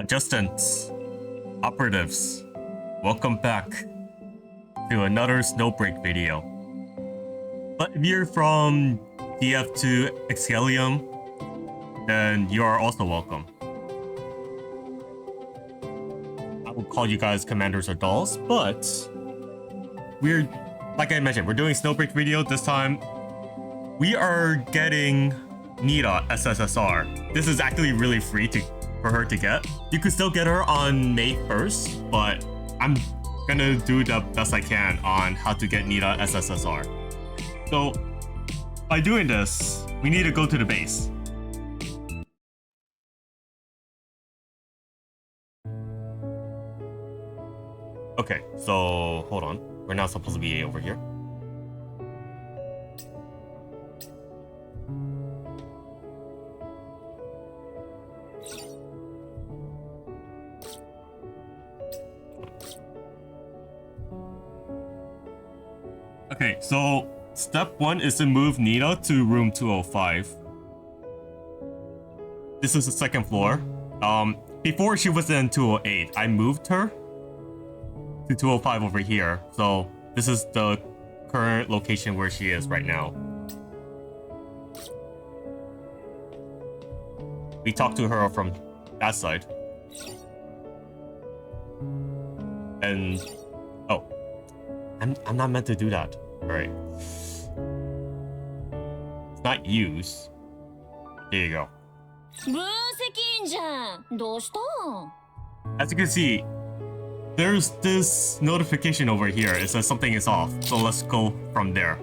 Adjustants, operatives, welcome back to another Snowbreak video. But if you're from DF2 Excalium, then you are also welcome. I will call you guys commanders or dolls, but we're, like I mentioned, we're doing Snowbreak video. This time, we are getting Nita SSR. This is actually really free for her to get. You could still get her on May 1st, but I'm gonna do the best I can on how to get Nita SSR. So by doing this, we need to go to the base. Okay, so hold on. We're not supposed to be over here. Okay, so step 1 is to move Nita to room 205. This is the second floor. Before she was in 208, I moved her to 205 over here. So this is the current location where she is right now. We talked to her from that side. And oh, I'm not meant to do that. All right. It's not use. There you go. As you can see, there's this notification over here. It says something is off. So let's go from there.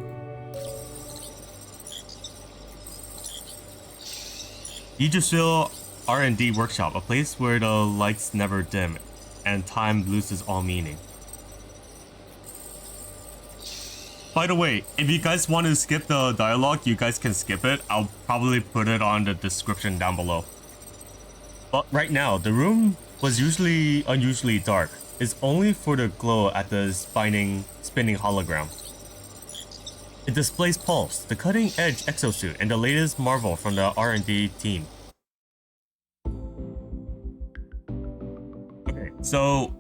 You just feel R&D workshop, a place where the lights never dim and time loses all meaning. By the way, if you guys want to skip the dialogue, you guys can skip it. I'll probably put it on the description down below. But right now, the room was unusually dark. It's only for the glow at the spinning hologram. It displays Pulse, the cutting-edge exosuit, and the latest marvel from the R&D team. Okay, so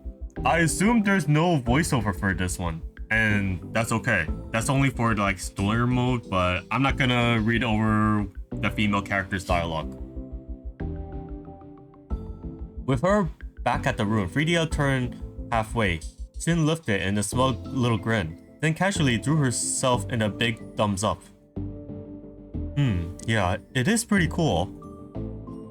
I assume there's no voiceover for this one. And that's okay. That's only for like story mode, but I'm not gonna read over the female character's dialogue. With her back at the room, Frida turned halfway, chin lifted in a smug little grin, then casually drew herself in a big thumbs up. Yeah, it is pretty cool.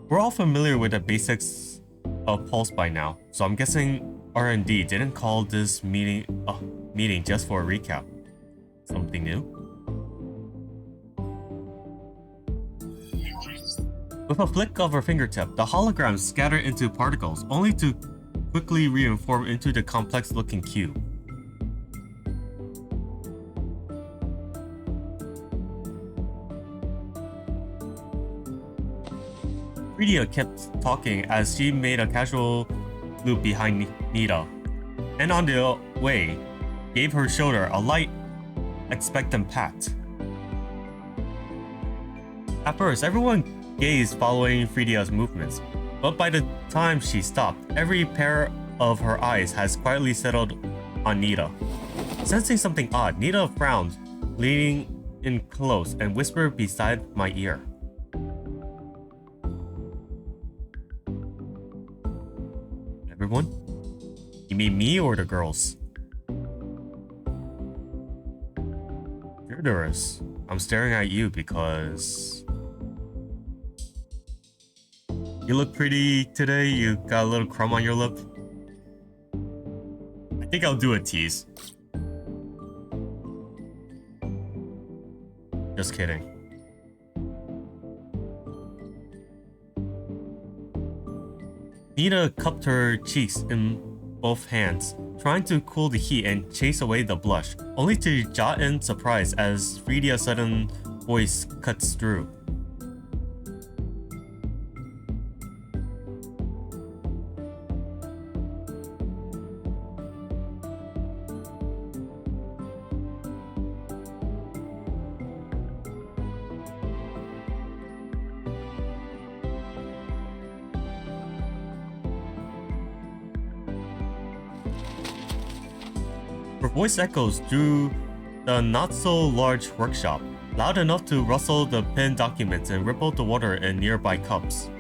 We're all familiar with the basics of Pulse by now, so I'm guessing R&D didn't call this meeting just for a recap. Something new? With a flick of her fingertip, the holograms scattered into particles, only to quickly reform into the complex-looking cube. Frida kept talking as she made a casual loop behind Nita, and on the way, gave her shoulder a light, expectant pat. At first, everyone gazed following Frida's movements, but by the time she stopped, every pair of her eyes has quietly settled on Nita. Sensing something odd, Nita frowned, leaning in close and whispered beside my ear. Everyone? You mean me or the girls? Theodorus, I'm staring at you because you look pretty today. You got a little crumb on your lip. I think I'll do a tease. Just kidding. Nita cupped her cheeks in both hands, trying to cool the heat and chase away the blush, only to jot in surprise as Frida's sudden voice cuts through. Her voice echoes through the not-so-large workshop, loud enough to rustle the pinned documents and ripple the water in nearby cups.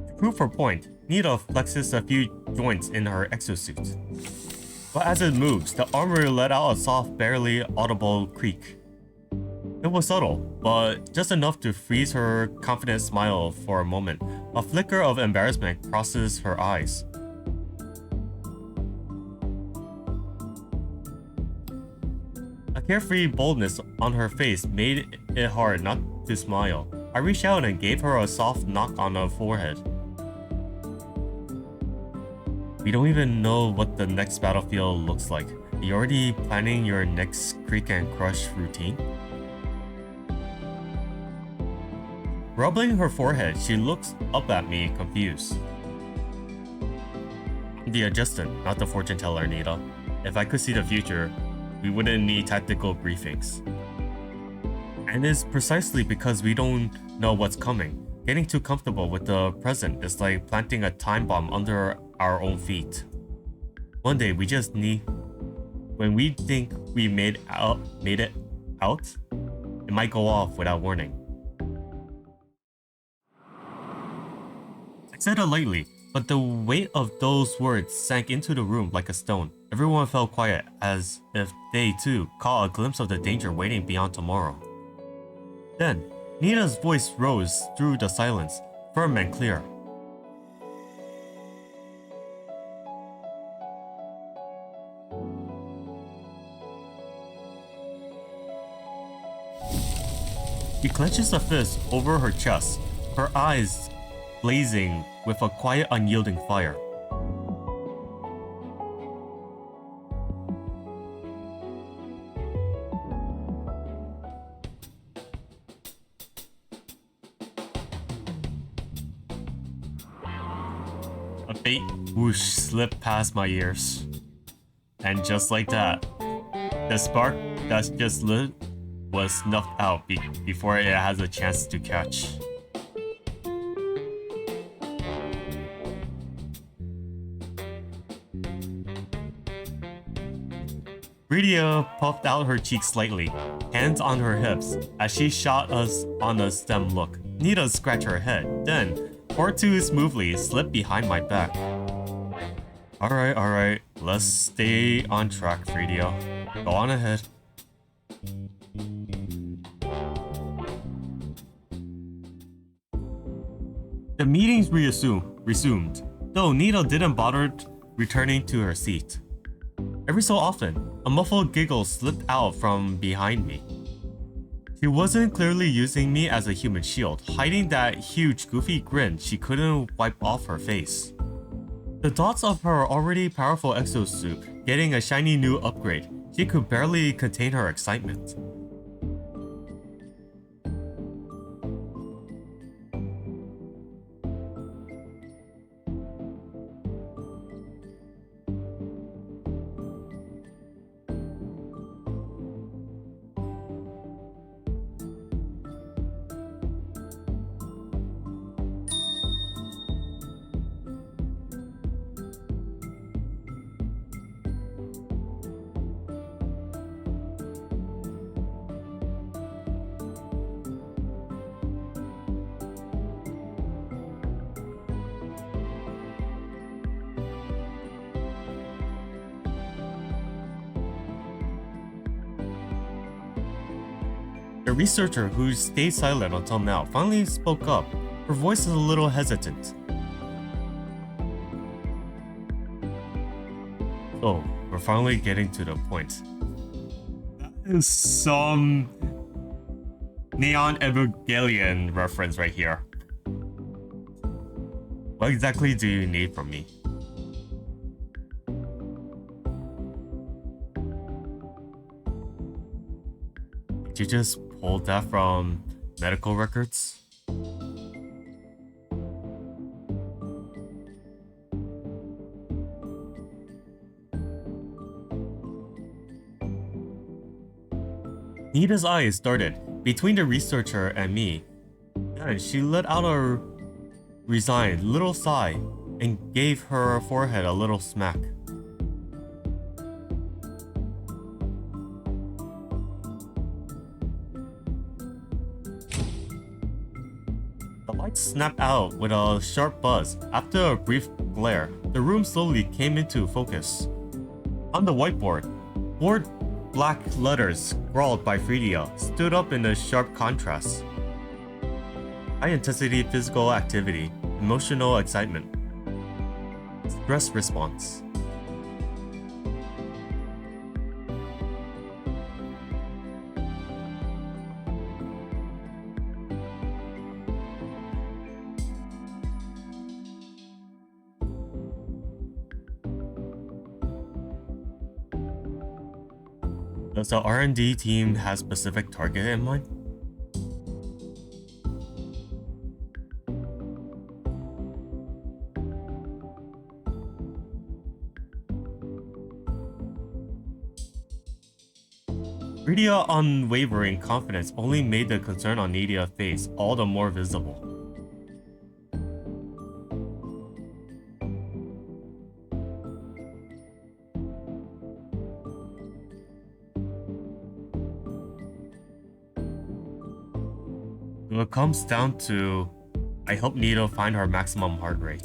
To prove her point, Nita flexes a few joints in her exosuit. But as it moves, the armor let out a soft, barely audible creak. It was subtle, but just enough to freeze her confident smile for a moment. A flicker of embarrassment crosses her eyes. A carefree boldness on her face made it hard not to smile. I reached out and gave her a soft knock on the forehead. We don't even know what the next battlefield looks like. Are you already planning your next creak and crush routine? Rubbling her forehead, she looks up at me, confused. I'm the adjustant, not the fortune teller, Nita. If I could see the future, we wouldn't need tactical briefings. And it's precisely because we don't know what's coming. Getting too comfortable with the present is like planting a time bomb under our own feet. One day we just need... When we think we made it out, it might go off without warning. I said it lightly, but the weight of those words sank into the room like a stone. Everyone fell quiet, as if they too caught a glimpse of the danger waiting beyond tomorrow. Then, Nita's voice rose through the silence, firm and clear. She clenches a fist over her chest, her eyes blazing with a quiet, unyielding fire. A faint whoosh slipped past my ears. And just like that, the spark that's just lit was snuffed out before it has a chance to catch. Rydia puffed out her cheeks slightly, hands on her hips, as she shot us on a stem look. Nita scratched her head, then, or two smoothly, slipped behind my back. Alright, let's stay on track, Rydia. Go on ahead. The meetings resumed, though Nita didn't bother returning to her seat. Every so often, a muffled giggle slipped out from behind me. She wasn't clearly using me as a human shield, hiding that huge goofy grin she couldn't wipe off her face. The thoughts of her already powerful exosuit getting a shiny new upgrade, she could barely contain her excitement. The researcher, who stayed silent until now, finally spoke up. Her voice is a little hesitant. Oh, we're finally getting to the point. That is some Neon Evangelion reference right here. What exactly do you need from me? you just pull that from medical records? Nita's eyes started between the researcher and me. Then she let out a resigned little sigh and gave her forehead a little smack. The lights snapped out with a sharp buzz. After a brief glare, the room slowly came into focus. On the whiteboard, four black letters scrawled by Frida stood up in a sharp contrast. High-intensity physical activity, emotional excitement, stress response. Does the R&D team have specific target in mind? Frida unwavering confidence only made the concern on Nita's face all the more visible. It comes down to, I hope Nita find her maximum heart rate.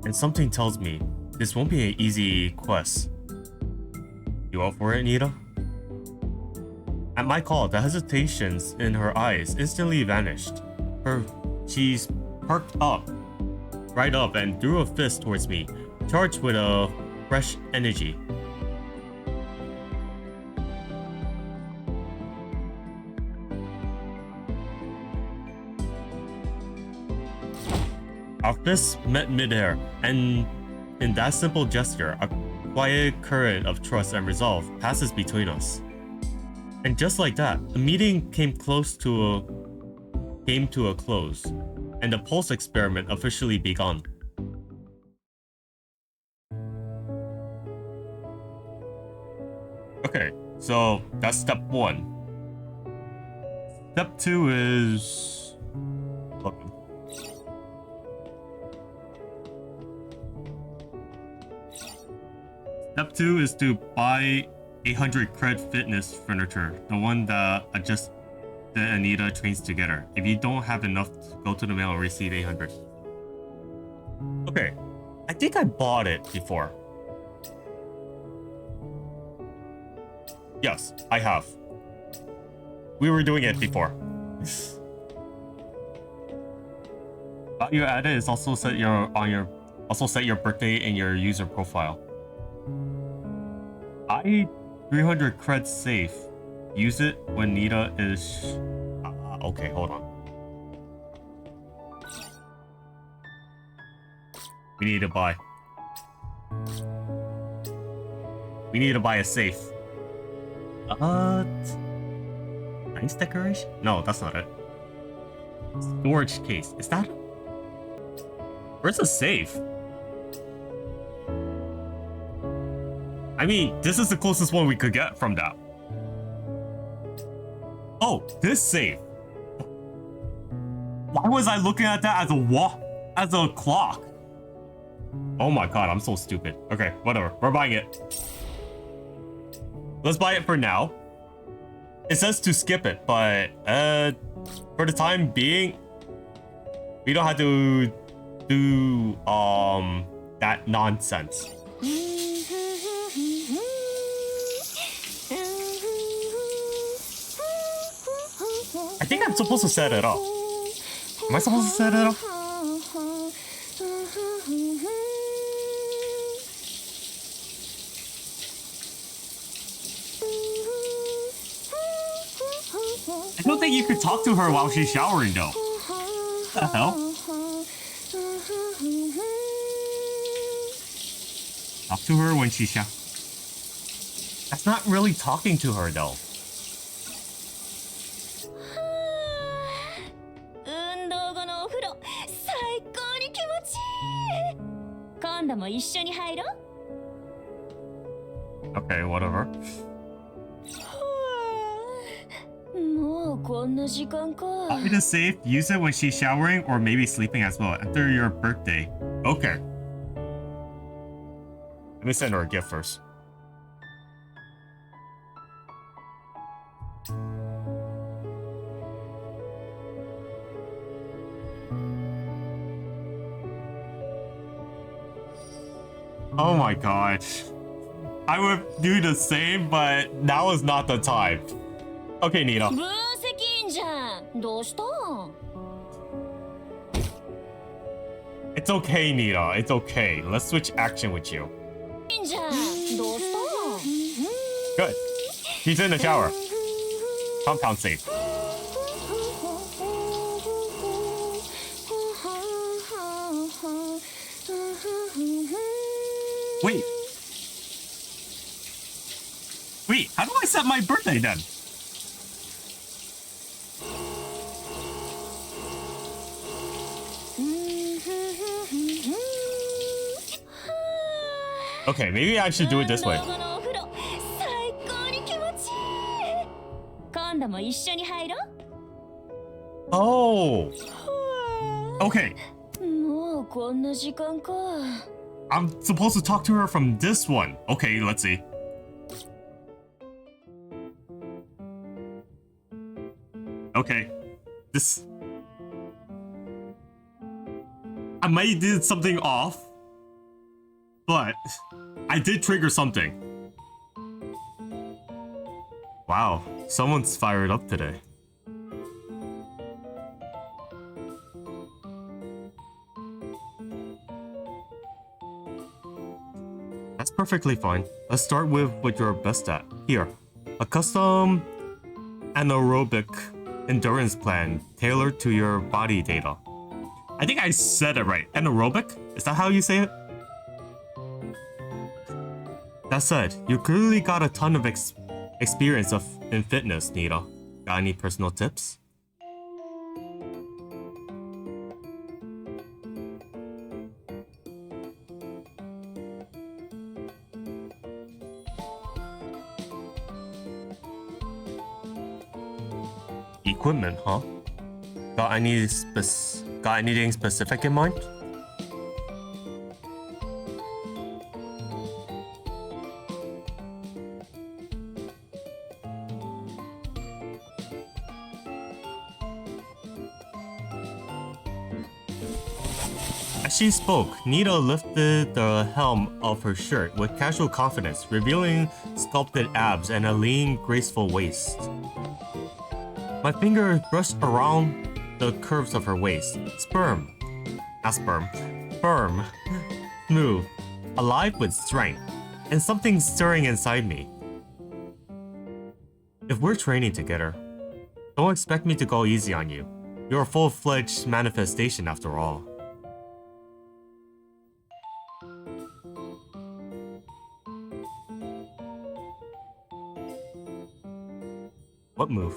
And something tells me this won't be an easy quest. You up for it, Nita? At my call, the hesitations in her eyes instantly vanished. She's perked up, right up, and threw a fist towards me, charged with a fresh energy. Our fists met midair, and in that simple gesture, a quiet current of trust and resolve passes between us. And just like that, the meeting came to a close, and the pulse experiment officially begun. Okay, so that's step 1. Step 2 is... Step 2 is to buy 800 cred fitness furniture, the one that adjusts the Nita trains together. If you don't have enough, go to the mail and receive 800. Okay, I think I bought it before. Yes, I have. We were doing it before. Value added is also set your birthday in your user profile. 300 cred safe. Use it when Nita is... okay, hold on. We need to buy. We need to buy a safe. Nice decoration? No, that's not it. Storage case. Is that... Where's the safe? I mean, this is the closest one we could get from that. Oh, this safe. Why was I looking at that as a clock? Oh my god, I'm so stupid. Okay, whatever. We're buying it. Let's buy it for now. It says to skip it, but for the time being, we don't have to do that nonsense. I think I'm supposed to set it up. Am I supposed to set it up? I don't think you could talk to her while she's showering though. What the hell? Talk to her when she's showering. That's not really talking to her though. 今度も一緒に入ろう。 Okay, whatever. もうこんな時間か。 Want me to save? Use it when she's showering or maybe sleeping as well. After your birthday. Okay. Let me send her a gift first. Oh my god. I would do the same, but now is not the time. Okay, Nita. 分析員じゃん。どうしたん？ It's okay, Nita. It's okay. Let's switch action with you. じゃん。どうしたん？ Good. He's in the shower. Compound safe. Wait. Wait, how do I set my birthday then? Okay, maybe I should do it this way. 最高に気持ちいい。今度も一緒に入ろう。 Oh. Okay. もうこんな時間か。 I'm supposed to talk to her from this one. Okay, let's see. Okay. This... I might have did something off, but I did trigger something. Wow, someone's fired up today. That's perfectly fine. Let's start with what you're best at. Here, a custom anaerobic endurance plan tailored to your body data. I think I said it right. Anaerobic? Is that how you say it? That said, you clearly got a ton of experience in fitness, Nita. Got any personal tips? Equipment, huh? Got anything specific in mind? As she spoke, Nita lifted the hem of her shirt with casual confidence, revealing sculpted abs and a lean, graceful waist. My finger brushed around the curves of her waist. Firm, smooth, alive with strength, and something stirring inside me. If we're training together, don't expect me to go easy on you. You're a full-fledged manifestation after all. What move?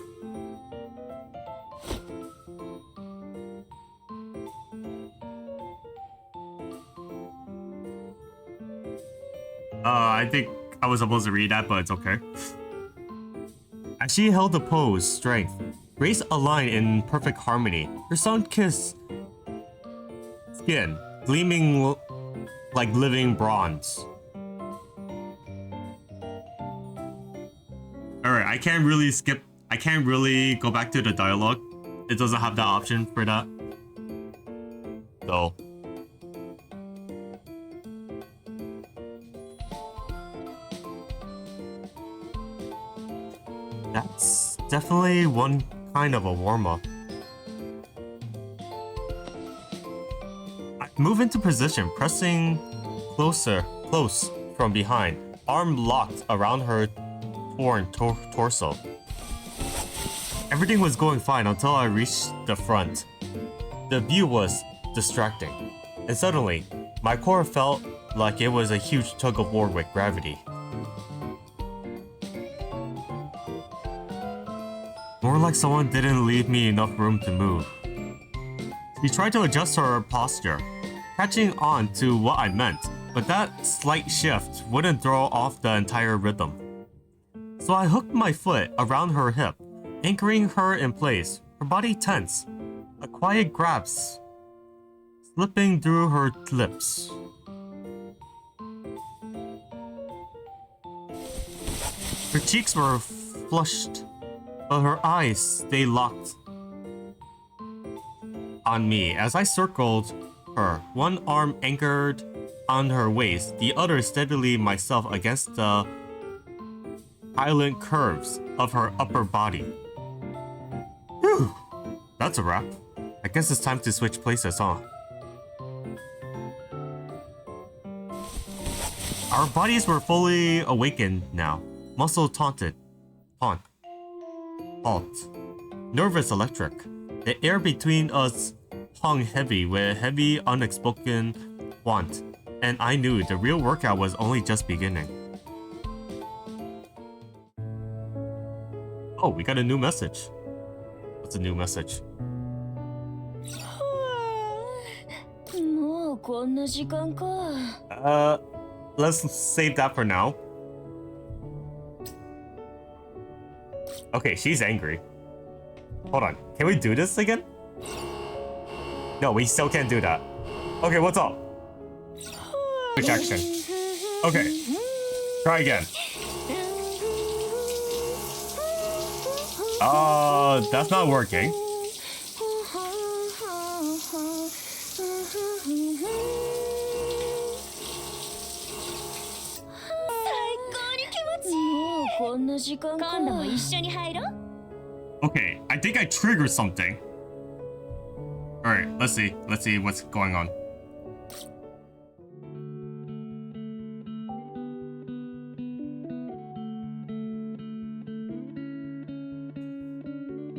I think I was supposed to read that, but it's okay. As she held the pose, strength, grace aligned in perfect harmony, her sun-kissed skin gleaming like living bronze. Alright, I can't really go back to the dialogue. It doesn't have that option for that. So... that's definitely one kind of a warm-up. I move into position, pressing close from behind, arm locked around her torn torso. Everything was going fine until I reached the front. The view was distracting, and suddenly, my core felt like it was a huge tug-of-war with gravity. More like someone didn't leave me enough room to move. She tried to adjust her posture, catching on to what I meant. but that slight shift wouldn't throw off the entire rhythm. So I hooked my foot around her hip, anchoring her in place, her body tense, a quiet grasp slipping through her lips. Her cheeks were flushed, but her eyes stayed locked on me as I circled her, one arm anchored on her waist, the other steadily myself against the violent curves of her upper body. Whew, that's a wrap. I guess it's time to switch places, huh? Our bodies were fully awakened now, muscle taunted, halt, nervous electric. The air between us hung heavy with heavy unspoken want, and I knew the real workout was only just beginning. Oh, we got a new message. What's a new message? もうこんな時間か。Let's save that for now. Okay, she's angry. Hold on. Can we do this again? No, we still can't do that. Okay, what's up? Rejection. Okay. Try again. That's not working. Okay, I think I triggered something. Alright, let's see. Let's see what's going on.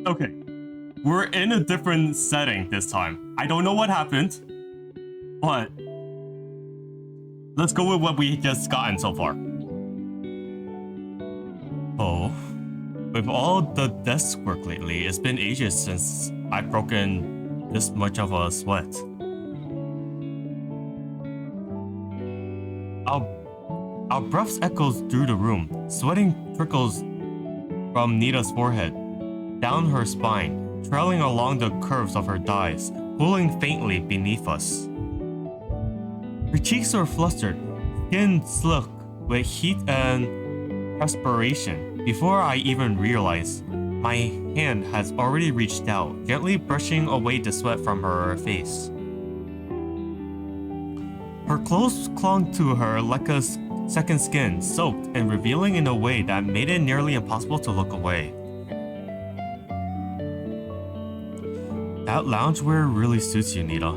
Okay, we're in a different setting this time. I don't know what happened, but let's go with what we just gotten so far. Oh, with all the desk work lately, it's been ages since I've broken this much of a sweat. Our breaths echoes through the room. Sweating trickles from Nita's forehead, down her spine, trailing along the curves of her thighs, pulling faintly beneath us. Her cheeks are flustered, skin slick with heat and perspiration. Before I even realize, my hand has already reached out, gently brushing away the sweat from her face. Her clothes clung to her like a second skin, soaked and revealing in a way that made it nearly impossible to look away. That loungewear really suits you, Nita.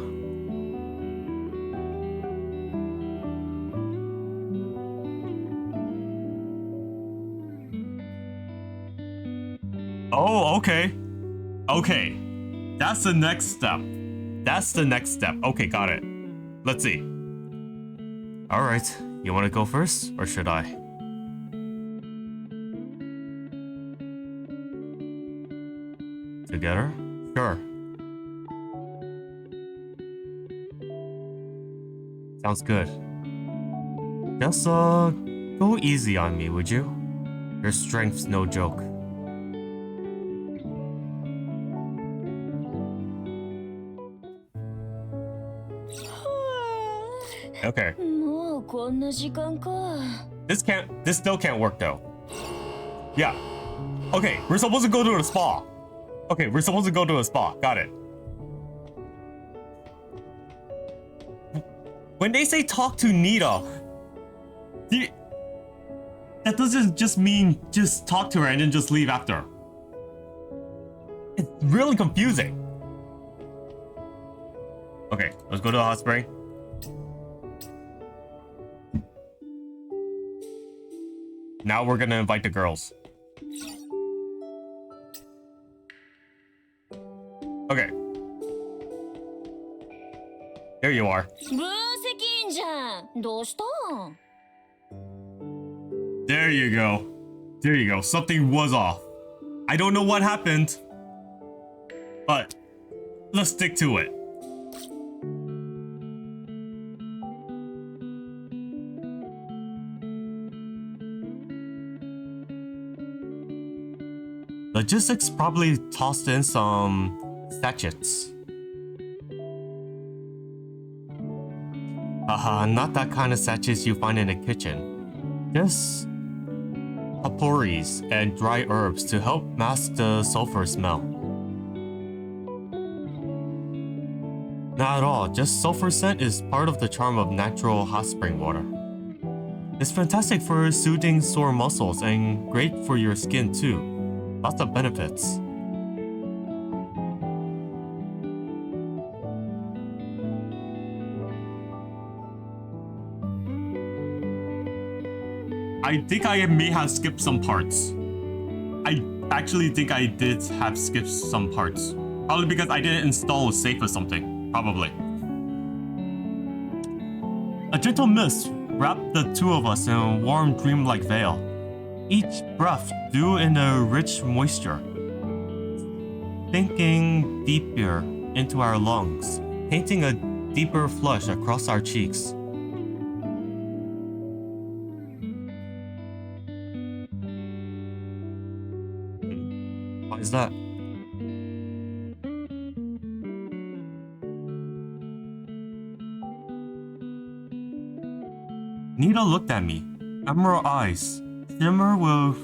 Oh, okay. Okay. That's the next step. That's the next step. Okay, got it. Let's see. Alright, you want to go first, or should I? Together? Sure. Sounds good. Just, go easy on me, would you? Your strength's no joke. Okay. This still can't work though. Yeah. Okay, we're supposed to go to a spa. Okay, we're supposed to go to a spa. Got it. When they say talk to Nita, that doesn't just mean just talk to her and then just leave after. It's really confusing. Okay, let's go to the hot spring. Now we're gonna invite the girls. Okay. There you are. There you go. There you go. Something was off. I don't know what happened, but let's stick to it. Logistics probably tossed in some sachets. Haha, not that kind of sachets you find in the kitchen. Just potpourris and dry herbs to help mask the sulfur smell. Not at all, just sulfur scent is part of the charm of natural hot spring water. It's fantastic for soothing sore muscles and great for your skin too. Lots of benefits. I think I may have skipped some parts. I actually think I did have skipped some parts. Probably because I didn't install a save or something. Probably. A gentle mist wrapped the two of us in a warm dreamlike veil. Each breath drew in a rich moisture, sinking deeper into our lungs, painting a deeper flush across our cheeks. Why is that? Nita looked at me, emerald eyes, shimmer with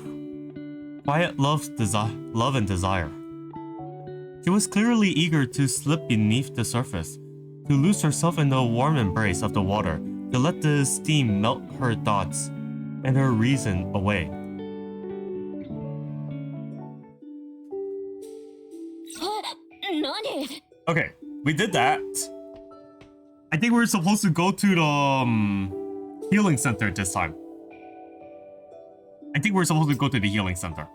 quiet love and desire. She was clearly eager to slip beneath the surface, to lose herself in the warm embrace of the water, to let the steam melt her thoughts and her reason away. Okay, we did that. I think we're supposed to go to the healing center this time. I think we're supposed to go to the healing center.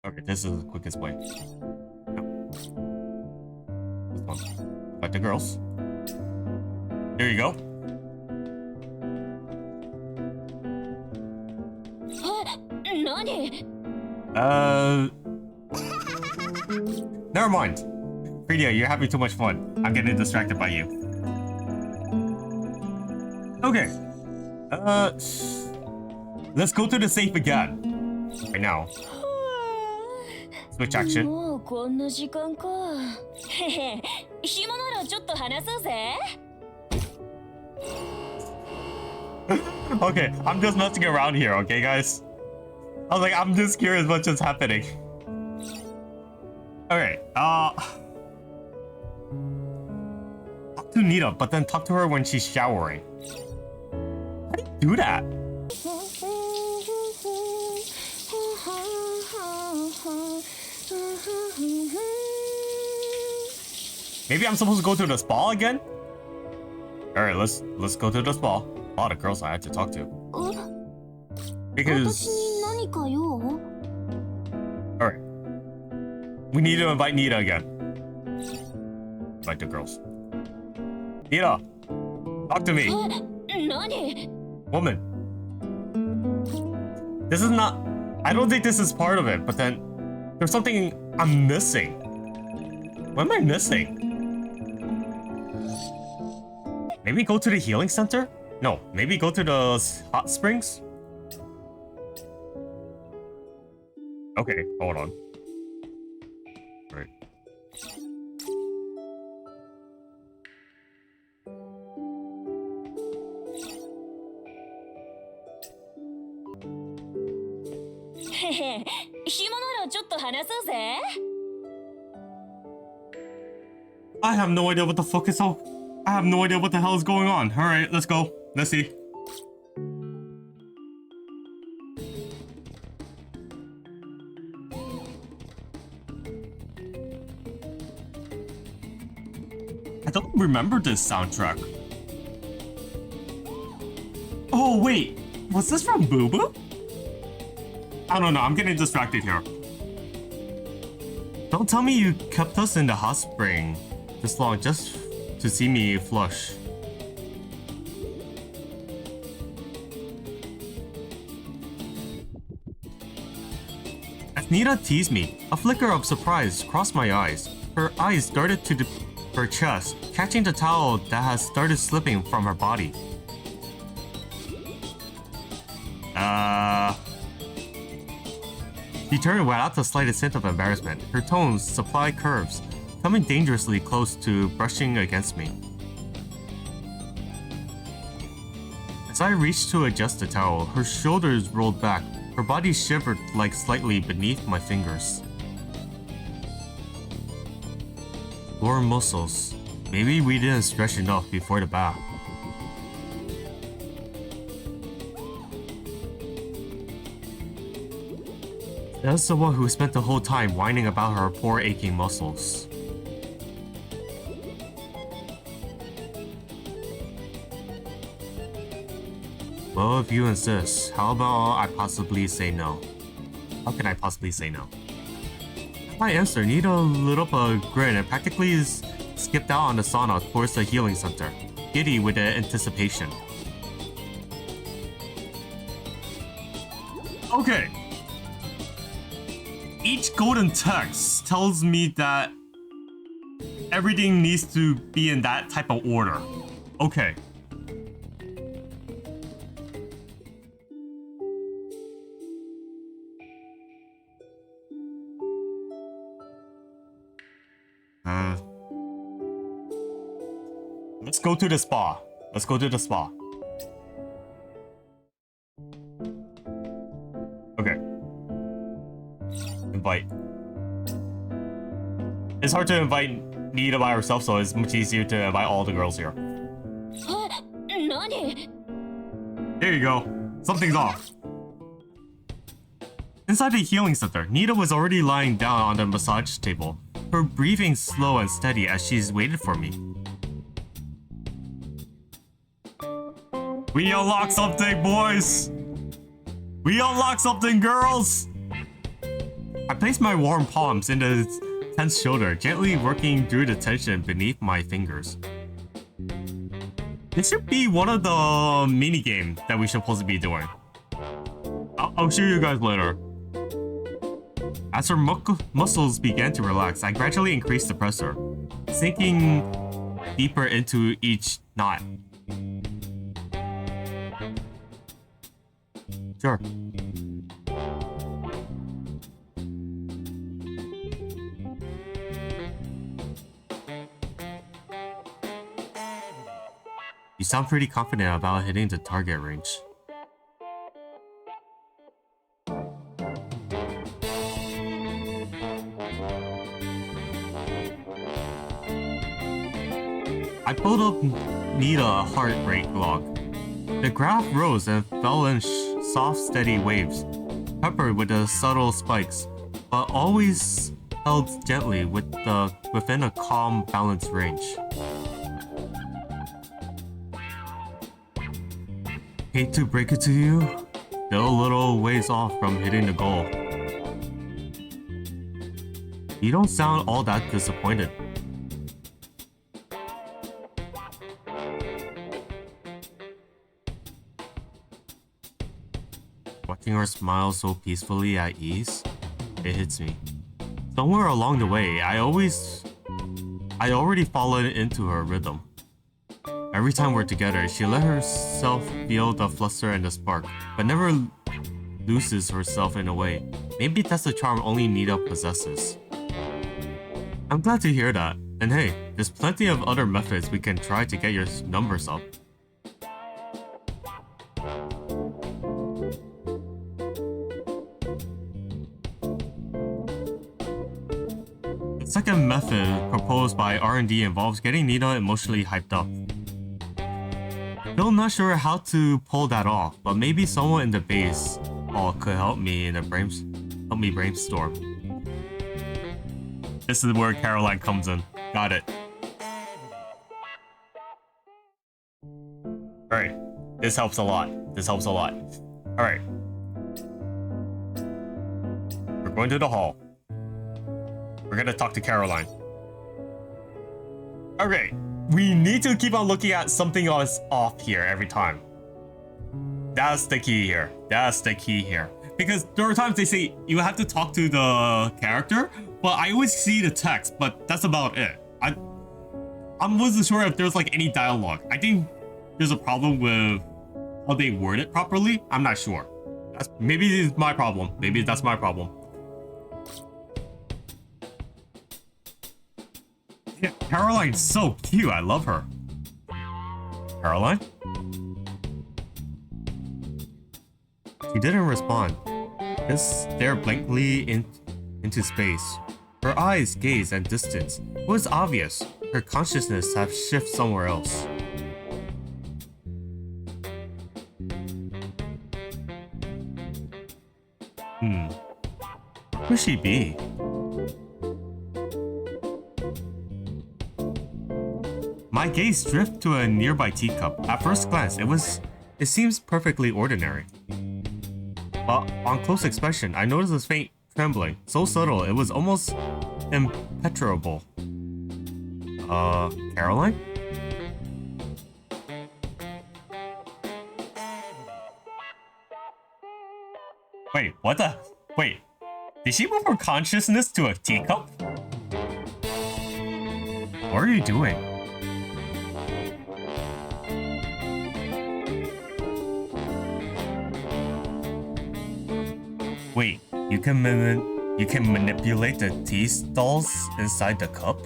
Okay, this is the quickest way. No. This one. Like the girls. There you go. Never mind. Fredia, you're having too much fun. I'm getting distracted by you. Okay. Let's go to the safe again. Right now. Switch action. もうこんな時間か。へへ、暇ならちょっと話そうぜ。Okay, I'm just messing around here, okay, guys? I was like, I'm just curious what's just happening. Okay, talk to Nita, but then talk to her when she's showering. How do you do that? Maybe I'm supposed to go to the spa again? Alright, let's go to the spa. A lot of girls I had to talk to. Because... Alright. We need to invite Nita again. Invite the girls. Nita! Talk to me! Woman. This is not... I don't think this is part of it, but then... There's something I'm missing. What am I missing? Maybe go to the healing center? No, maybe go to the hot springs? Okay, hold on. Right. I have no idea what the fuck is up. I have no idea what the hell is going on. Alright, let's go. Let's see. I don't remember this soundtrack. Oh, wait. Was this from Boo Boo? I don't know. I'm getting distracted here. Don't tell me you kept us in the hot spring this long just to see me flush. As Nita teased me, a flicker of surprise crossed my eyes. Her eyes darted to her chest, catching the towel that had started slipping from her body. She turned without the slightest hint of embarrassment, her tones, supply curves, coming dangerously close to brushing against me. As I reached to adjust the towel, her shoulders rolled back, her body shivered like slightly beneath my fingers. Lower muscles. Maybe we didn't stretch enough before the bath. As someone who spent the whole time whining about her poor aching muscles. Well, if you insist, how about I possibly say no? How can I possibly say no? At my answer, Nita lit up a grin and practically skipped out on the sauna towards the healing center, giddy with the anticipation. Okay. Each golden text tells me that everything needs to be in that type of order. Okay. Let's go to the spa. Let's go to the spa. Okay. Invite. It's hard to invite Nita by herself, so it's much easier to invite all the girls here. There you go. Something's off. Inside the healing center, Nita was already lying down on the massage table, her breathing slow and steady as she's waited for me. We unlocked something, boys! We unlocked something, girls! I placed my warm palms in the tense shoulder, gently working through the tension beneath my fingers. This should be one of the mini-games that we're supposed to be doing. I'll show you guys later. As her muscles began to relax, I gradually increased the pressure, sinking deeper into each knot. Sure. You sound pretty confident about hitting the target range. I pulled up Nita a heart rate log. The graph rose and fell in soft, steady waves, peppered with the subtle spikes, but always held gently within a calm, balanced range. Hate to break it to you, still a little ways off from hitting the goal. You don't sound all that disappointed. Watching her smile so peacefully at ease, it hits me. Somewhere along the way, I already fallen into her rhythm. Every time we're together, she let herself feel the fluster and the spark, but never loses herself in a way. Maybe that's the charm only Nita possesses. I'm glad to hear that. And hey, there's plenty of other methods we can try to get your numbers up. The second method proposed by R&D involves getting Nita emotionally hyped up. Still not sure how to pull that off, but maybe someone in the base hall could help me brainstorm. This is where Caroline comes in. Got it. Alright. This helps a lot. Alright. We're going to the hall. We're gonna talk to Caroline. Okay. We need to keep on looking at something else off here every time. That's the key here. Because there are times they say you have to talk to the character, but I always see the text, but that's about it. I wasn't sure if there's like any dialogue. I think there's a problem with how they word it properly. I'm not sure. Maybe it's my problem. Maybe that's my problem. Yeah, Caroline's so cute. I love her. Caroline? She didn't respond. Just stared blankly into space. Her eyes gazed at distance. It was obvious. Her consciousness had shifted somewhere else. Who could she be? My gaze drifted to a nearby teacup. At first glance, it seems perfectly ordinary. But on close inspection, I noticed a faint trembling, so subtle it was almost impenetrable. Caroline? Wait, what the? Wait, did she move her consciousness to a teacup? What are you doing? Wait, you can manipulate the tea stalls inside the cup?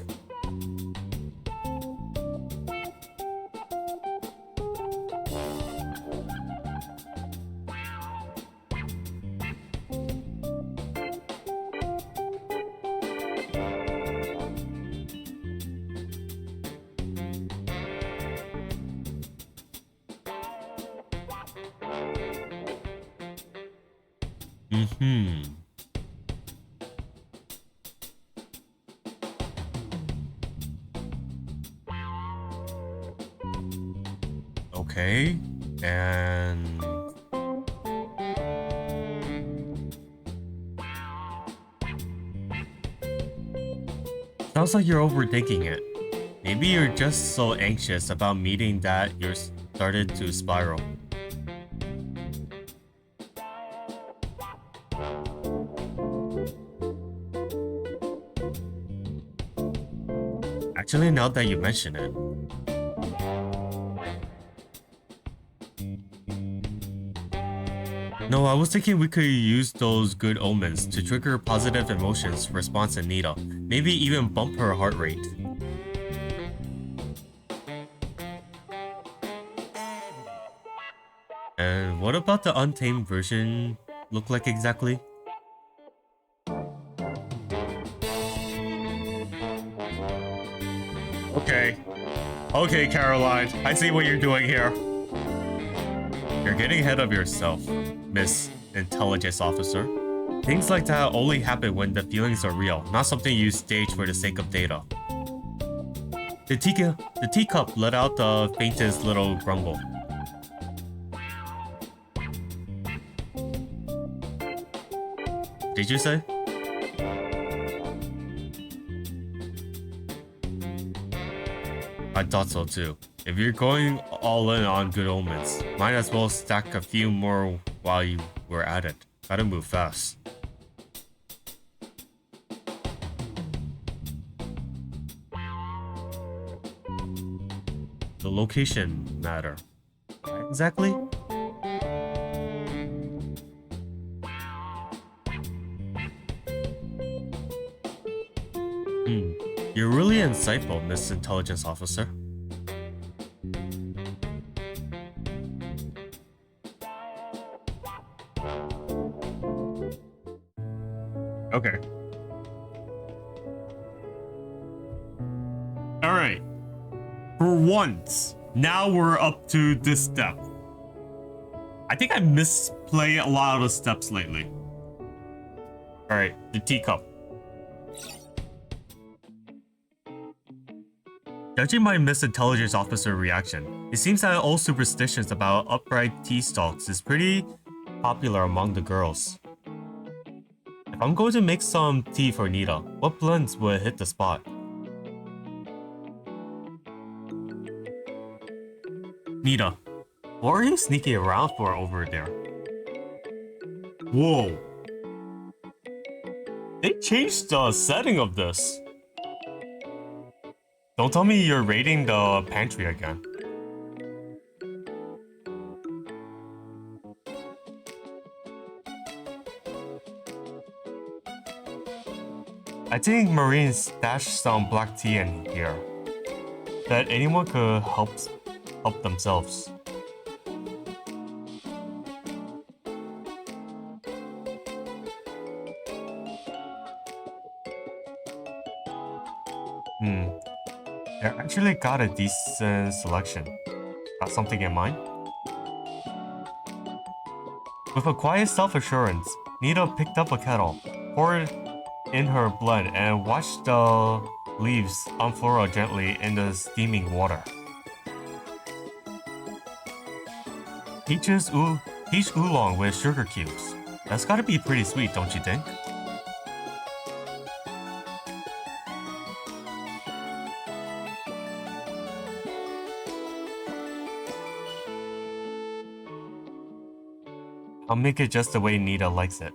Okay, and sounds like you're overthinking it. Maybe you're just so anxious about meeting that you're started to spiral. Actually, now that you mention it, no, I was thinking we could use those good omens to trigger positive emotions response in Nita. Maybe even bump her heart rate. And what about the untamed version look like exactly? Okay, Caroline, I see what you're doing here. You're getting ahead of yourself, Miss Intelligence Officer. Things like that only happen when the feelings are real, not something you stage for the sake of data. The teacup let out the faintest little grumble. Did you say? I thought so too. If you're going all in on good omens, might as well stack a few more while you were at it. Gotta move fast. The location matter. Exactly? You're really insightful, Miss Intelligence Officer. Okay. Alright. For once, now we're up to this step. I think I misplay a lot of the steps lately. Alright, the teacup. Judging by Miss Intelligence Officer reaction, it seems that old superstitions about upright tea stalks is pretty popular among the girls. If I'm going to make some tea for Nita, what blends would hit the spot? Nita, what are you sneaking around for over there? Whoa. They changed the setting of this. Don't tell me you're raiding the pantry again. think Marine stashed some black tea in here that anyone could help themselves. They actually got a decent selection. Got something in mind? With a quiet self-assurance, Nita picked up a kettle, poured in her blend, and watched the leaves unfurl gently in the steaming water. Peach oolong with sugar cubes. That's gotta be pretty sweet, don't you think? I'll make it just the way Nita likes it.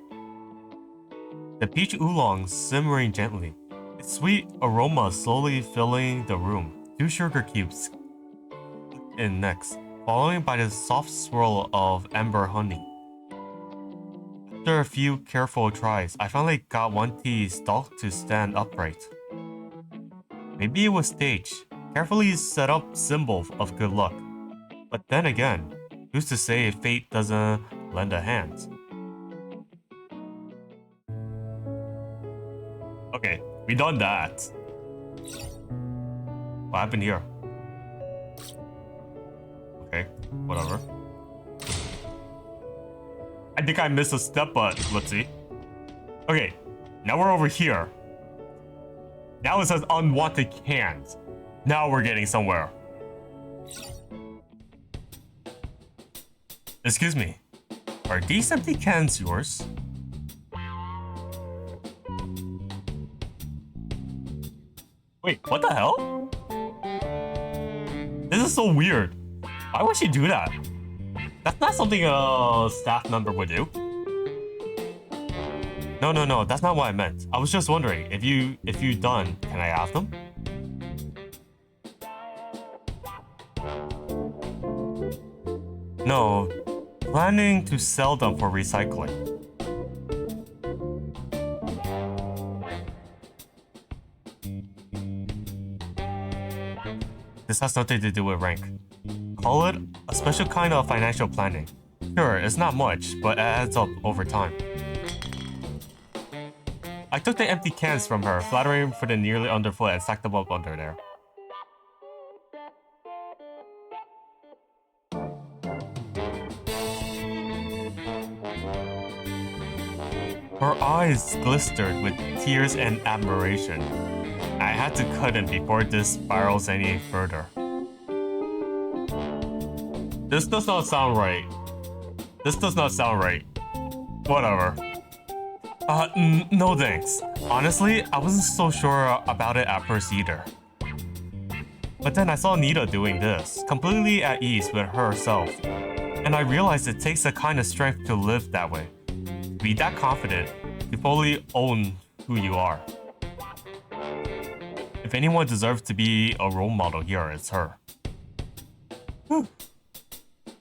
The peach oolong simmering gently, its sweet aroma slowly filling the room. 2 sugar cubes in next, followed by the soft swirl of amber honey. After a few careful tries, I finally got one tea stalk to stand upright. Maybe it was staged, carefully set up symbol of good luck. But then again, who's to say if fate doesn't lend a hand? Okay, we done that. What happened here? Okay, whatever. I think I missed a step, but let's see. Okay, now we're over here. Now it says unwanted cans. Now we're getting somewhere. Excuse me, are these empty cans yours? Wait, what the hell? This is so weird. Why would she do that? That's not something a staff member would do. No, that's not what I meant. I was just wondering, if you done, can I have them? No, planning to sell them for recycling. This has nothing to do with rank. Call it a special kind of financial planning. Sure, it's not much, but it adds up over time. I took the empty cans from her, flattering for the nearly underfoot, and stacked them up under there. Her eyes glistered with tears and admiration. I had to cut in before this spirals any further. This does not sound right. Whatever. No thanks. Honestly, I wasn't so sure about it at first either. But then I saw Nita doing this, completely at ease with herself. And I realized it takes a kind of strength to live that way. To be that confident, to fully own who you are. If anyone deserves to be a role model here, it's her. Whew.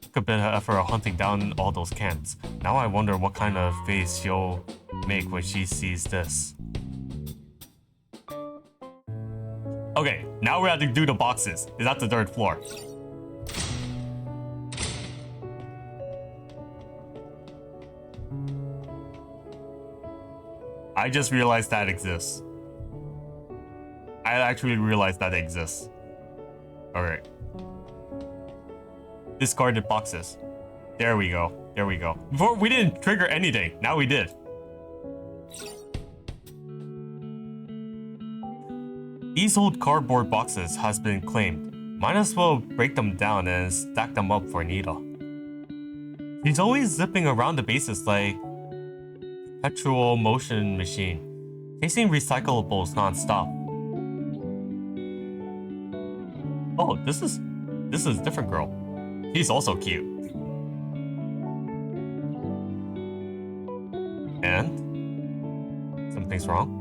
Took a bit of effort hunting down all those cans. Now I wonder what kind of face she'll make when she sees this. Okay, now we have to do the boxes. It's at the 3rd floor. I just realized that exists. I actually realized that exists. Alright. Discarded boxes. There we go. Before we didn't trigger anything. Now we did. These old cardboard boxes has been claimed. Might as well break them down and stack them up for Nita. She's always zipping around the bases like perpetual motion machine, chasing recyclables non-stop. Oh, this is a different girl. She's also cute. And something's wrong.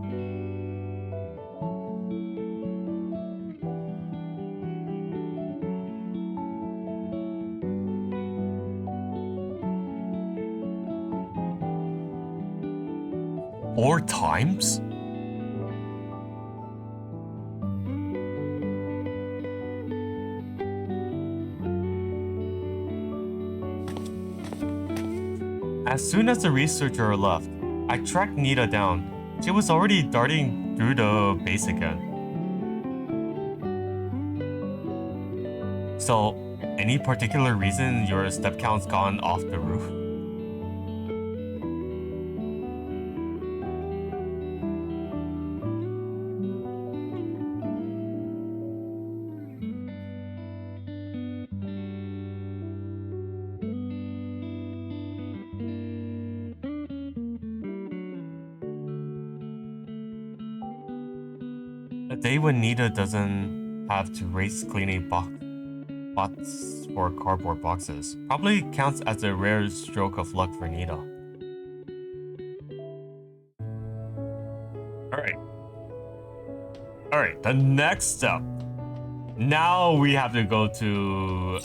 Four times? As soon as the researcher left, I tracked Nita down. She was already darting through the base again. So, any particular reason your step count's gone off the roof? A day when Nita doesn't have to race cleaning pots for cardboard boxes probably counts as a rare stroke of luck for Nita. Alright, the next step. Now we have to go to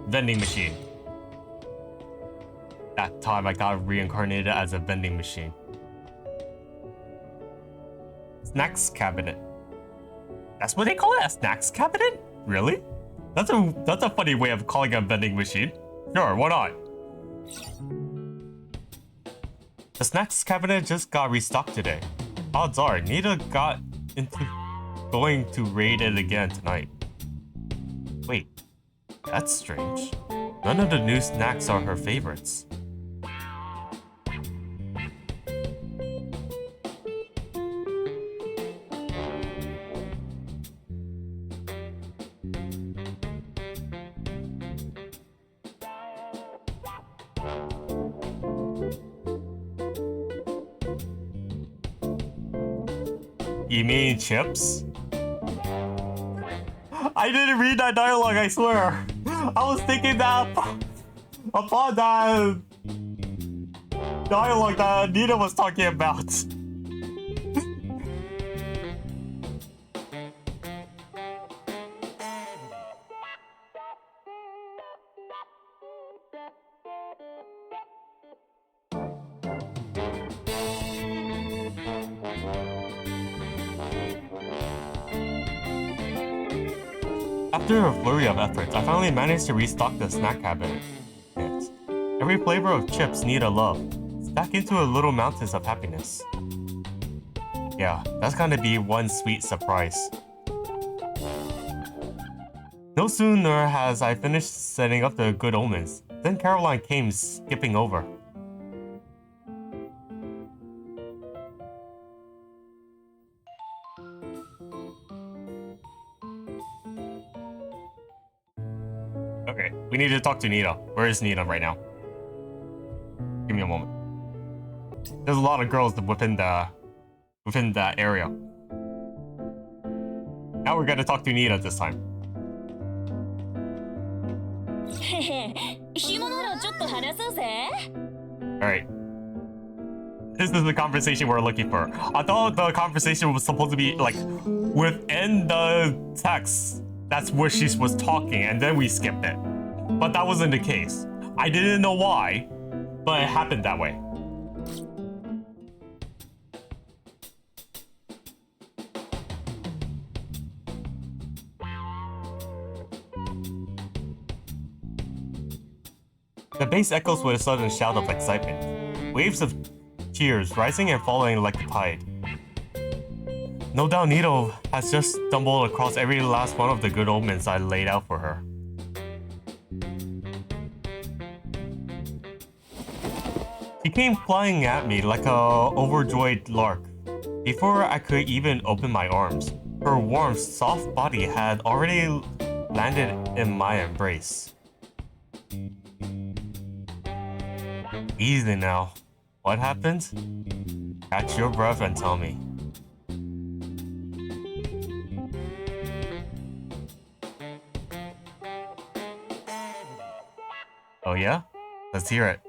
vending machine. That time I got reincarnated as a vending machine. Snacks cabinet. That's what they call it? A snacks cabinet? Really? That's a funny way of calling a vending machine. Sure, why not? The snacks cabinet just got restocked today. Odds are Nita got into going to raid it again tonight. Wait, that's strange. None of the new snacks are her favorites. You mean chips? I didn't read that dialogue, I swear. I was thinking that upon that dialogue that Nita was talking about. After a flurry of efforts, I finally managed to restock the snack cabinet. Every flavor of chips Nita loved, stacked into a little mountains of happiness. Yeah, that's gonna be one sweet surprise. No sooner has I finished setting up the good omens, then Caroline came skipping over. Okay, we need to talk to Nita. Where is Nita right now? Give me a moment. There's a lot of girls within that area. Now we're gonna talk to Nita this time. へへ、暇ならちょっと話そうぜ。Alright. This is the conversation we're looking for. I thought the conversation was supposed to be like within the text. That's where she was talking, and then we skipped it. But that wasn't the case. I didn't know why, but it happened that way. The bass echoes with a sudden shout of excitement. Waves of cheers rising and falling like a tide. No doubt Nita has just stumbled across every last one of the good omens I laid out for her. She came flying at me like a overjoyed lark. Before I could even open my arms, her warm, soft body had already landed in my embrace. Easy now. What happened? Catch your breath and tell me. Oh yeah? Let's hear it.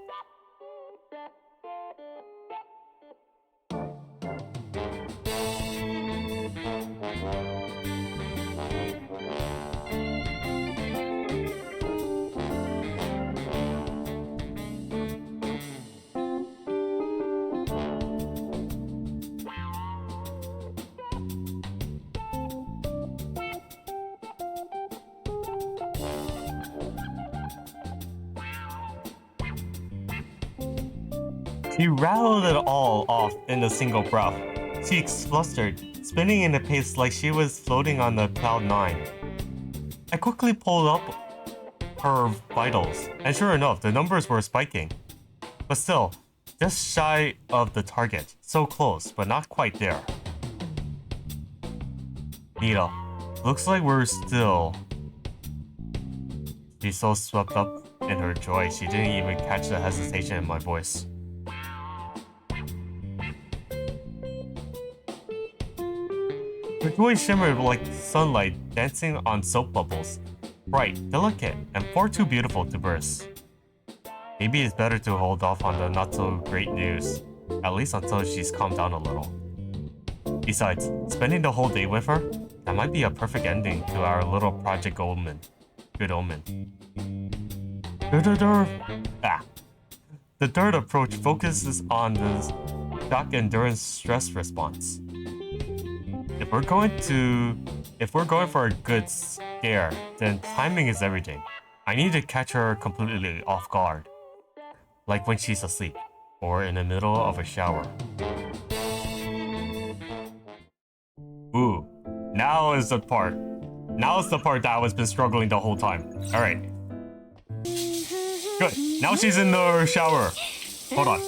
He rattled it all off in a single breath, cheeks flustered, spinning in a pace like she was floating on the cloud nine. I quickly pulled up her vitals, and sure enough, the numbers were spiking. But still, just shy of the target, so close, but not quite there. Nita, looks like we're still... She's so swept up in her joy, she didn't even catch the hesitation in my voice. Her joy shimmered like sunlight dancing on soap bubbles, bright, delicate, and far too beautiful to burst. Maybe it's better to hold off on the not-so-great news, at least until she's calmed down a little. Besides, spending the whole day with her, that might be a perfect ending to our little Project Omen. Good omen. The third approach focuses on the shock endurance stress response. If we're going for a good scare, then timing is everything. I need to catch her completely off guard. Like when she's asleep, or in the middle of a shower. Ooh, now is the part. Now's the part that I was been struggling the whole time. Alright. Good, now she's in the shower. Hold on.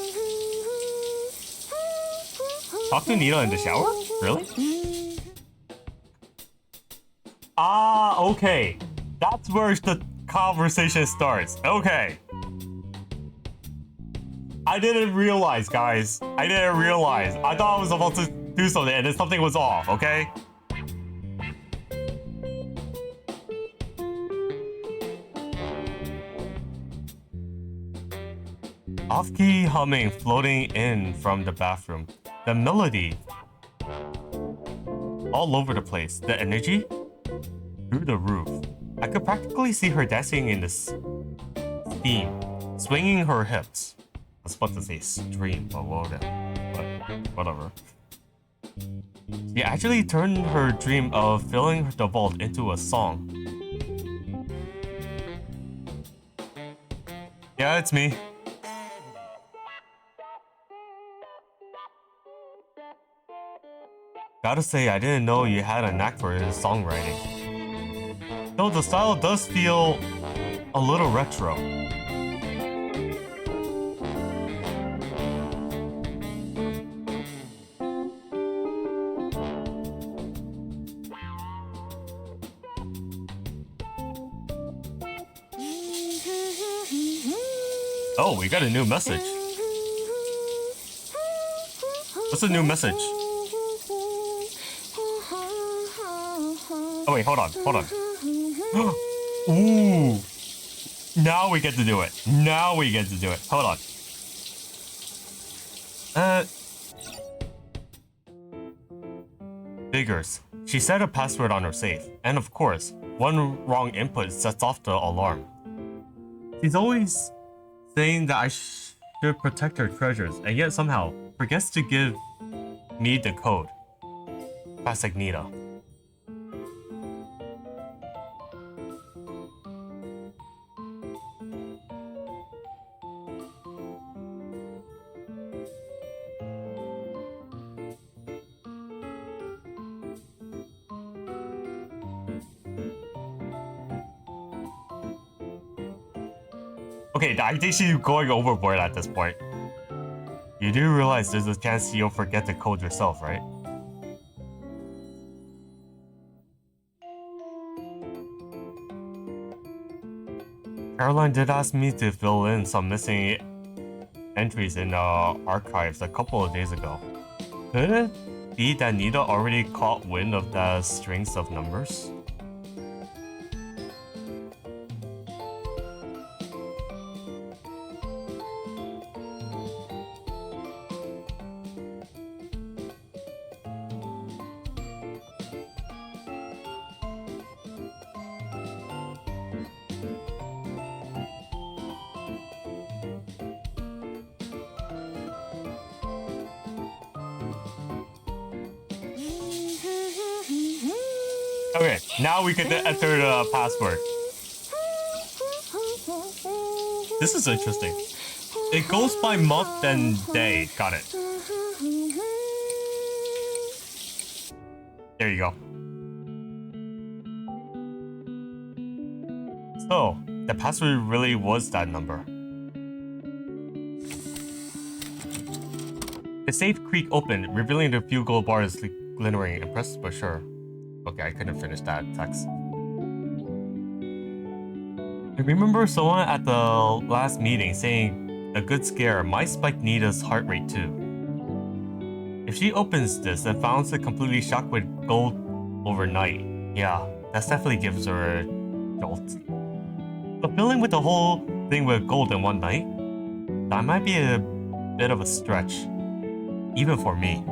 Talk to Nita in the shower? Really? Ah, okay. That's where the conversation starts. Okay. I didn't realize, guys. I didn't realize. I thought I was about to do something and then something was off, okay? Off-key humming floating in from the bathroom. The melody all over the place. The energy through the roof. I could practically see her dancing in this steam, swinging her hips. I was about to say stream, but whatever. She actually turned her dream of filling the vault into a song. Yeah, it's me. Gotta say, I didn't know you had a knack for songwriting. Though the style does feel a little retro. Oh, we got a new message. What's a new message? Oh wait, hold on. Ooh. Now we get to do it. Hold on. Figures. She set a password on her safe. And of course, one wrong input sets off the alarm. She's always saying that I should protect her treasures, and yet somehow forgets to give me the code. Classic Nita. Okay, I think she's going overboard at this point. You do realize there's a chance you'll forget the code yourself, right? Caroline did ask me to fill in some missing entries in archives a couple of days ago. Could it be that Nita already caught wind of the strings of numbers? Okay, now we get to enter the password. This is interesting. It goes by month and day. Got it. There you go. So, the password really was that number. The safe creak opened, revealing the few gold bars glittering. Impressed but sure. Okay, I couldn't finish that text. I remember someone at the last meeting saying a good scare might spike Nita's heart rate too. If she opens this and finds it completely shocked with gold overnight, yeah, that definitely gives her a jolt. But filling with the whole thing with gold in one night, that might be a bit of a stretch, even for me.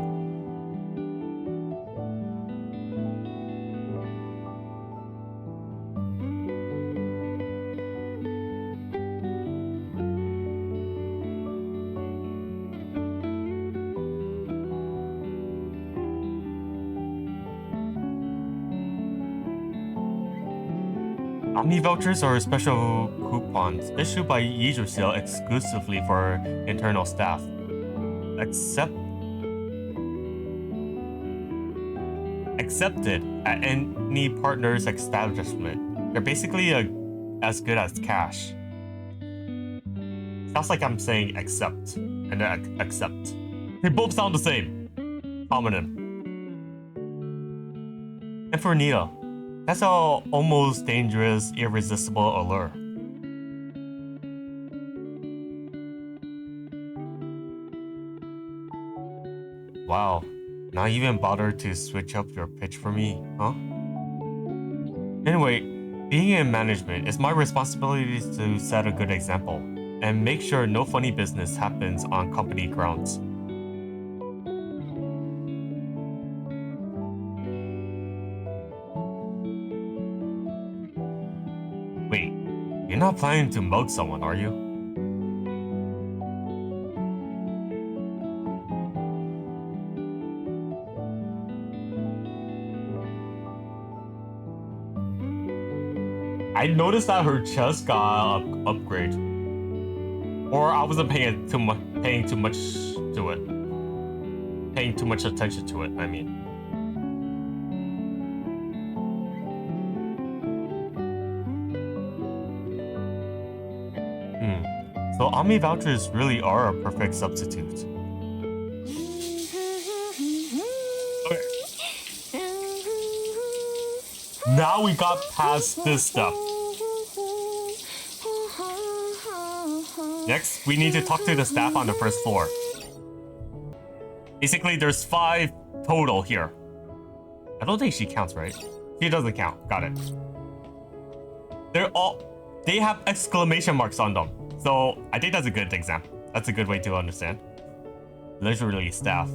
Omni vouchers are special coupons issued by Yizhuxiao exclusively for internal staff. Accepted at any partner's establishment. They're basically as good as cash. Sounds like I'm saying accept and then accept. They both sound the same. Homonym. And for Nita, that's an almost dangerous, irresistible allure. Wow, not even bother to switch up your pitch for me, huh? Anyway, being in management, it's my responsibility to set a good example and make sure no funny business happens on company grounds. Wait, you're not planning to mug someone, are you? I noticed that her chest got an upgrade, or I wasn't paying too much attention to it. I mean. So Omni vouchers really are a perfect substitute. Okay. Now we got past this stuff. Next, we need to talk to the staff on the first floor. Basically, there's 5 total here. I don't think she counts, right? She doesn't count. Got it. They have exclamation marks on them. So I think that's a good example. That's a good way to understand. Literally staff.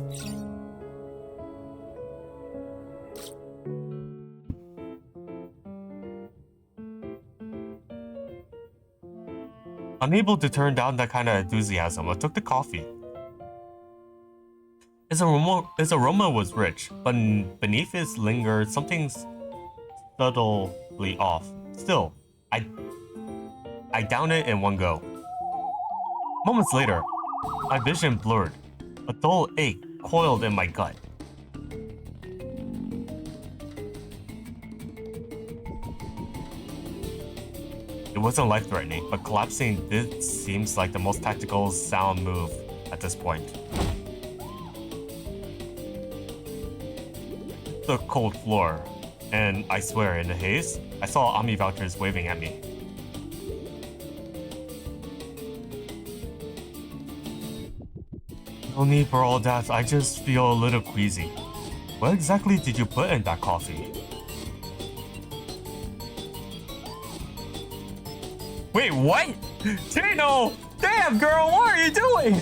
Unable to turn down that kind of enthusiasm, I took the coffee. Its aroma was rich, but beneath it lingered something subtly off. Still, I downed it in one go. Moments later, my vision blurred. A dull ache coiled in my gut. It wasn't life-threatening, but collapsing did seems like the most tactical sound move at this point. The cold floor, and I swear, in the haze, I saw Omni vouchers waving at me. No need for all that, I just feel a little queasy. What exactly did you put in that coffee? Wait, what? Tino! Damn, girl, what are you doing?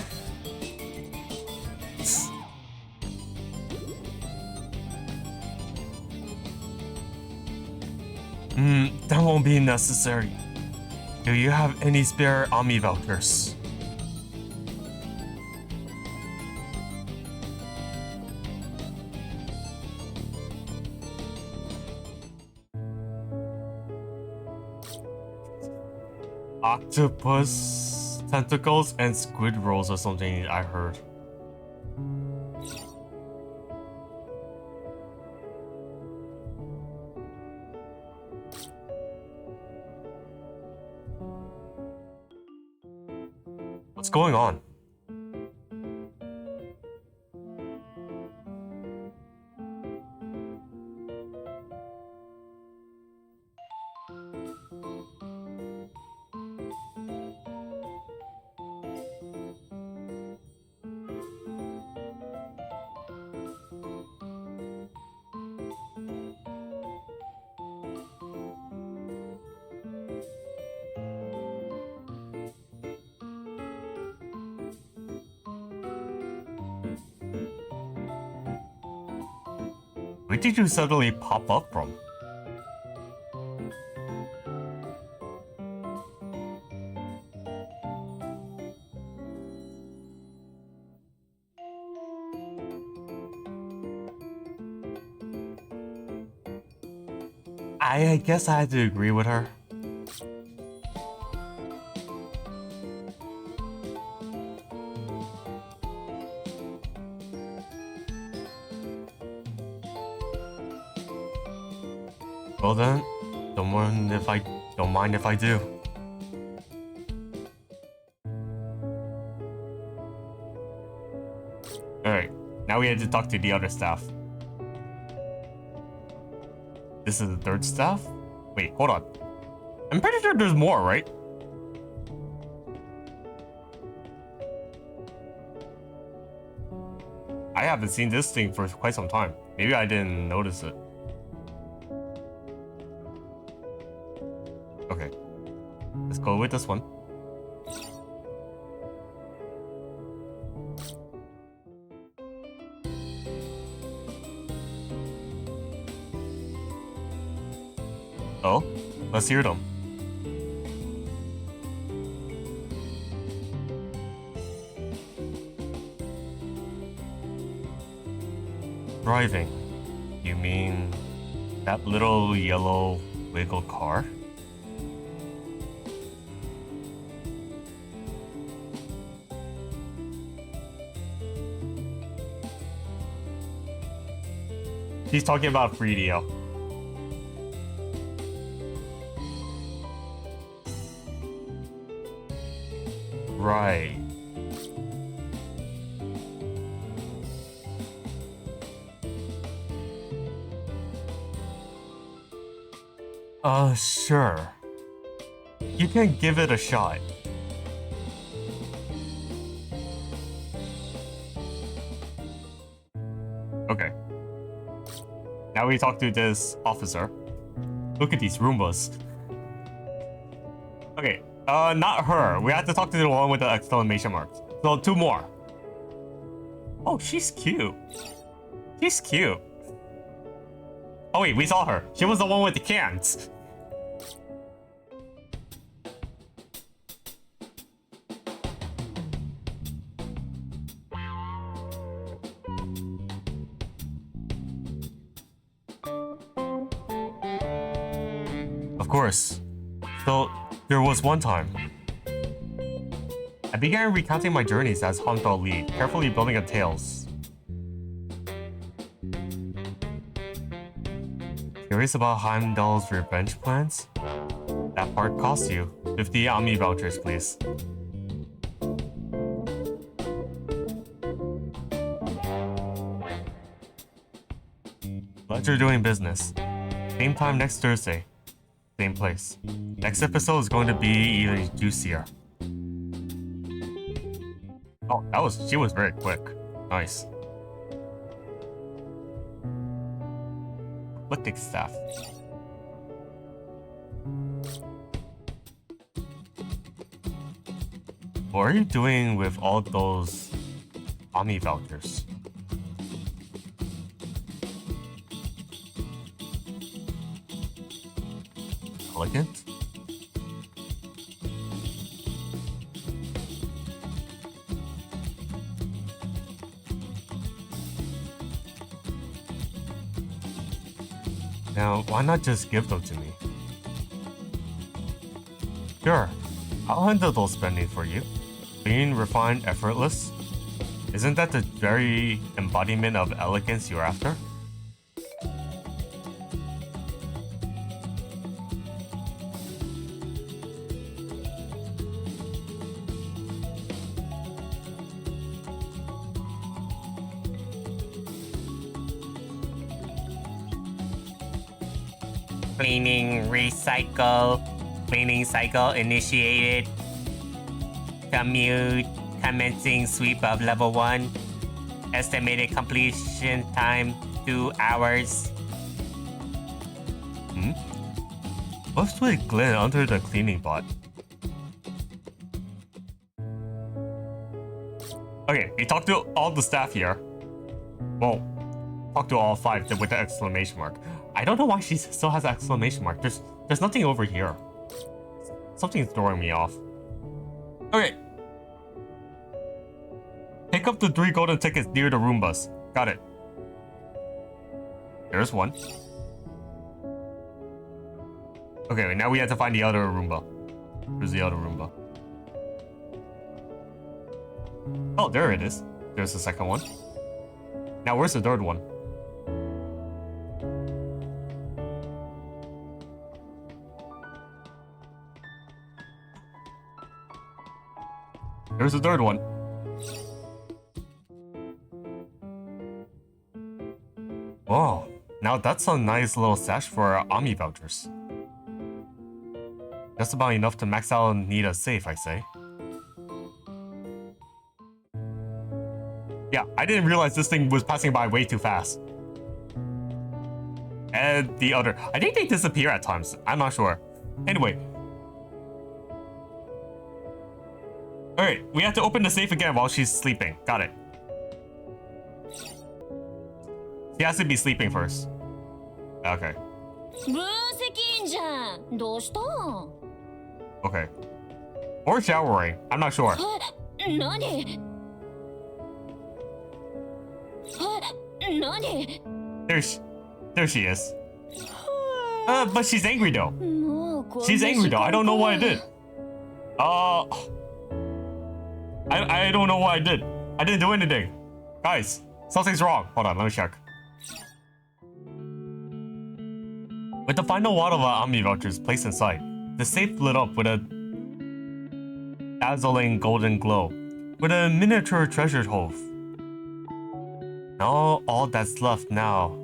That won't be necessary. Do you have any spare Omni vouchers? Octopus Tentacles and squid rolls or something I heard. What's going on? Where did you suddenly pop up from? I guess I had to agree with her. Well then, don't mind if I do. Alright, now we have to talk to the other staff. This is the third staff? Wait, hold on. I'm pretty sure there's more, right? I haven't seen this thing for quite some time. Maybe I didn't notice it. Okay, let's go with this one. Oh, let's hear them. Driving? You mean that little yellow wiggle car? He's talking about 3DO. Right. Sure. You can give it a shot. Okay. Now we talk to this officer. Look at these Roombas. Okay, not her. We have to talk to the one with the exclamation marks. So 2 more. Oh, she's cute. She's cute. Oh wait, we saw her. She was the one with the cans. Of course. So, there was one time. I began recounting my journeys as Heimdall lead, carefully building up tales. Curious about Heimdall's revenge plans? That part costs you. 50 Ami vouchers, please. Pleasure doing business. Same time next Thursday. Same place. Next episode is going to be even juicier. Oh, she was very quick. Nice. Eclectic staff. What are you doing with all those Ami vouchers? Elegant? Now, why not just give them to me? Sure, I'll handle those spending for you. Clean, refined, effortless. Isn't that the very embodiment of elegance you're after? Cleaning, recycle, cleaning cycle initiated. Commute, commencing sweep of level 1. Estimated completion time 2 hours. What's with Glenn under the cleaning bot? Okay, we talked to all the staff here. Well, talk to all 5 with the exclamation mark. I don't know why she still has an exclamation mark. There's nothing over here. Something's throwing me off. Okay. Pick up the 3 golden tickets near the Roombas. Got it. There's one. Okay, now we have to find the other Roomba. Where's the other Roomba? Oh, there it is. There's the second one. Now where's the third one? There's the third one. Whoa, now that's a nice little stash for Ami vouchers. Just about enough to max out Nita's safe, I say. Yeah, I didn't realize this thing was passing by way too fast. And the other, I think they disappear at times. I'm not sure. Anyway. Alright, we have to open the safe again while she's sleeping. Got it. She has to be sleeping first. Okay. 分析員じゃん。どうしたん？ Okay. Or showering. I'm not sure. 何？何？ There she is. But she's angry though. She's angry though. I don't know what I did. I don't know what I did. I didn't do anything. Guys, something's wrong. Hold on, let me check. With the final wad of Omni vouchers placed inside, the safe lit up with a dazzling golden glow, with a miniature treasure trove. Now all that's left now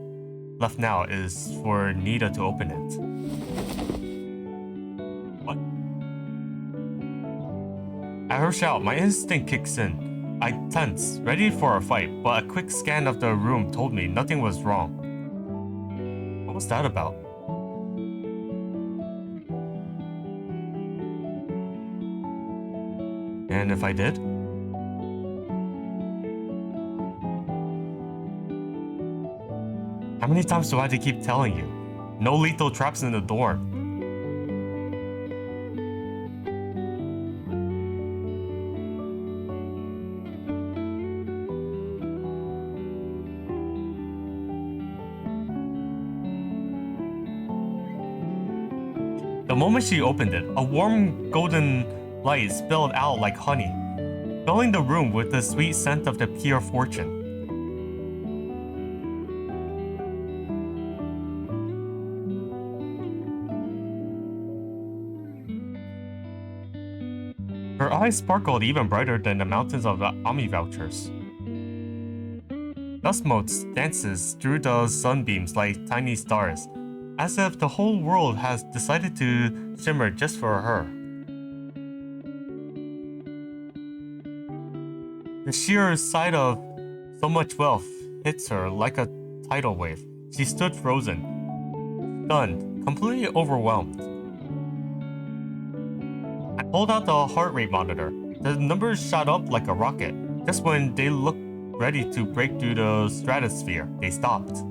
is for Nita to open it. What? At her shout, my instinct kicks in. I tense, ready for a fight, but a quick scan of the room told me nothing was wrong. What was that about? And if I did? How many times do I have to keep telling you? No lethal traps in the door. The moment she opened it, a warm golden light spilled out like honey, filling the room with the sweet scent of the pure fortune. Her eyes sparkled even brighter than the mountains of the Ami vouchers. Dust motes dances through the sunbeams like tiny stars, as if the whole world has decided to shimmer just for her. The sheer sight of so much wealth hits her like a tidal wave. She stood frozen, stunned, completely overwhelmed. I pulled out the heart rate monitor. The numbers shot up like a rocket. Just when they looked ready to break through the stratosphere, they stopped.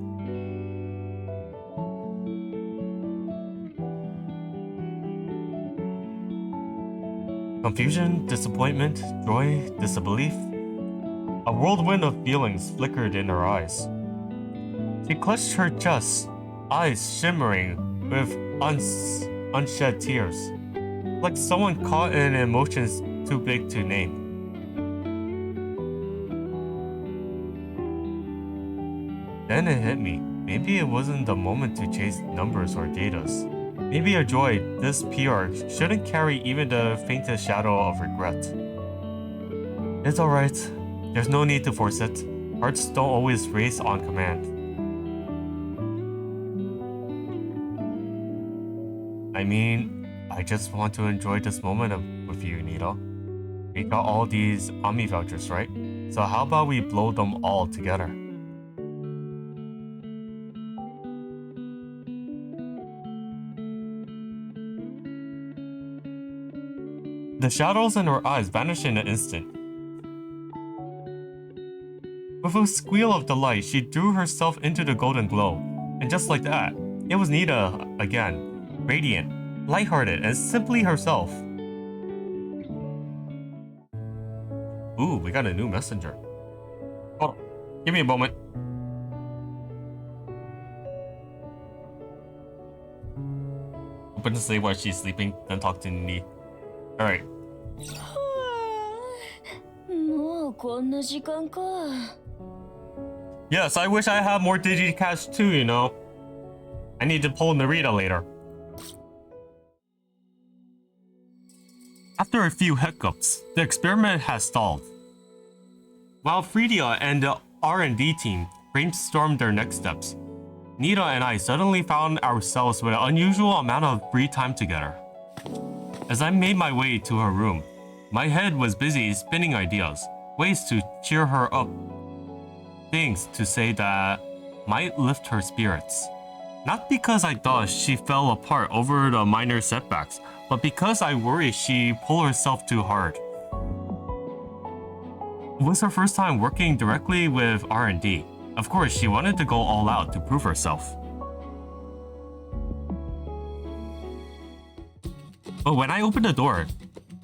Confusion, disappointment, joy, disbelief. A whirlwind of feelings flickered in her eyes. She clutched her chest, eyes shimmering with unshed tears, like someone caught in emotions too big to name. Then it hit me. Maybe it wasn't the moment to chase numbers or datas. Maybe a joy this PR shouldn't carry even the faintest shadow of regret. It's alright. There's no need to force it. Hearts don't always race on command. I mean, I just want to enjoy this moment with you, Nita. We got all these Ami vouchers, right? So how about we blow them all together? The shadows in her eyes vanished in an instant. With a squeal of delight, she drew herself into the golden glow. And just like that, it was Nita again, radiant, lighthearted, and simply herself. Ooh, we got a new messenger. Hold on, give me a moment. Open to say while she's sleeping, then talk to Nini. Alright. もうこんな時間か。Yes, I wish I had more digicash too, you know. I need to pull Narita later. After a few hiccups, the experiment has stalled. While Freedia and the R&D team brainstormed their next steps, Nita and I suddenly found ourselves with an unusual amount of free time together. As I made my way to her room, my head was busy spinning ideas, ways to cheer her up, things to say that might lift her spirits. Not because I thought she fell apart over the minor setbacks, but because I worried she pulled herself too hard. It was her first time working directly with R&D. Of course, she wanted to go all out to prove herself. But when I opened the door,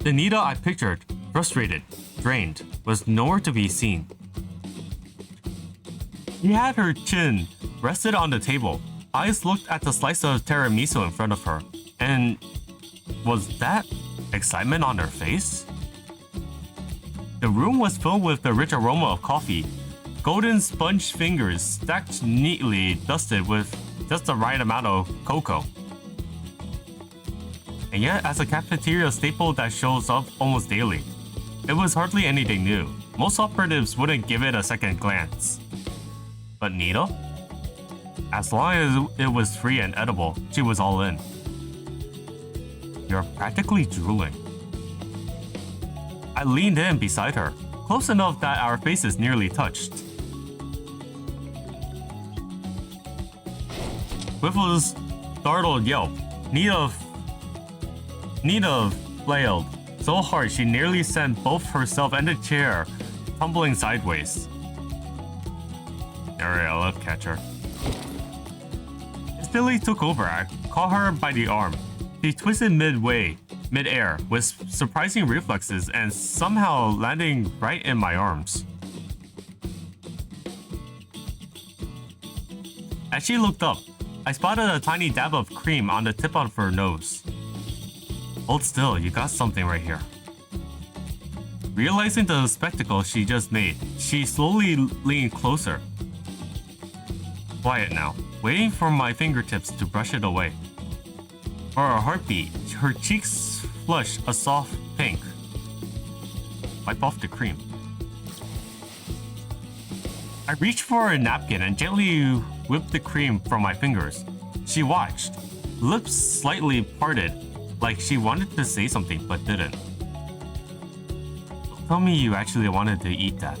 the Nita I pictured, frustrated, drained, was nowhere to be seen. She had her chin rested on the table, eyes looked at the slice of tiramisu in front of her, and was that excitement on her face? The room was filled with the rich aroma of coffee, golden sponge fingers stacked neatly dusted with just the right amount of cocoa. And yet, as a cafeteria staple that shows up almost daily, it was hardly anything new. Most operatives wouldn't give it a second glance. But Nita? As long as it was free and edible, she was all in. You're practically drooling. I leaned in beside her, close enough that our faces nearly touched. With a startled yelp, Nita flailed so hard she nearly sent both herself and the chair tumbling sideways. Ariella, catch her. As Billy took over, I caught her by the arm. She twisted mid-air, with surprising reflexes and somehow landing right in my arms. As she looked up, I spotted a tiny dab of cream on the tip of her nose. Hold still, you got something right here. Realizing the spectacle she just made, she slowly leaned closer. Quiet now, waiting for my fingertips to brush it away. For a heartbeat, her cheeks flushed a soft pink. Wipe off the cream. I reached for a napkin and gently whipped the cream from my fingers. She watched, lips slightly parted, like she wanted to say something but didn't. Tell me you actually wanted to eat that.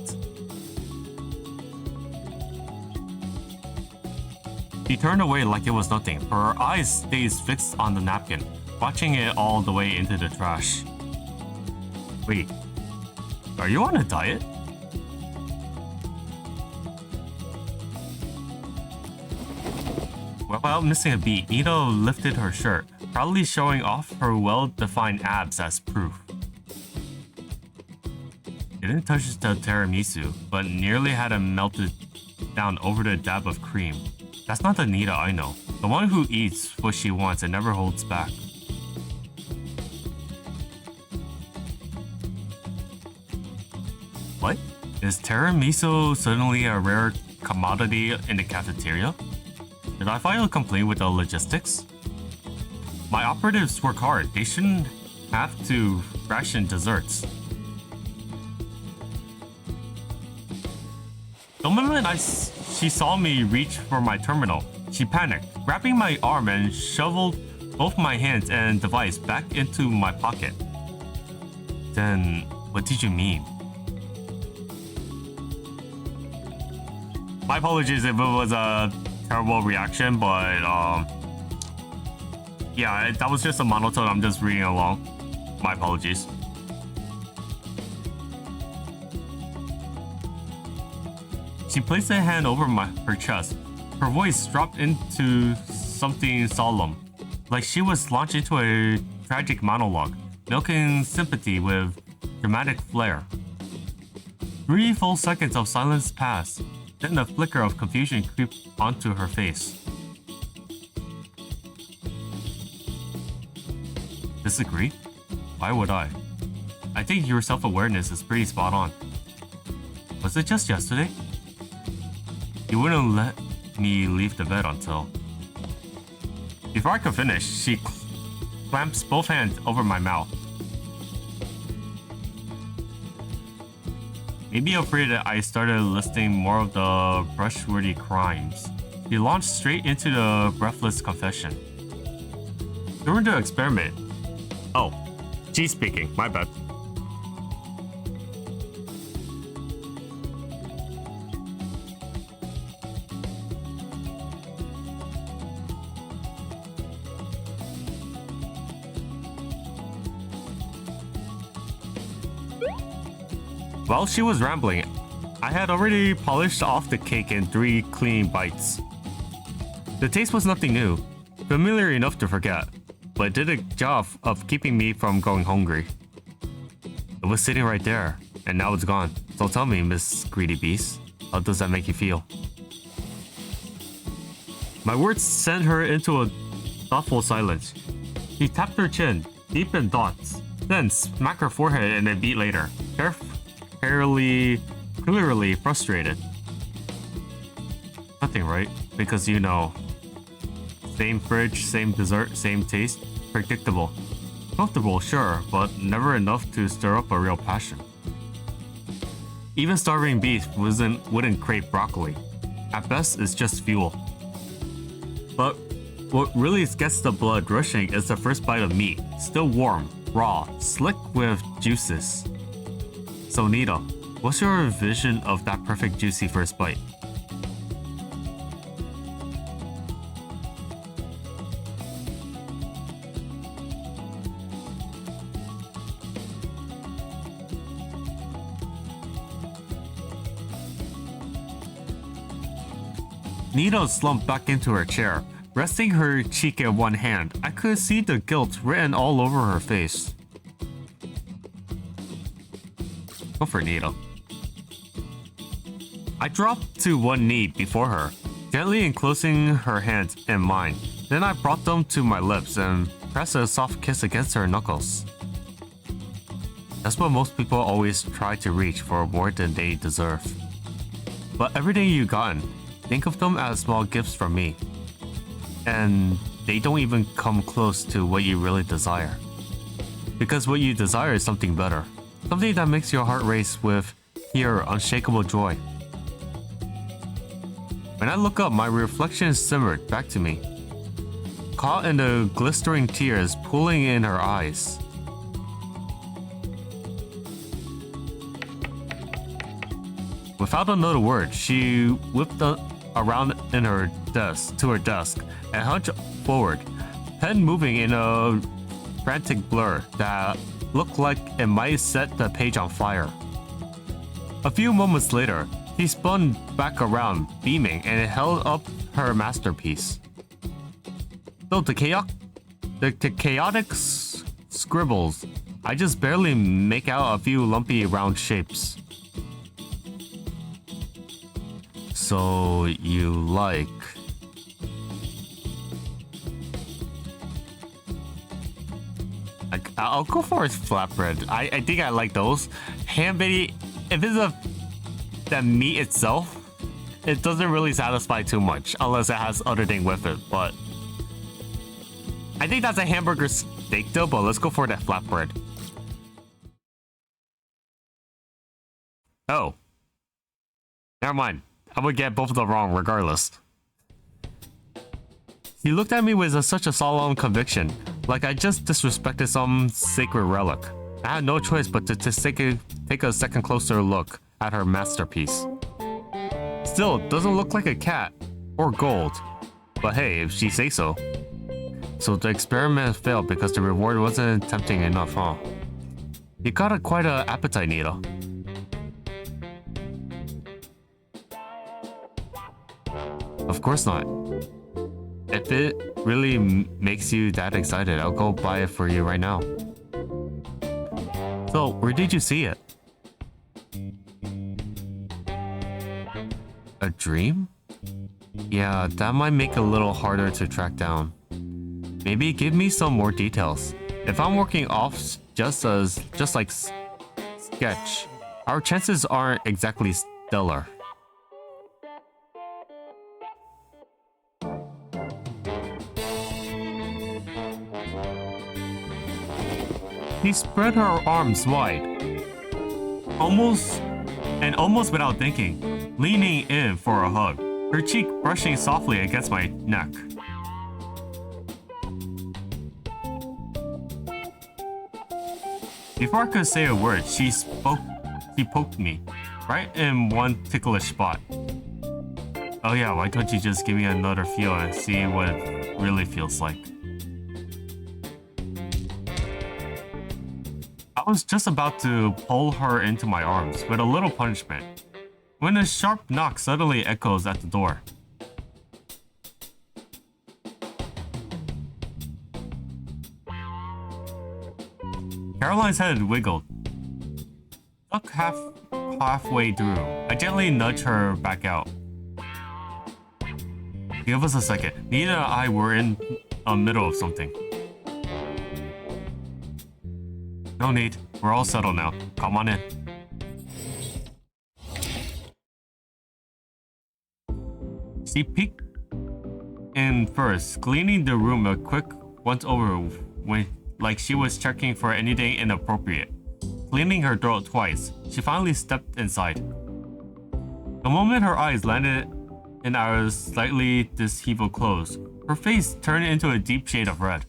She turned away like it was nothing, but her eyes stayed fixed on the napkin, watching it all the way into the trash. Wait, are you on a diet? Without missing a beat, Nita lifted her shirt, proudly showing off her well-defined abs as proof. Didn't touch the tiramisu, but nearly had it melted down over the dab of cream. That's not the Nita I know. The one who eats what she wants and never holds back. What? Is tiramisu suddenly a rare commodity in the cafeteria? Did I file a complaint with the logistics? My operatives work hard. They shouldn't have to ration desserts. The moment she saw me reach for my terminal, she panicked, grabbing my arm and shoveled both my hands and device back into my pocket. Then, what did you mean? My apologies if it was a terrible reaction, but yeah, that was just a monotone. I'm just reading along. My apologies. She placed a hand over her chest. Her voice dropped into something solemn, like she was launched into a tragic monologue, milking sympathy with dramatic flair. 3 full seconds of silence passed, then a flicker of confusion crept onto her face. Disagree? Why would I? I think your self-awareness is pretty spot on. Was it just yesterday? You wouldn't let me leave the bed until... Before I could finish, she clamps both hands over my mouth. Maybe afraid that I started listing more of the brushworthy crimes. She launched straight into the breathless confession. During the experiment... Oh, she's speaking, my bad. While she was rambling, I had already polished off the cake in 3 clean bites. The taste was nothing new, familiar enough to forget, but it did a job of keeping me from going hungry. It was sitting right there, and now it's gone. So tell me, Miss Greedy Beast, how does that make you feel? My words sent her into a thoughtful silence. She tapped her chin, deep in thoughts, then smacked her forehead and a beat later, clearly frustrated. Nothing, right? Because you know, same fridge, same dessert, same taste, predictable. Comfortable, sure, but never enough to stir up a real passion. Even starving beef wouldn't crave broccoli. At best, it's just fuel. But what really gets the blood rushing is the first bite of meat, still warm, raw, slick with juices. So Nita, what's your vision of that perfect juicy first bite? Nita slumped back into her chair, resting her cheek in one hand. I could see the guilt written all over her face. Go for Nita. I dropped to one knee before her, gently enclosing her hands in mine. Then I brought them to my lips and pressed a soft kiss against her knuckles. That's what most people always try to reach for more than they deserve. But everything you've gotten, think of them as small gifts from me. And they don't even come close to what you really desire. Because what you desire is something better. Something that makes your heart race with pure, unshakable joy. When I look up, my reflection simmered back to me, caught in the glistering tears pooling in her eyes. Without another word, she whipped around in her desk to her desk and hunched forward, pen moving in a frantic blur that looked like it might set the page on fire. A few moments later, he spun back around, beaming, and held up her masterpiece. Though the chaotic scribbles, I just barely make out a few lumpy round shapes. So you like... I'll go for flatbread. I think I like those. Ham bitty, if it's the meat itself, it doesn't really satisfy too much unless it has other thing with it, but I think that's a hamburger steak though, but let's go for that flatbread. Oh. Never mind. I would get both of them wrong regardless. He looked at me with such a solemn conviction, like I just disrespected some sacred relic. I had no choice but to take a second closer look at her masterpiece. Still, doesn't look like a cat or gold, but hey, if she say so. So the experiment failed because the reward wasn't tempting enough, huh? You got quite an appetite, Nita. Of course not. If it really makes you that excited, I'll go buy it for you right now. So, where did you see it? A dream? Yeah, that might make it a little harder to track down. Maybe give me some more details. If I'm working off just like sketch, our chances aren't exactly stellar. She spread her arms wide, almost without thinking, leaning in for a hug, her cheek brushing softly against my neck. Before I could say a word, she poked me, right in one ticklish spot. Oh yeah, why don't you just give me another feel and see what it really feels like? I was just about to pull her into my arms with a little punishment, when a sharp knock suddenly echoes at the door. Caroline's head wiggled. Stuck halfway through, I gently nudged her back out. Give us a second. Nita and I were in the middle of something. No need. We're all settled now. Come on in. She peeked in first, cleaning the room a quick once over when like she was checking for anything inappropriate. Cleaning her throat twice, she finally stepped inside. The moment her eyes landed in our slightly disheveled clothes, her face turned into a deep shade of red.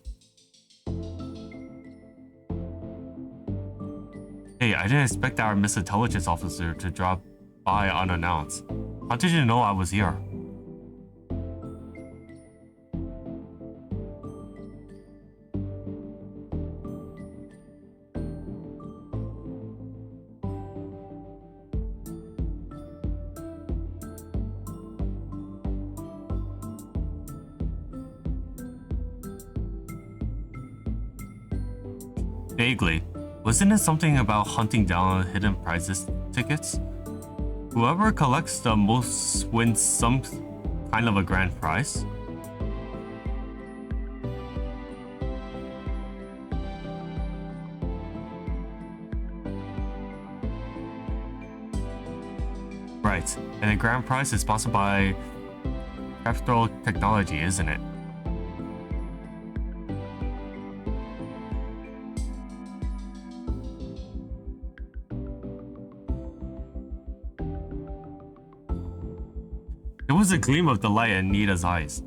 Hey, I didn't expect our Miss Intelligence officer to drop by unannounced. How did you know I was here? Vaguely. Wasn't it something about hunting down hidden prizes tickets? Whoever collects the most wins some kind of a grand prize? Right, and the grand prize is sponsored by Capital Technology, isn't it? There was a gleam of delight in Nita's eyes,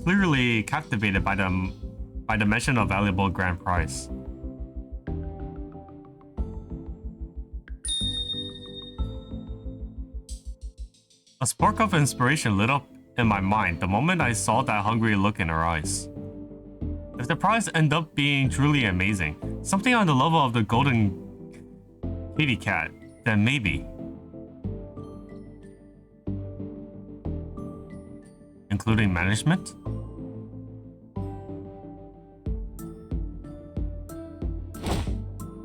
clearly captivated by the mention of valuable grand prize. A spark of inspiration lit up in my mind the moment I saw that hungry look in her eyes. If the prize ended up being truly amazing, something on the level of the golden kitty cat, then maybe. Including management?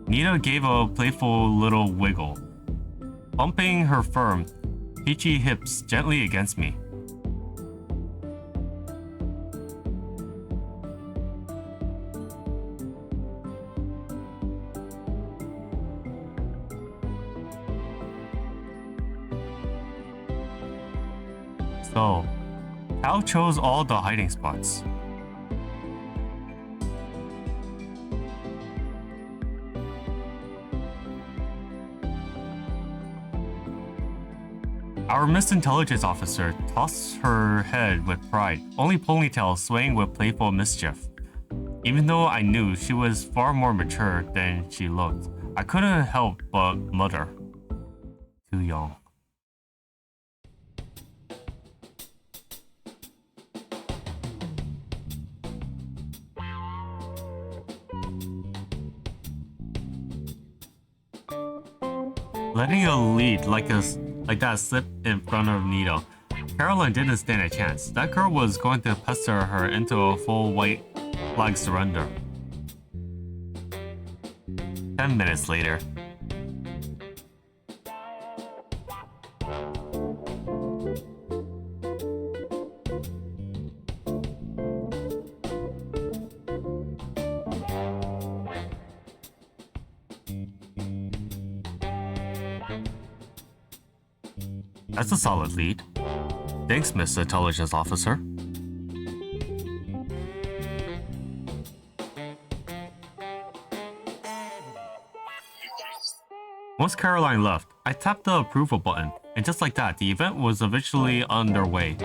Nita gave a playful little wiggle, bumping her firm, peachy hips gently against me. So, Tao chose all the hiding spots. Our misintelligence officer tossed her head with pride, only ponytail swaying with playful mischief. Even though I knew she was far more mature than she looked, I couldn't help but mutter, "Too young." Letting a lead like that slip in front of Nita, Caroline didn't stand a chance. That girl was going to pester her into a full white flag surrender. 10 minutes later. That's a solid lead. Thanks, Mr. Intelligence Officer. Once Caroline left, I tapped the approval button, and just like that, the event was eventually underway.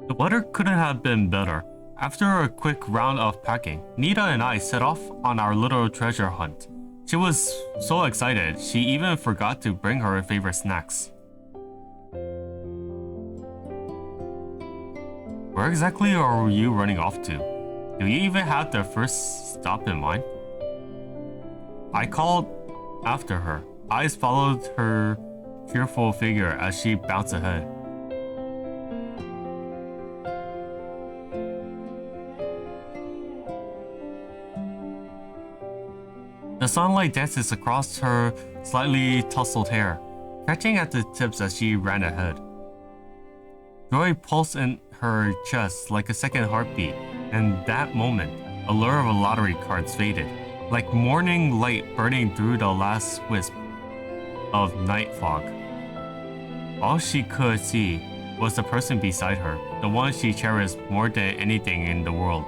The weather couldn't have been better. After a quick round of packing, Nita and I set off on our little treasure hunt. She was so excited, she even forgot to bring her favorite snacks. Where exactly are you running off to? Do you even have the first stop in mind? I called after her. Eyes followed her cheerful figure as she bounced ahead. The sunlight dances across her slightly tousled hair, catching at the tips as she ran ahead. Joy pulsed in her chest like a second heartbeat, and that moment, a lure of lottery cards faded, like morning light burning through the last wisp of night fog. All she could see was the person beside her, the one she cherished more than anything in the world.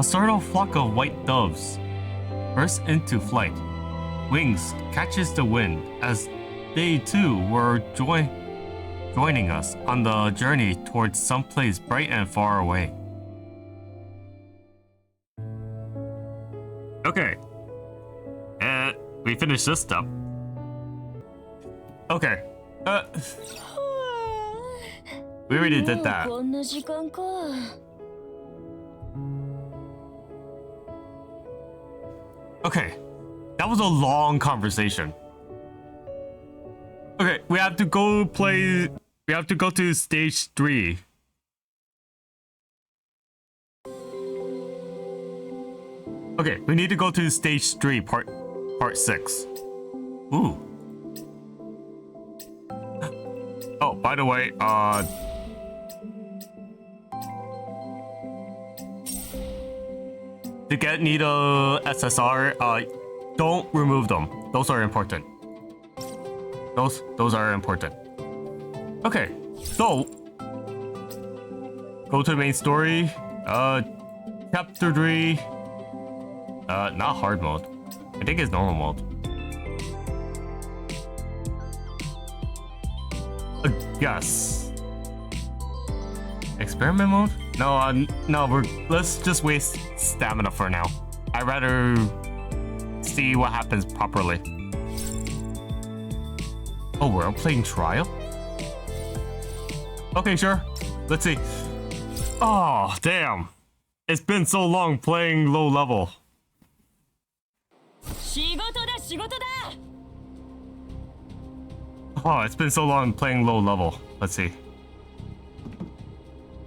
A startled flock of white doves burst into flight. Wings catches the wind as they too were joining us on the journey towards some place bright and far away. Okay. And we finished this step. Okay. We already did that. Okay, that was a long conversation. Okay, we have to go to stage 3. Okay, we need to go to stage 3, part 6. Ooh. Oh, by the way, to get Nita SSR, don't remove them. Those are important. Those are important. Okay, so go to the main story. Chapter 3. Not hard mode. I think it's normal mode. Yes. Experiment mode? No, let's just waste stamina for now. I'd rather see what happens properly. Oh, we're playing trial? Okay, sure. Let's see. Oh, damn. It's been so long playing low level. Oh, it's been so long playing low level. Let's see.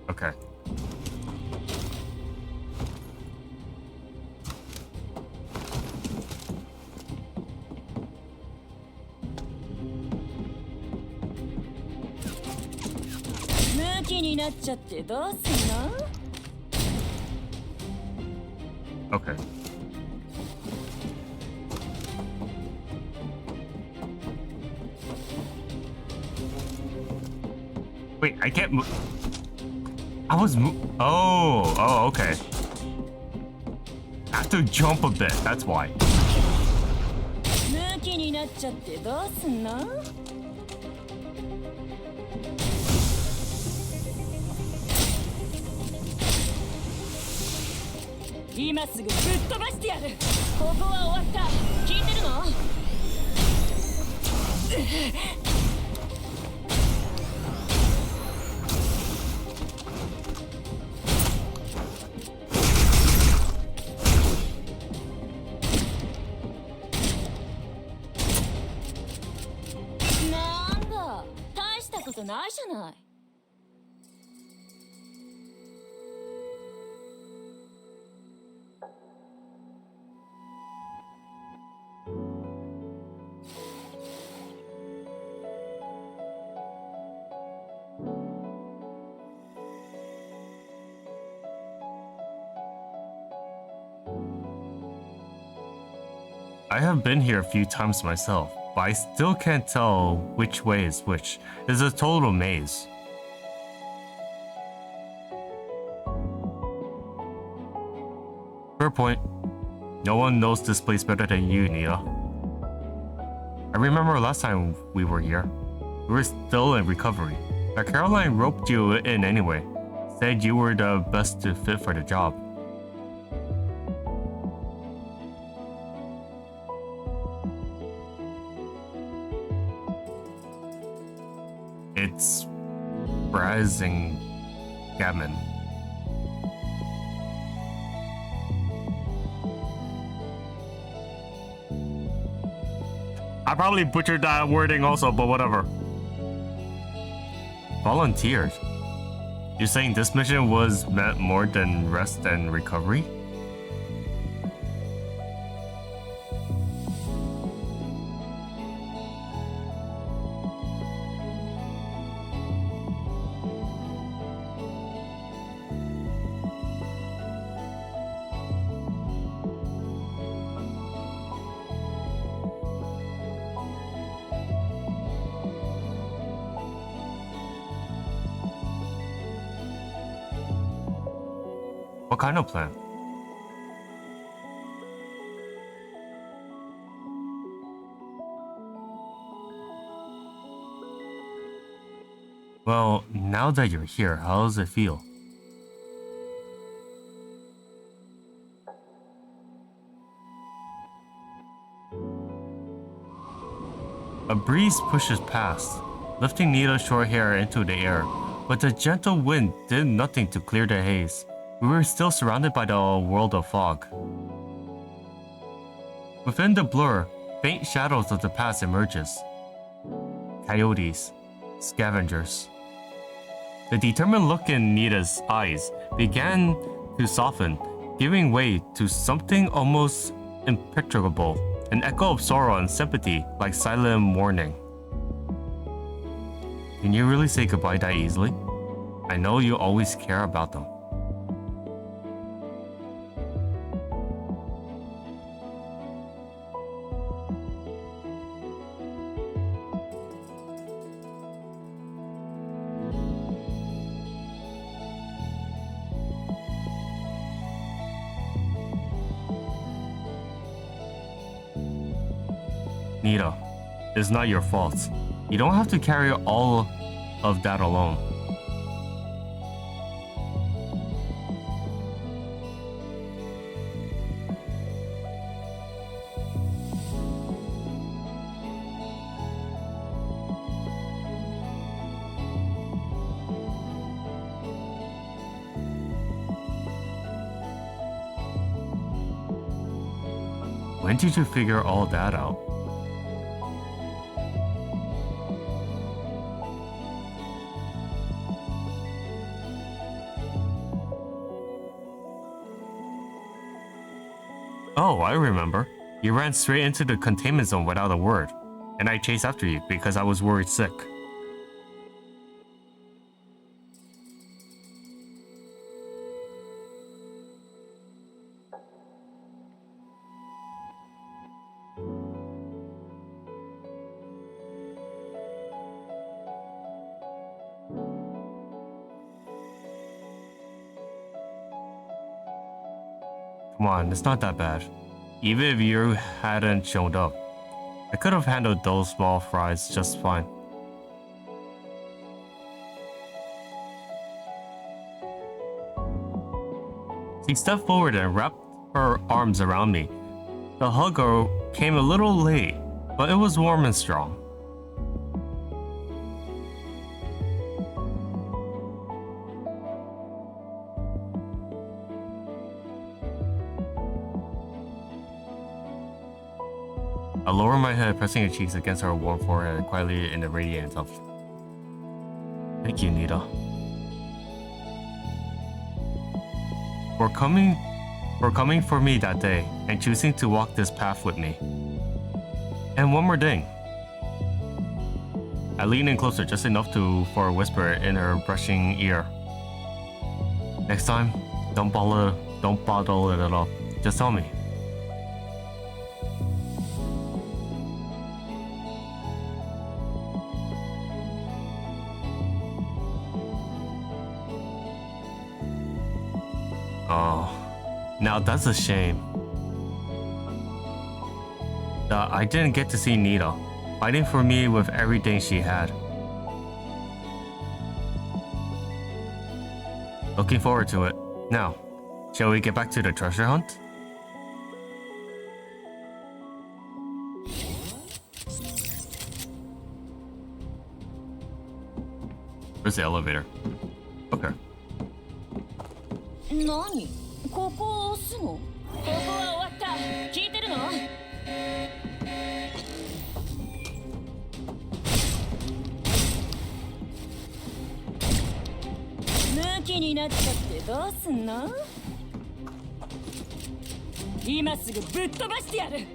Okay. Okay. Wait, I can't move. I was okay. I have to jump a bit, that's why. ムキになっちゃってどうすんの？今すぐぶっ飛ばしてやる。ここは終わった。聞いてるの？なんだ、大したことないじゃない。I have been here a few times myself, but I still can't tell which way is which. It's a total maze. Fair point. No one knows this place better than you, Nita. I remember last time we were here. We were still in recovery, but Caroline roped you in anyway. Said you were the best fit for the job. It's Ingame. I probably butchered that wording also, but whatever. Volunteers? You're saying this mission was meant more than rest and recovery? What kind of plan? Well, now that you're here, how does it feel? A breeze pushes past, lifting Nita's short hair into the air, but the gentle wind did nothing to clear the haze. We were still surrounded by the world of fog. Within the blur, faint shadows of the past emerges. Coyotes, scavengers. The determined look in Nita's eyes began to soften, giving way to something almost impenetrable, an echo of sorrow and sympathy like silent mourning. Can you really say goodbye that easily? I know you always care about them. Nita, it's not your fault. You don't have to carry all of that alone. When did you figure all that out? Oh, I remember. You ran straight into the containment zone without a word, and I chased after you because I was worried sick. Come on, it's not that bad. Even if you hadn't shown up, I could have handled those small fries just fine. She stepped forward and wrapped her arms around me. The hug came a little late, but it was warm and strong. I lowered my head, pressing her cheeks against her warm forehead, quietly in the radiance of. Thank you, Nita. For coming for me that day and choosing to walk this path with me. And one more thing. I leaned in closer, just enough for a whisper in her brushing ear. Next time, don't bottle it up. Just tell me. Oh, now that's a shame. That I didn't get to see Nita, fighting for me with everything she had. Looking forward to it. Now, shall we get back to the treasure hunt? Where's the elevator? Okay. 何？ここを押すの？ここは終わった。聞いてるの？ムキになっちゃってどうすんの？今すぐぶっ飛ばしてやる。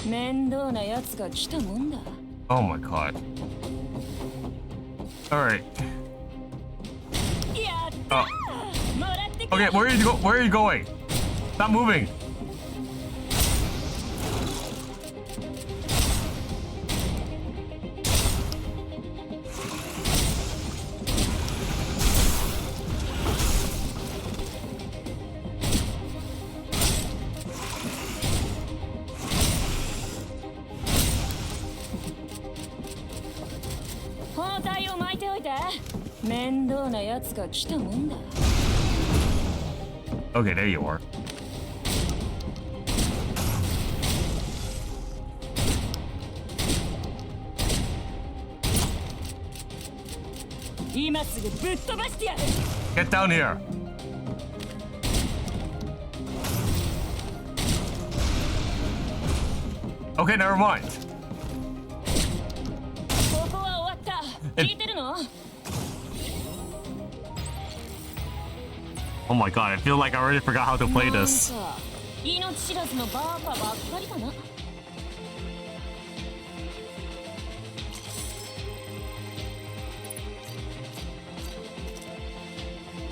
面倒なやつが来たもんだ。Oh my god. Alright. Oh. Okay, where are you going? Stop moving. Okay, there you are. Get down here. Okay, never mind. Oh my god, I feel like I already forgot how to play this.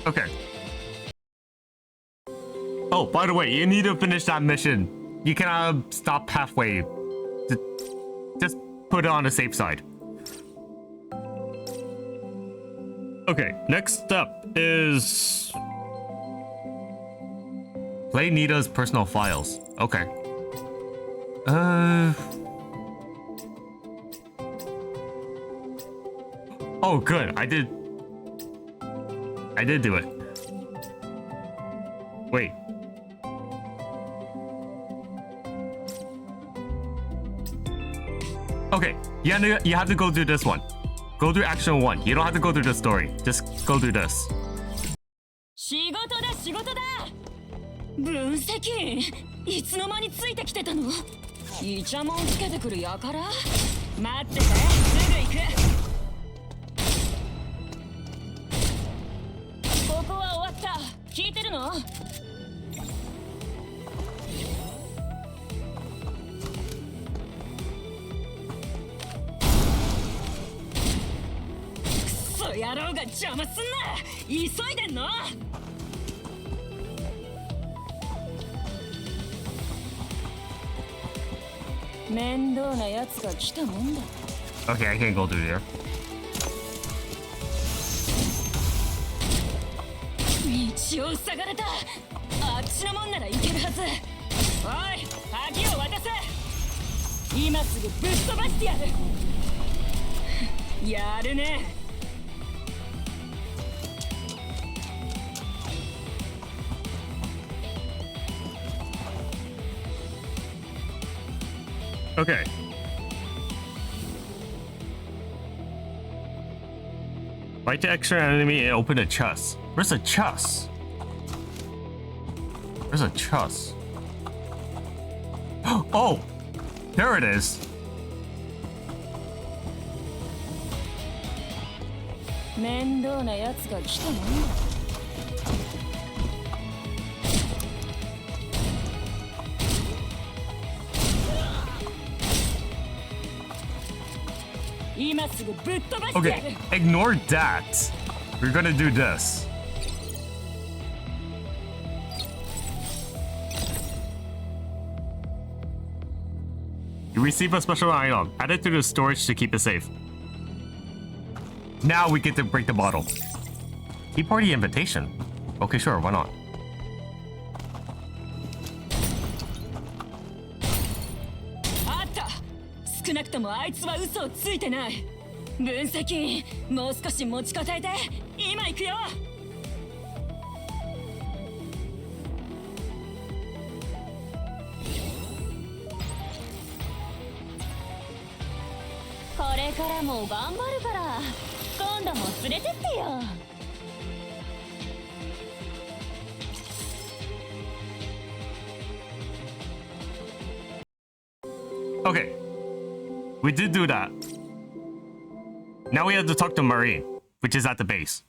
Okay. Oh, by the way, you need to finish that mission. You cannot stop halfway. Just put it on the safe side. Okay, next step is play Nita's personal files. Okay. Oh, good. I did do it. Wait. Okay, you have to go through this one. Go through action 1. You don't have to go through the story. Just go through this. 仕事だ仕事だ。分析いつの間についてきてたの？イチャモンつけてくるやから。待ってて、すぐ行く。ここは終わった。聞いてるの？野郎が邪魔すんな。急いでんの？面倒なやつが来たもんだ。 Okay, I can't go through there. 道を塞がれた。あっちのもんならいけるはず。おい、鍵を渡せ。今すぐぶっ飛ばしてやる。やるね。Okay. Fight the extra enemy and open a chest. Where's a chest? Where's a chest? Oh! There it is! 面倒なやつが来たもんだ。今すぐぶっ飛ばしてやる。Okay, ignore that. We're gonna do this. You receive a special item. Add it to the storage to keep it safe. Now we get to break the bottle. Tea party invitation. Okay, sure, why not? あった。少なくともあいつは嘘をついてない。分析、もう少し持ちこたえて。今行くよ。これからも頑張るから、今度も連れてってよ。Okay. We did do that. Now we have to talk to Marine, which is at the base.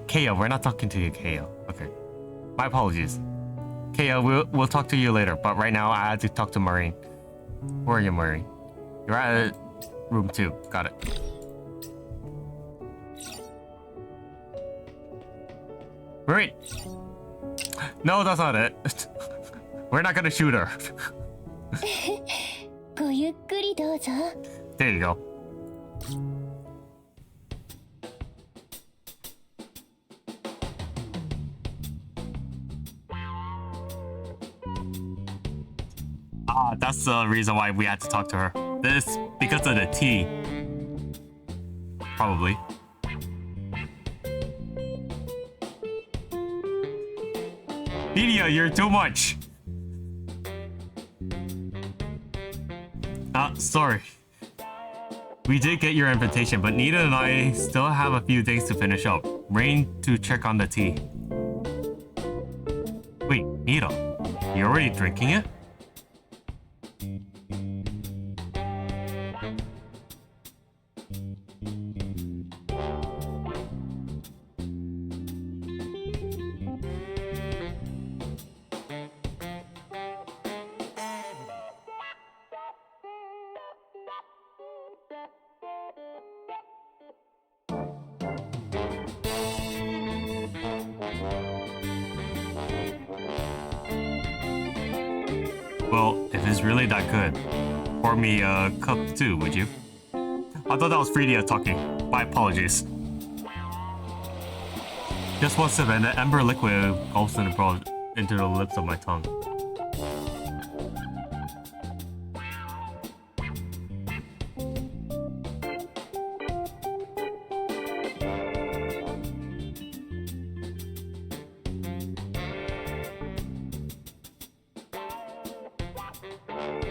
Keo, we're not talking to you, Keo. Okay. My apologies. Keo, we'll talk to you later, but right now I had to talk to Marine. Where are you, Marine? You're at room 2. Got it. Marine! No, that's not it. We're not gonna shoot her. ごゆっくりどうぞ。There you go. Ah, that's the reason why we had to talk to her. This because of the tea. Probably. Media, you're too much. Sorry. We did get your invitation, but Nita and I still have a few things to finish up. Rain to check on the tea. Wait, Nita, you already drinking it? Well, if it's really that good, pour me a cup too, would you? I thought that was Freedia talking. My apologies. Just one sip and the ember liquid gulps into the lips of my tongue.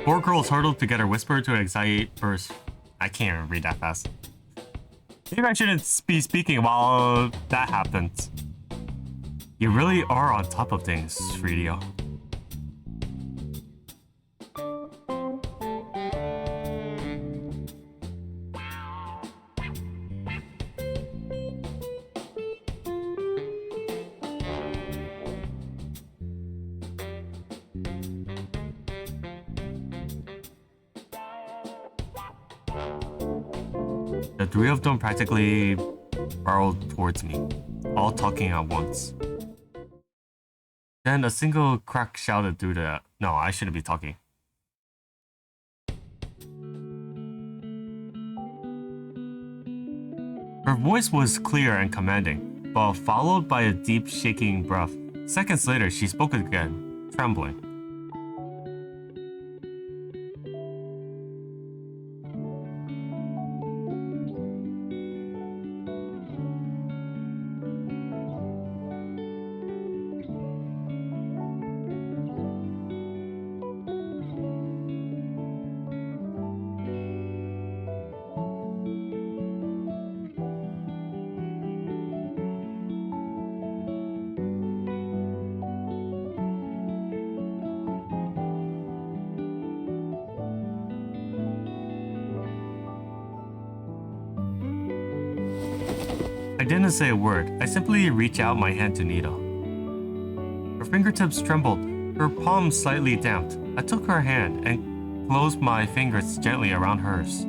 Four girls huddled together, whisper to anxiety burst. I can't even read that fast. Maybe I shouldn't be speaking while that happens. You really are on top of things, Freedia. The three of them practically barreled towards me, all talking at once. Then a single crack shouted through the... No, I shouldn't be talking. Her voice was clear and commanding, but followed by a deep shaking breath. Seconds later, she spoke again, trembling. I didn't say a word. I simply reached out my hand to Nita. Her fingertips trembled, her palm slightly damped. I took her hand and closed my fingers gently around hers.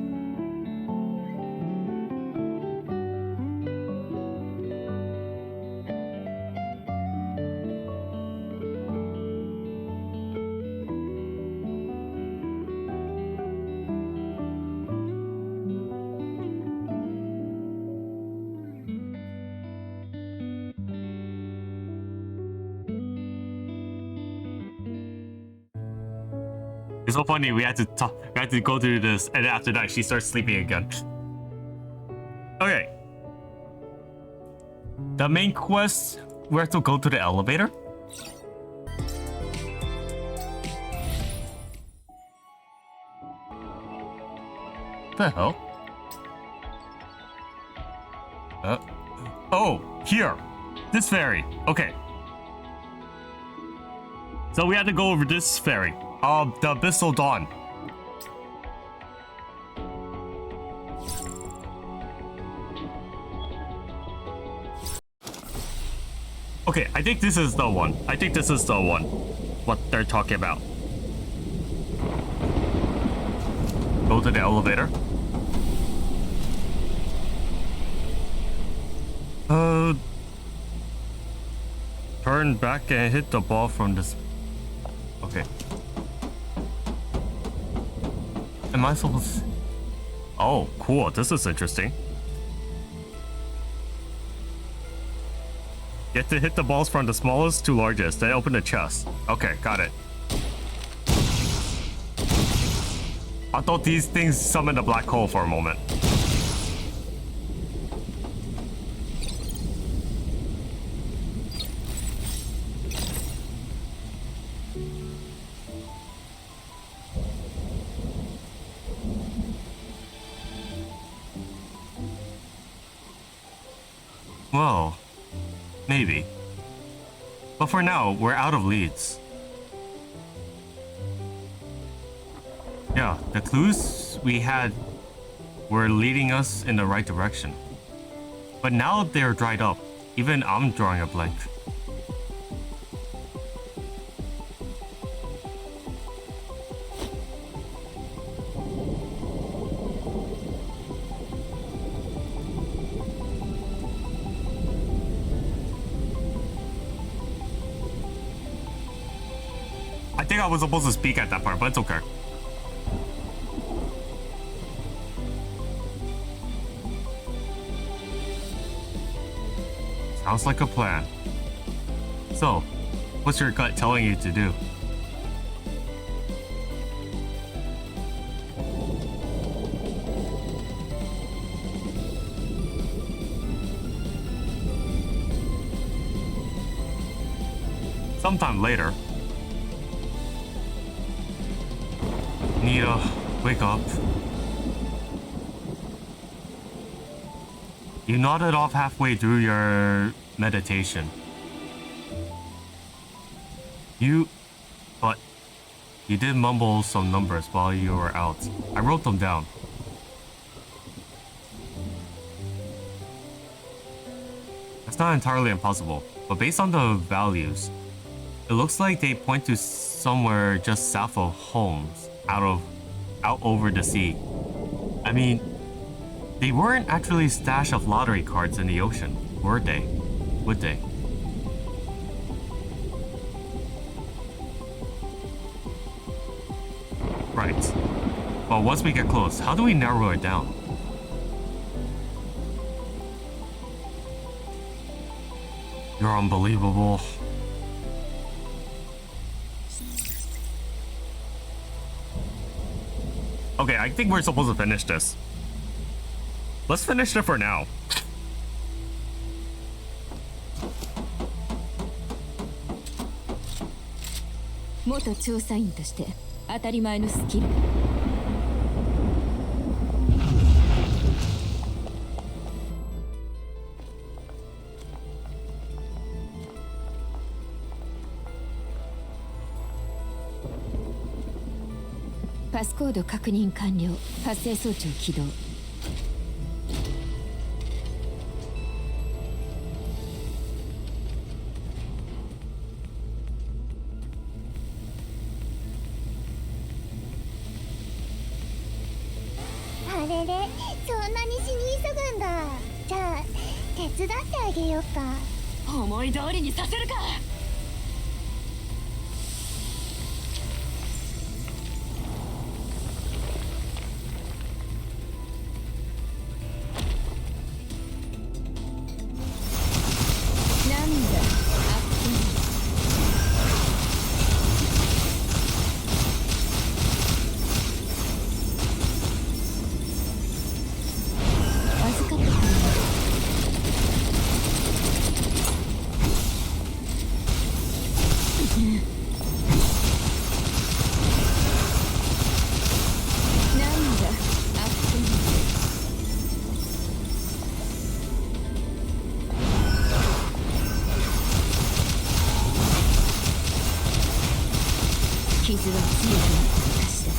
It's so funny, we had to go through this, and after that she starts sleeping again. Okay. The main quest, we have to go to the elevator. What the hell? Oh, here. This ferry. Okay. So we had to go over this ferry. The Abyssal Dawn. Okay, I think this is the one. What they're talking about. Go to the elevator. Turn back and hit the ball from this. Okay. Am I supposed to... Oh, cool. This is interesting. You have to hit the balls from the smallest to largest, then open the chest. Okay, got it. I thought these things summoned a black hole for a moment. Well, maybe. But for now, we're out of leads. Yeah, the clues we had were leading us in the right direction. But now they're dried up. Even I'm drawing a blank. I think I was supposed to speak at that part, but it's okay. Sounds like a plan. So, what's your gut telling you to do? Sometime later, Nita, wake up. You nodded off halfway through your meditation. But you did mumble some numbers while you were out. I wrote them down. That's not entirely impossible, but based on the values, it looks like they point to somewhere just south of Holmes, out over the sea. I mean, they weren't actually a stash of lottery cards in the ocean, were they? Would they? Right. But once we get close, how do we narrow it down? You're unbelievable. Okay, I think we're supposed to finish this. Let's finish it for now. 元調査員として当たり前のスキル。パスコード確認完了。発生装置を起動。あれれ、そんなに死に急ぐんだ。じゃあ手伝ってあげようか。思い通りにさせるか。傷は強くなった証だ。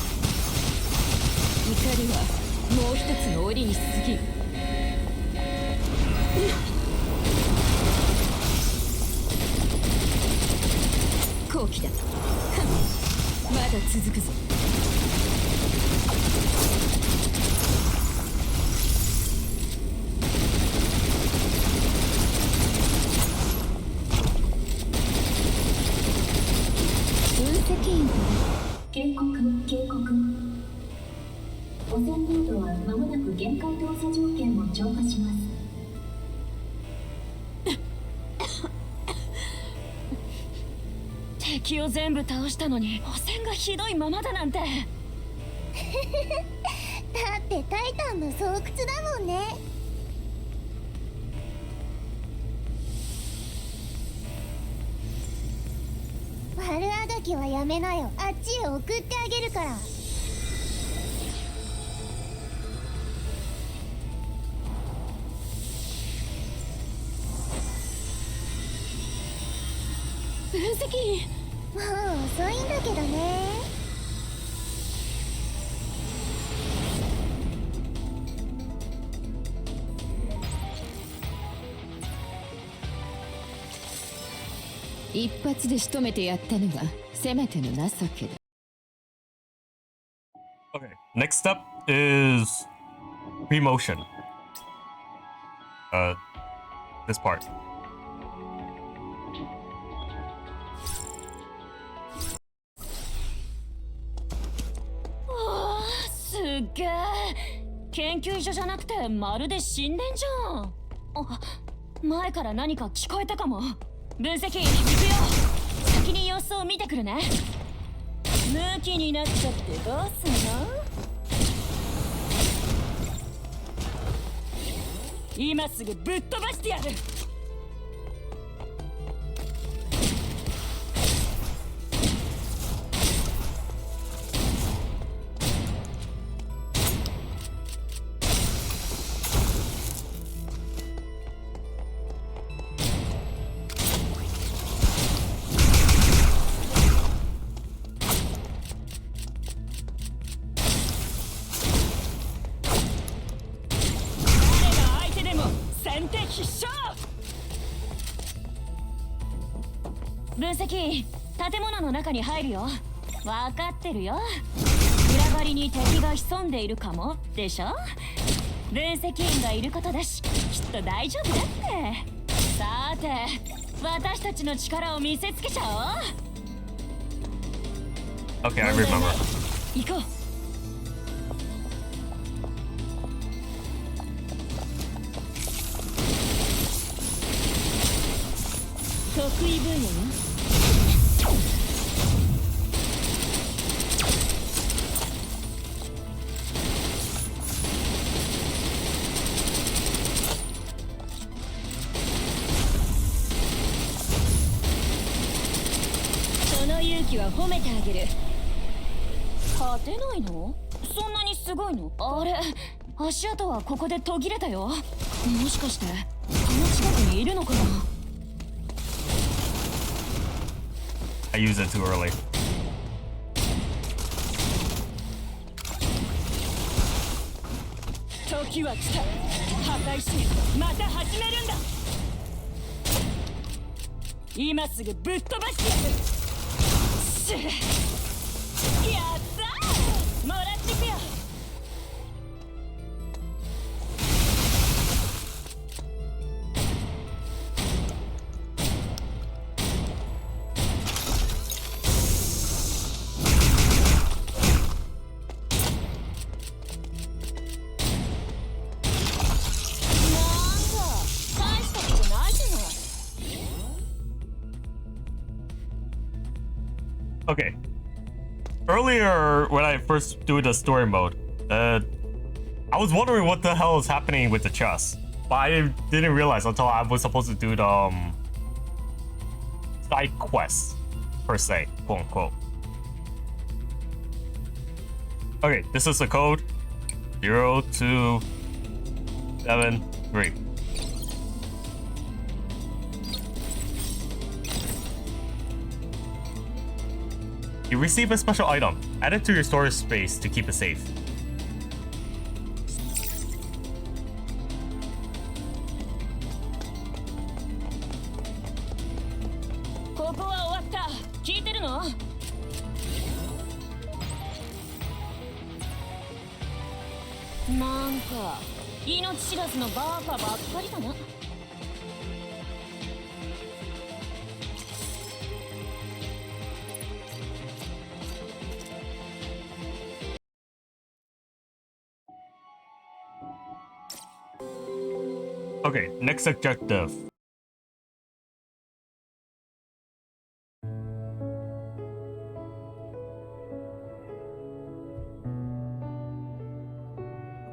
怒りはもう一つの檻に過ぎる。好機だ。まだ続くぞ。警告警告。汚染モードは間もなく限界動作条件を超過します。敵を全部倒したのに汚染がひどいままだなんて。だってタイタンの巣窟だもんね。悪あがきはやめなよ。あっちへ送ってあげるから。分析。もう遅いんだけどね。一発で仕留めてやったのがせめての情けだ。Okay, next step is pre-motion. This part.すっげえ。研究所じゃなくてまるで神殿じゃん。あ、前から何か聞こえたかも。分析行くよ。先に様子を見てくるね。ムキになっちゃってどうすんの？今すぐぶっ飛ばしてやる。分析、建物の中に入るよ。分かってるよ。裏張りに敵が潜んでいるかもでしょ。分析員がいることだし、きっと大丈夫だって。さて、私たちの力を見せつけちゃおう。Okay, I remember. 行こう。意分野ね。その勇気は褒めてあげる。勝てないの？そんなにすごいの？あれ、足跡はここで途切れたよ。もしかしてこの近くにいるのかな？ I used it too early. 時は来た。破壊し、また始めるんだ。今すぐぶっ飛ばしてやる。しゅ、やったー。もらってくよ。Okay. Earlier, when I first do the story mode, I was wondering what the hell is happening with the chest. But I didn't realize until I was supposed to do the side quests, per se, quote unquote. Okay, this is the code 0273. You receive a special item. Add it to your storage space to keep it safe. Okay, next objective.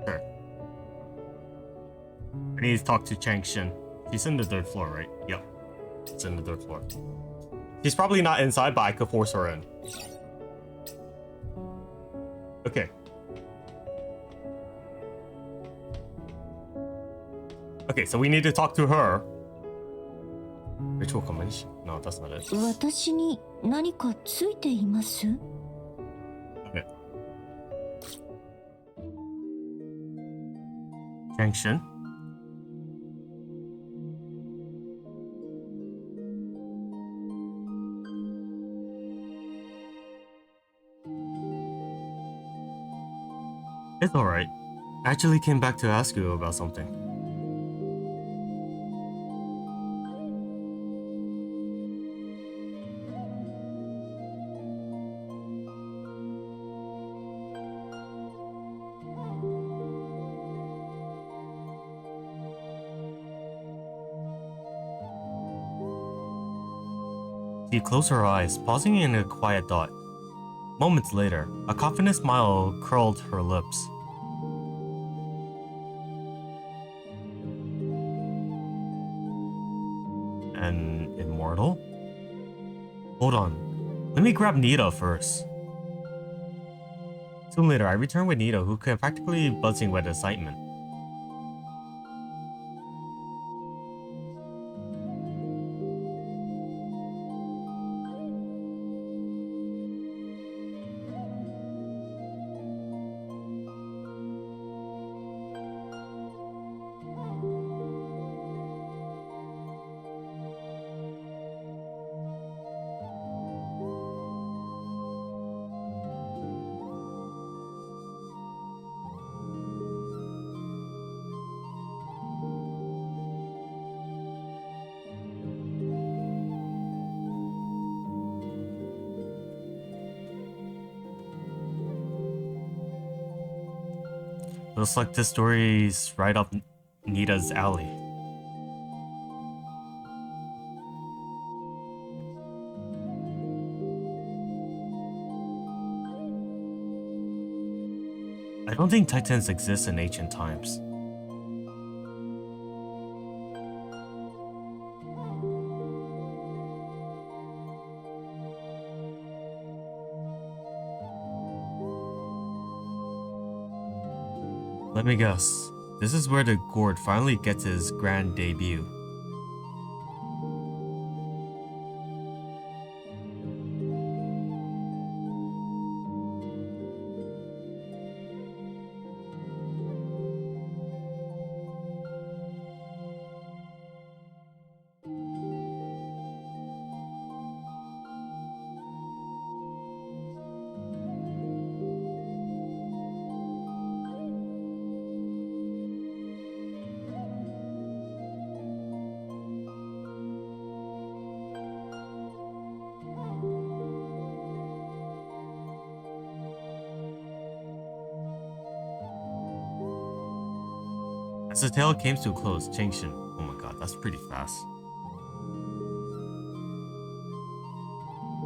Okay. I need to talk to Changshin. She's in the third floor, right? Yep. It's in the third floor. She's probably not inside, but I could force her in. Okay. Okay, so we need to talk to her. Ritual combination? No, that's not it. 私に何かついています？ Okay. Junction. It's alright. I actually came back to ask you about something. She closed her eyes, pausing in a quiet thought. Moments later, a confident smile curled her lips. An immortal? Hold on. Let me grab Nita first. Soon later, I returned with Nita, who kept practically buzzing with excitement. Looks like this story's right up Nita's alley. I don't think Titans exist in ancient times. Let me guess. This is where the gourd finally gets his grand debut. As the tale came to a close, Changshin. Oh my god, that's pretty fast.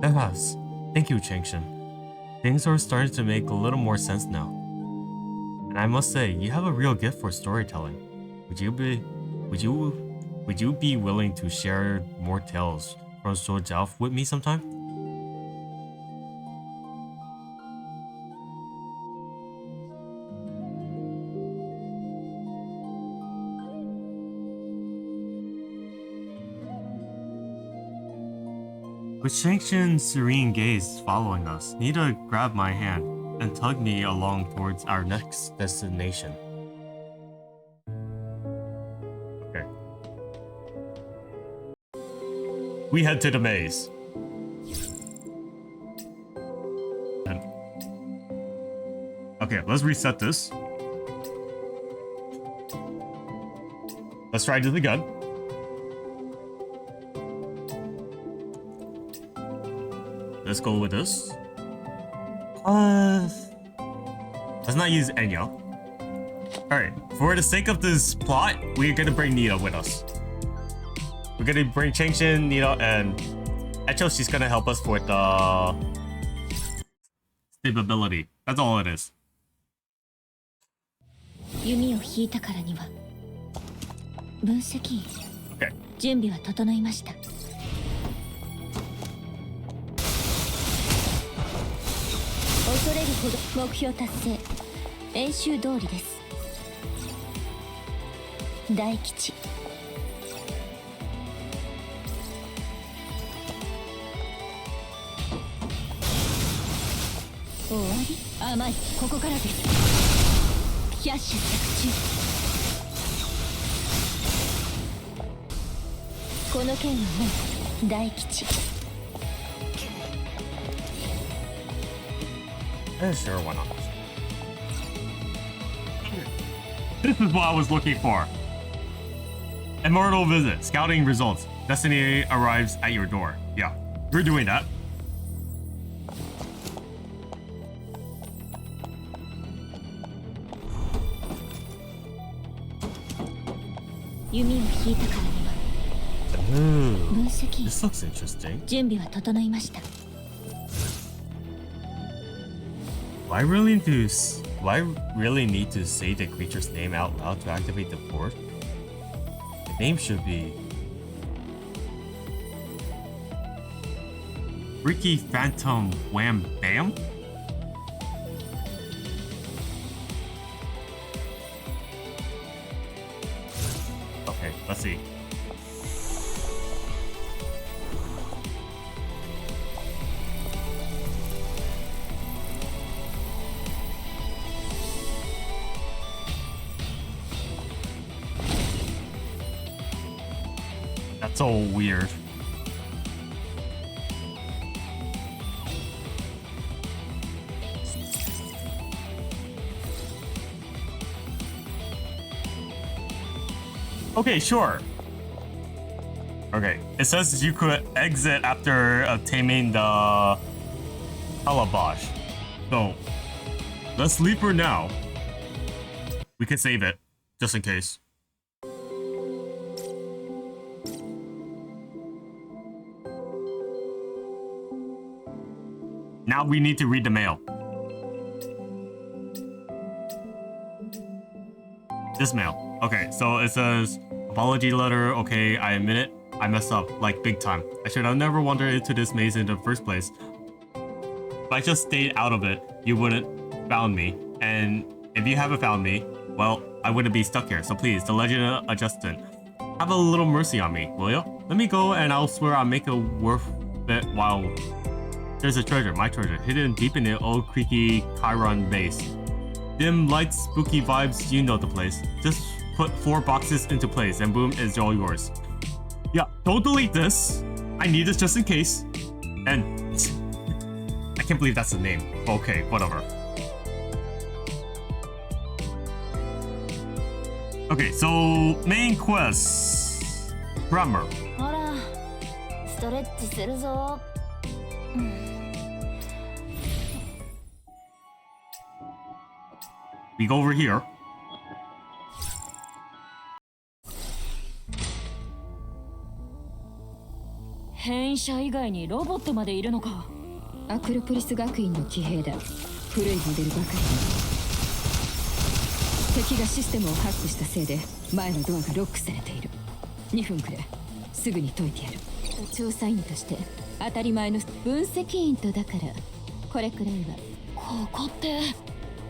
That has. Thank you, Changshin. Things are starting to make a little more sense now. And I must say, you have a real gift for storytelling. Would you be willing to share more tales from Sojiao with me sometime? With Changshin's serene gaze following us, Nita grabbed my hand and tugged me along towards our next destination. Okay. We head to the maze. Okay, let's reset this. Let's try it again. Let's go with this. Let's not use Enya. Alright, for the sake of this plot, we're gonna bring Nita with us. We're gonna bring Changshin, Nita, and Echo. She's gonna help us with stability. That's all it is. 弓を引いたからには分析員、Okay. 準備は整いました。恐れるほど目標達成、演習通りです。大吉。終わり？甘い。ここからです。百射着中。この剣はもう大吉。Sure, why not? This is what I was looking for. Immortal visit. Scouting results. Destiny arrives at your door. Yeah, we're doing that. Ooh, this looks interesting. 準備は整いました。Why really need to say the creature's name out loud to activate the board? The name should be Ricky Phantom Wham Bam? Okay, let's see. That's so weird. Okay, sure. Okay, it says you could exit after obtaining the calabash. So, let's leave for now. We can save it, just in case. Now we need to read the mail. This mail. Okay, so it says, apology letter. Okay, I admit it. I messed up, like big time. I should have never wandered into this maze in the first place. If I just stayed out of it, you wouldn't found me. And if you haven't found me, well, I wouldn't be stuck here. So please, the legend of Justin, have a little mercy on me, will you? Let me go and I'll swear I'll make it worth it while there's a treasure, my treasure, hidden deep in the old creaky Chiron base. Dim lights, spooky vibes, you know the place. Just put 4 boxes into place and boom, it's all yours. Yeah, don't delete this. I need this just in case. And I can't believe that's the name. Okay, whatever. Okay, so main quest. Grammar. ほらストレッチするぞ。We go over here. 変異者以外にロボットまでいるのか。アクロポリス学院の騎兵だ。古いモデルばかりだ。敵がシステムをハックしたせいで前のドアがロックされている。2分くれ。すぐに解いてやる。調査員として当たり前の分析員とだからこれくらいは。ここって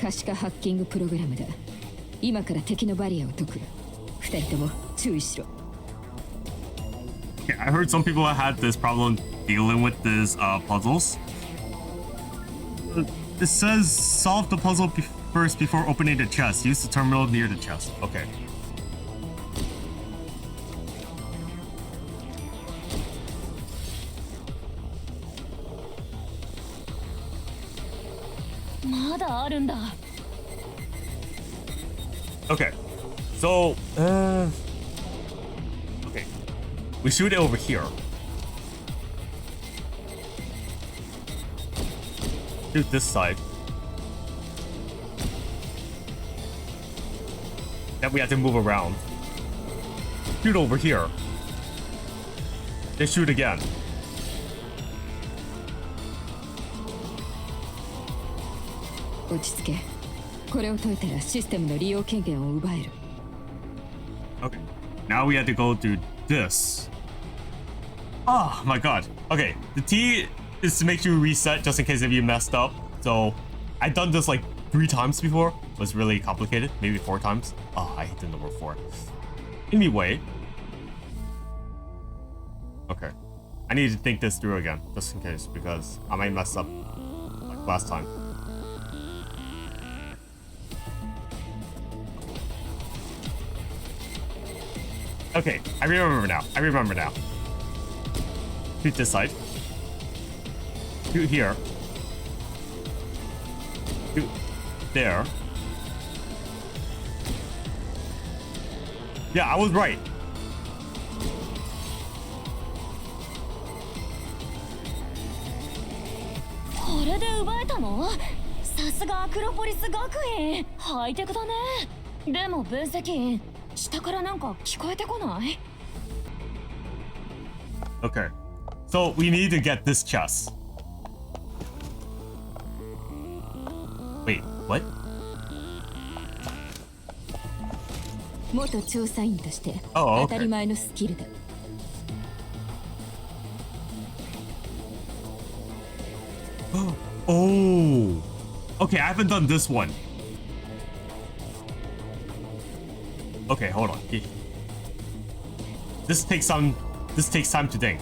可視化ハッキングプログラムだ。今から敵のバリアを解く。2人とも注意しろ。Yeah, I heard some people had this problem dealing with these puzzles. It says solve the puzzle first before opening the chest. Use the terminal near the chest. Okay. Okay. So, okay. We shoot it over here. Shoot this side. Then we have to move around. Shoot over here. Then shoot again.落ち着け。これを解いたらシステムの利用権限を奪える。Okay. Now we have to go through this. Oh my god. Okay. The T is to make you reset just in case if you messed up. So I've done this like 3 times before. It was really complicated. Maybe 4 times. Oh, I hate the number 4. Anyway. Okay. I need to think this through again, just in case, because I might mess up like last time. Okay, I remember now. Shoot this side. Shoot here. Shoot there. Yeah, I was right. Okay, so we need to get this chest. Wait, what? 元調査員として Oh, 当たり okay. 前のスキルだ。Oh, okay. I haven't done this one. Okay, hold on. This takes time to think.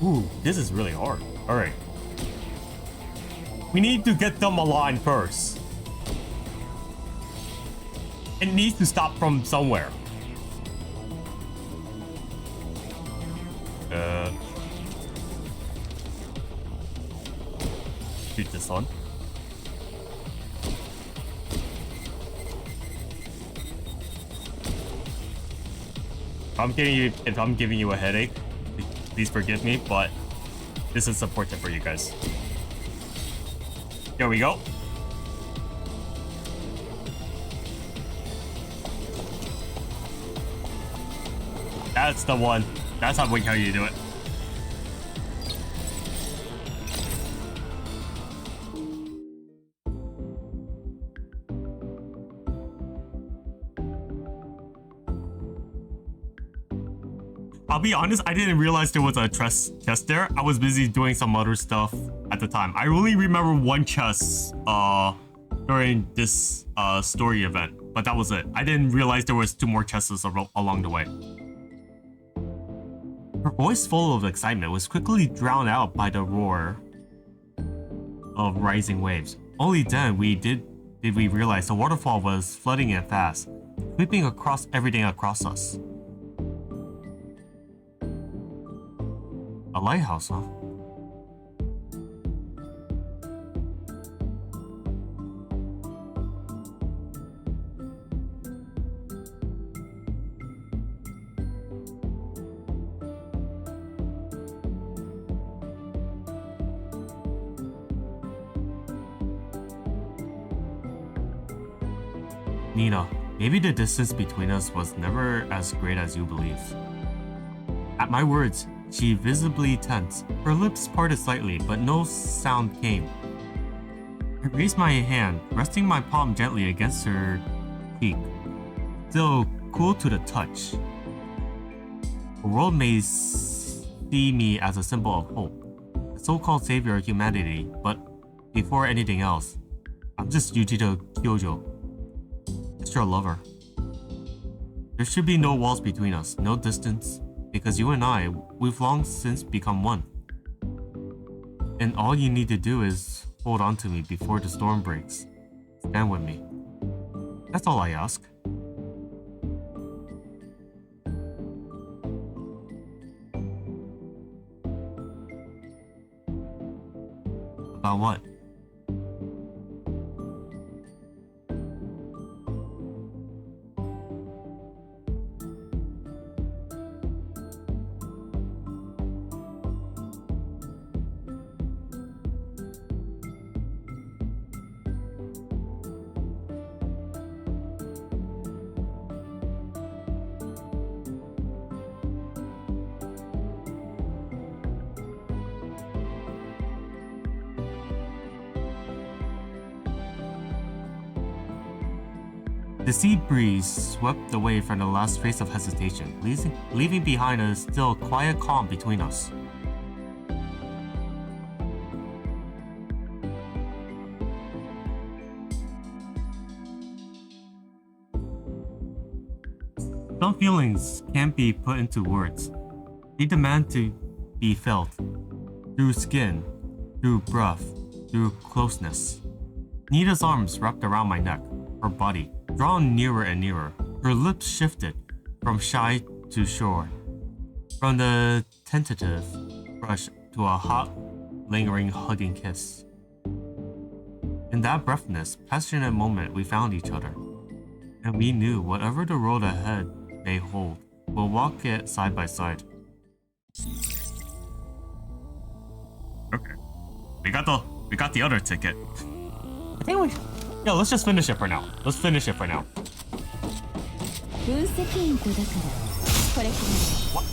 Ooh, this is really hard. All right. We need to get them aligned first. It needs to stop from somewhere. Shoot this one. If I'm giving you a headache, please forgive me, but this is important for you guys. Here we go. That's the one. That's how you do it. I'll be honest, I didn't realize there was a chest there. I was busy doing some other stuff at the time. I only remember one chest during this story event, but that was it. I didn't realize there was 2 more chests along the way. Her voice, full of excitement, was quickly drowned out by the roar of rising waves. Only then did we realize the waterfall was flooding in fast, sweeping across everything across us. A lighthouse, huh? Nita, maybe the distance between us was never as great as you believe. At my words, she visibly tensed. Her lips parted slightly, but no sound came. I raised my hand, resting my palm gently against her cheek, still cool to the touch. The world may see me as a symbol of hope, the so-called savior of humanity, but before anything else, I'm just Yujiro Kyojo, just your lover. There should be no walls between us, no distance, because you and I, we've long since become one. And all you need to do is hold on to me before the storm breaks. Stand with me. That's all I ask. About what? The sea breeze swept away from the last trace of hesitation, leaving behind a still quiet calm between us. Some feelings can't be put into words. They demand to be felt through skin, through breath, through closeness. Nita's arms wrapped around my neck, her body drawn nearer and nearer. Her lips shifted from shy to sure, from the tentative brush to a hot, lingering, hugging kiss. In that breathless, passionate moment, we found each other, and we knew whatever the road ahead may hold, we'll walk it side by side. Okay, we got the other ticket. Anyway. Yeah, let's just finish it for now. Let's finish it for now. What?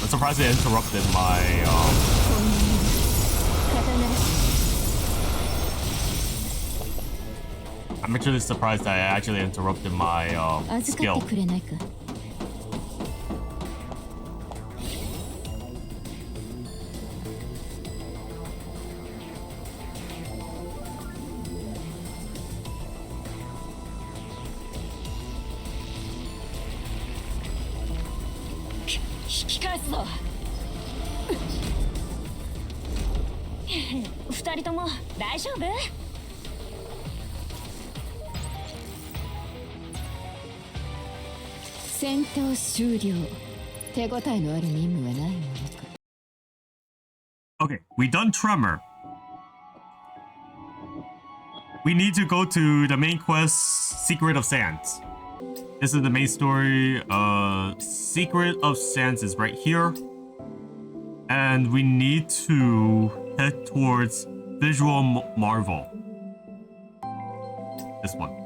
I'm surprised it interrupted my I'm actually surprised that it actually interrupted my skill. Okay, we done Tremor. We need to go to the main quest, Secret of Sands. This is the main story. Secret of Sands is right here. And we need to head towards Visual Marvel. This one.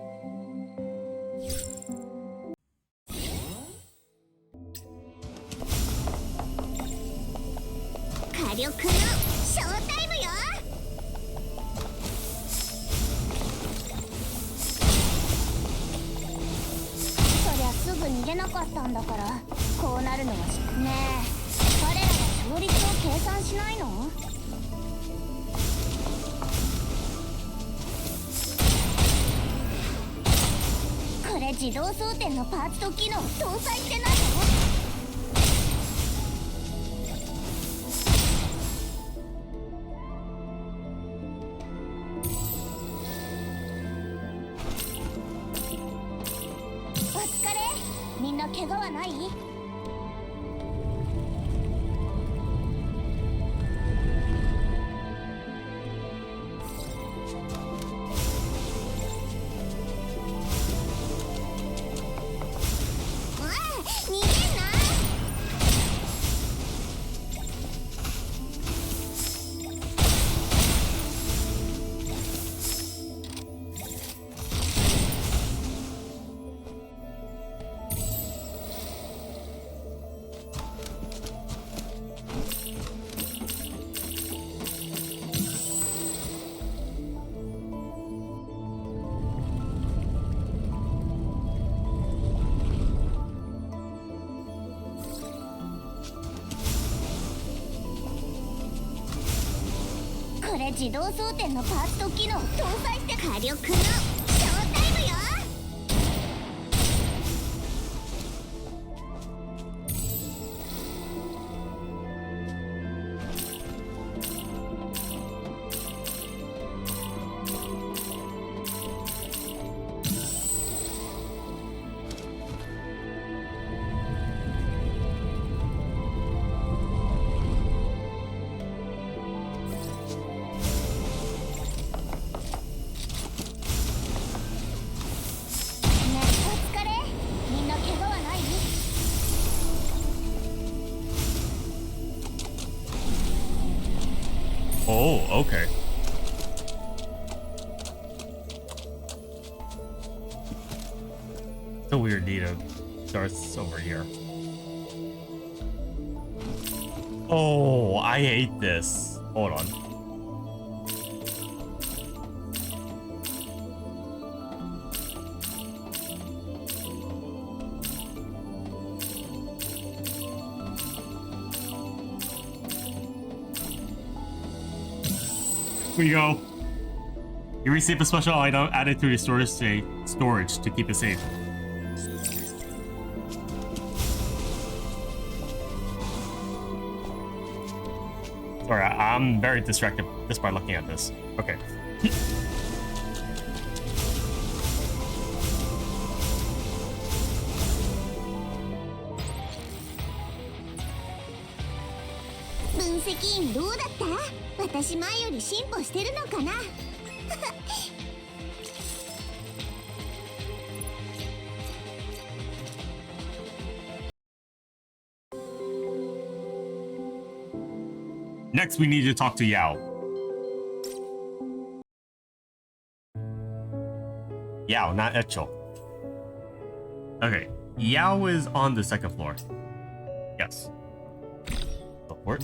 こうなるのはねえ、彼らは勝率を計算しないの？これ自動装填のパーツと機能搭載してないの？お疲れ。みんな怪我はない？これ自動装填のパーツと機能搭載して火力のショータイムよ。Oh, okay. So weird Nita starts over here. Oh, I hate this. Hold on. Here you go. You receive a special item added to the storage to keep it safe. Sorry, I'm very distracted just by looking at this. Okay. Next, we need to talk to Yao. Yao, not Echo. Okay, Yao is on the second floor. Yes. Go for it.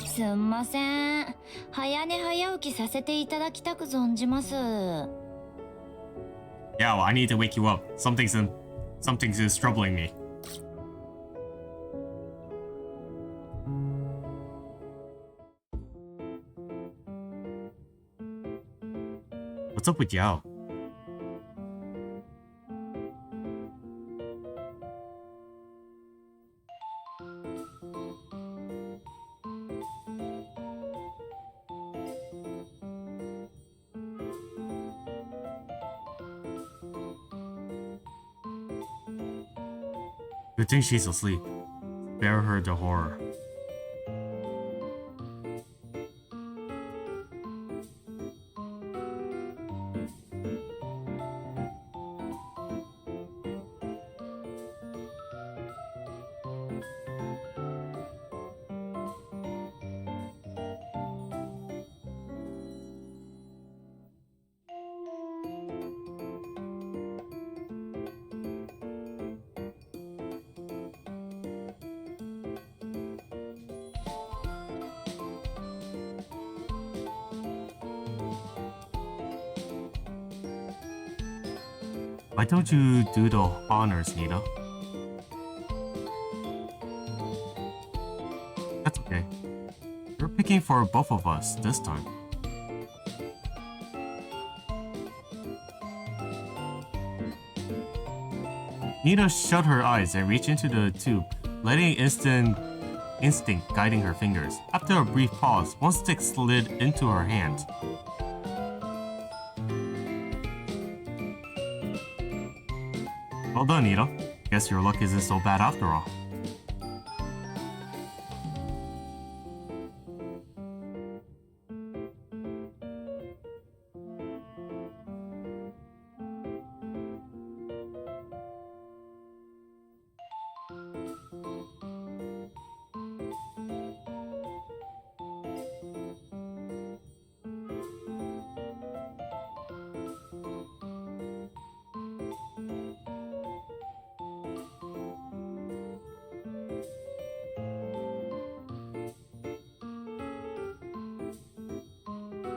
すんません。早寝早起きさせていただきたく存じます。Yao, I need to wake you up. Something's is troubling me. What's up with Yao? Good thing she's asleep. Spare her the horror. Why don't you do the honors, Nita? That's okay. You're picking for both of us this time. Nita shut her eyes and reached into the tube, letting instinct guiding her fingers. After a brief pause, one stick slid into her hand. Well done, Nita. Guess your luck isn't so bad after all.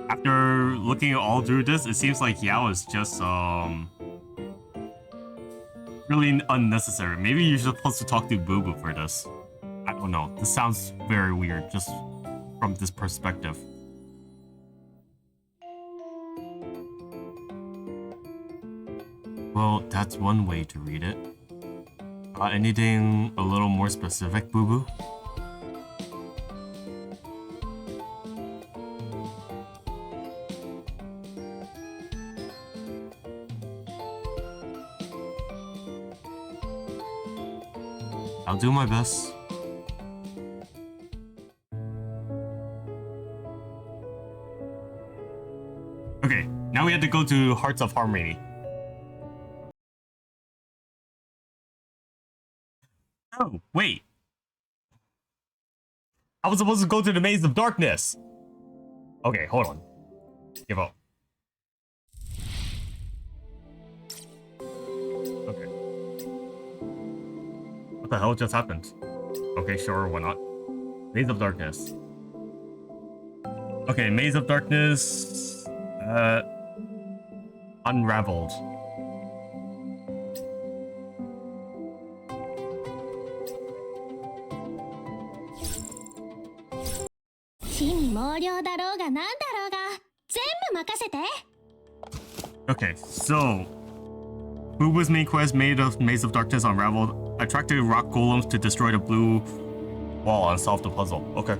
After looking all through this, it seems like Yao is just really unnecessary. Maybe you're supposed to talk to Boo Boo for this. I don't know. This sounds very weird just from this perspective. Well, that's one way to read it. Anything a little more specific, Boo Boo? I'll do my best. Okay, now we have to go to Hearts of Harmony. Oh, wait. I was supposed to go to the Maze of Darkness. Okay, hold on. Give up. Okay. What the hell just happened? Okay, sure, why not? Maze of Darkness. Okay, Maze of Darkness. Unraveled. Okay, so Boo Boo's main quest made of Maze of Darkness Unraveled attracted rock golems to destroy the blue wall and solve the puzzle. Okay.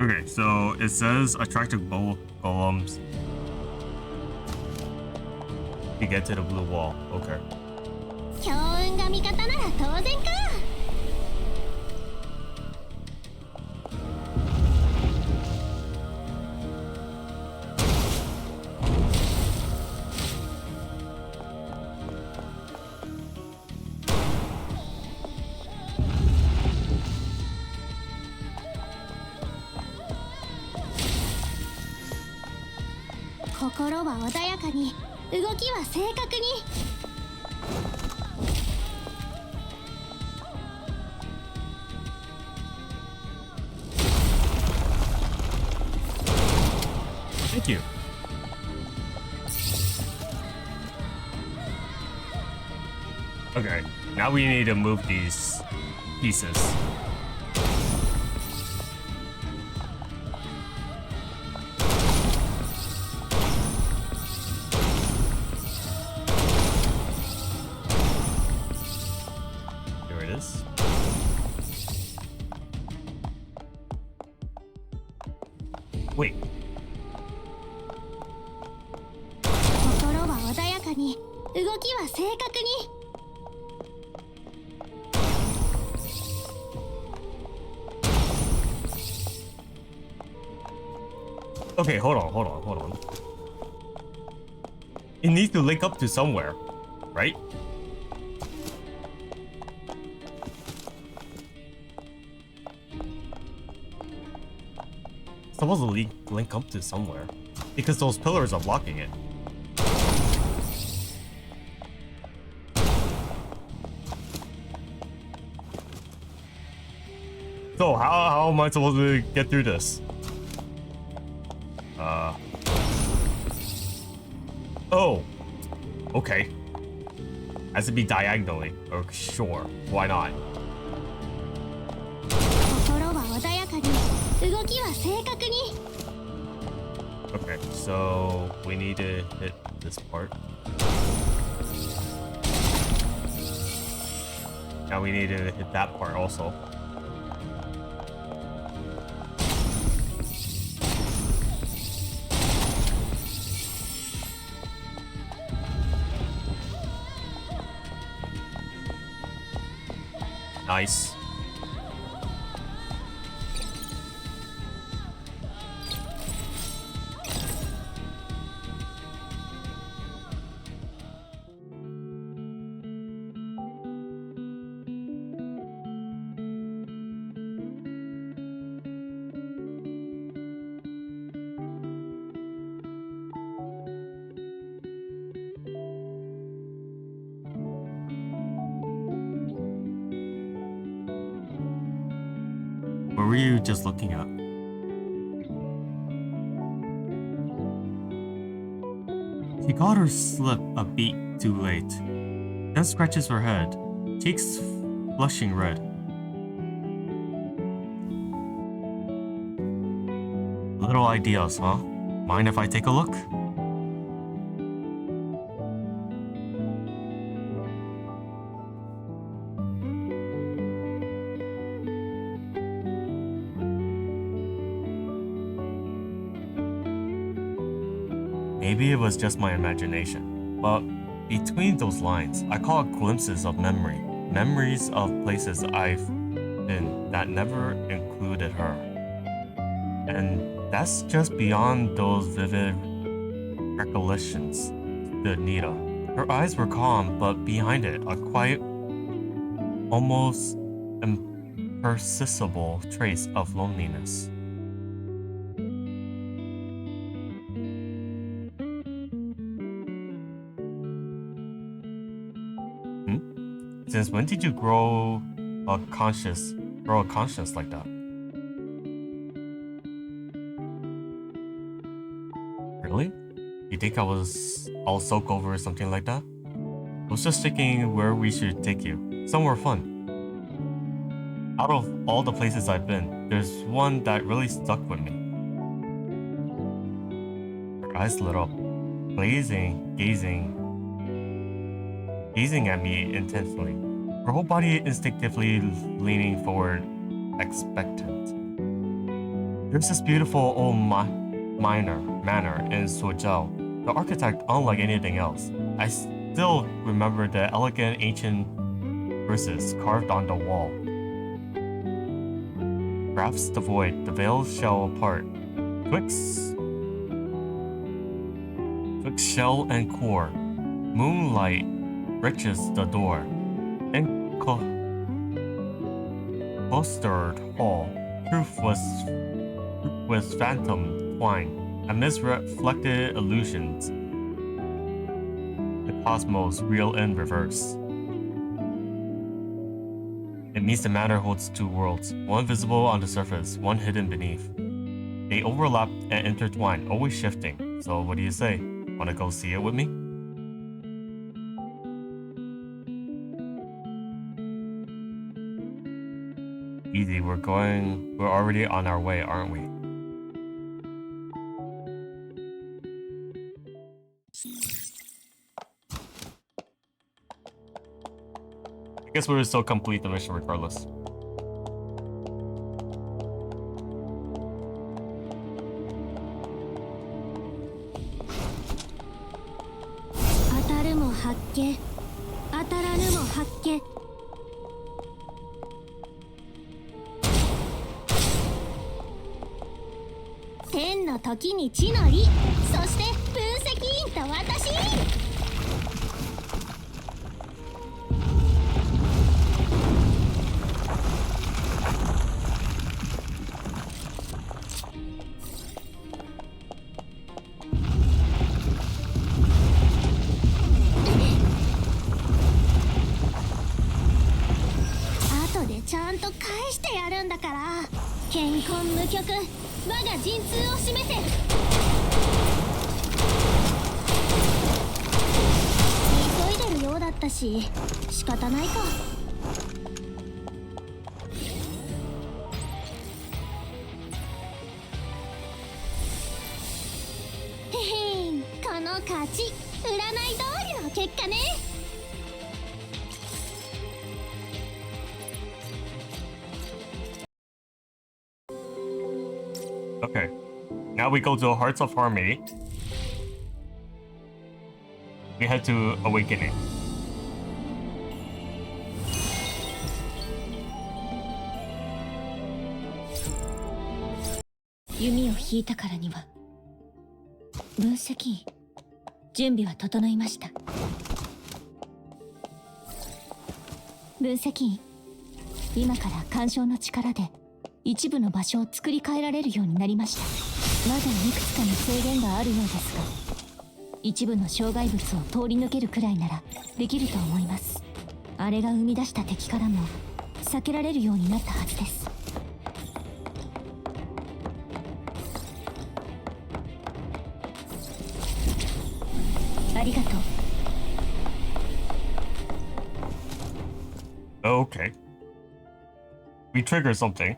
Okay, so it says attractive golems to get to the blue wall. Okay. Thank you. Okay, now we need to move these pieces. Here it is. Wait. 動きは正確に。Okay, hold on. It needs to link up to somewhere, right? Supposed to link up to somewhere because those pillars are blocking it. So how am I supposed to get through this? Oh, okay. Has to be diagonally. Oh, sure. Why not? 心は穏やかに、動きは正確に。 Okay, so we need to hit this part. Now we need to hit that part also. Nice. What were you just looking at? She caught her slip a beat too late, then scratches her head, cheeks flushing red. Little ideas, huh? Mind if I take a look? Maybe it was just my imagination, but between those lines, I caught glimpses of memories of places I've been that never included her. And that's just beyond those vivid recollections, stood Nita. Her eyes were calm, but behind it, a quiet, almost imperceptible trace of loneliness. Since when did you grow a conscience like that? Really? You think I'll soak over something like that? I was just thinking where we should take you. Somewhere fun. Out of all the places I've been, there's one that really stuck with me. Her eyes lit up, gazing at me intensely, her whole body instinctively leaning forward, expectant. There's this beautiful old manor in Suzhou, the architect unlike anything else. I still remember the elegant ancient verses carved on the wall. Perhaps the void, the veils shall part. Twixt shell and core, moonlight reaches the door, and cloistered hall, proof with phantom twine, amidst reflected illusions, the cosmos real in reverse. It means the matter holds two worlds, one visible on the surface, one hidden beneath. They overlap and intertwine, always shifting. So what do you say? Wanna go see it with me? Easy, we're already on our way, aren't we? I guess we'll still complete the mission regardless. 見、当たらぬも発見。天の時に地の利、そして分析員と私。後でちゃんと返してやるんだから。健康無極、我が陣痛を示せ。急いでるようだったし仕方ないか。へへん、この勝ち、占い通りの結果ね。Okay. Now we go to Hearts of Harmony. We head to Awakening. 弓を引いたからには分析員準備は整いました。分析員、今から干渉の力で一部の場所を作り変えられるようになりました。まだいくつかの制限があるようですが、一部の障害物を通り抜けるくらいならできると思います。あれが生み出した敵からも避けられるようになったはずです。ありがとう。 Okay. We trigger something.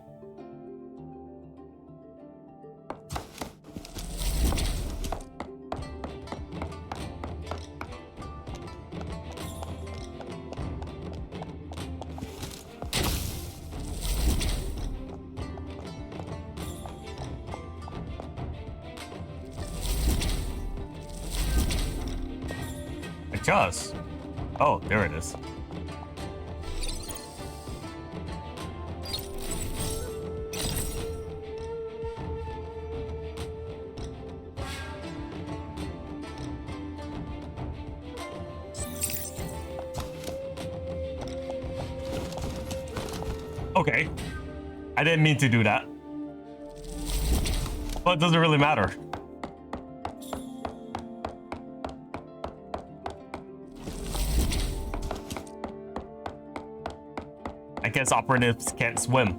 Adjust. Oh, there it is. Okay. I didn't mean to do that. But it doesn't really matter. I guess operatives can't swim.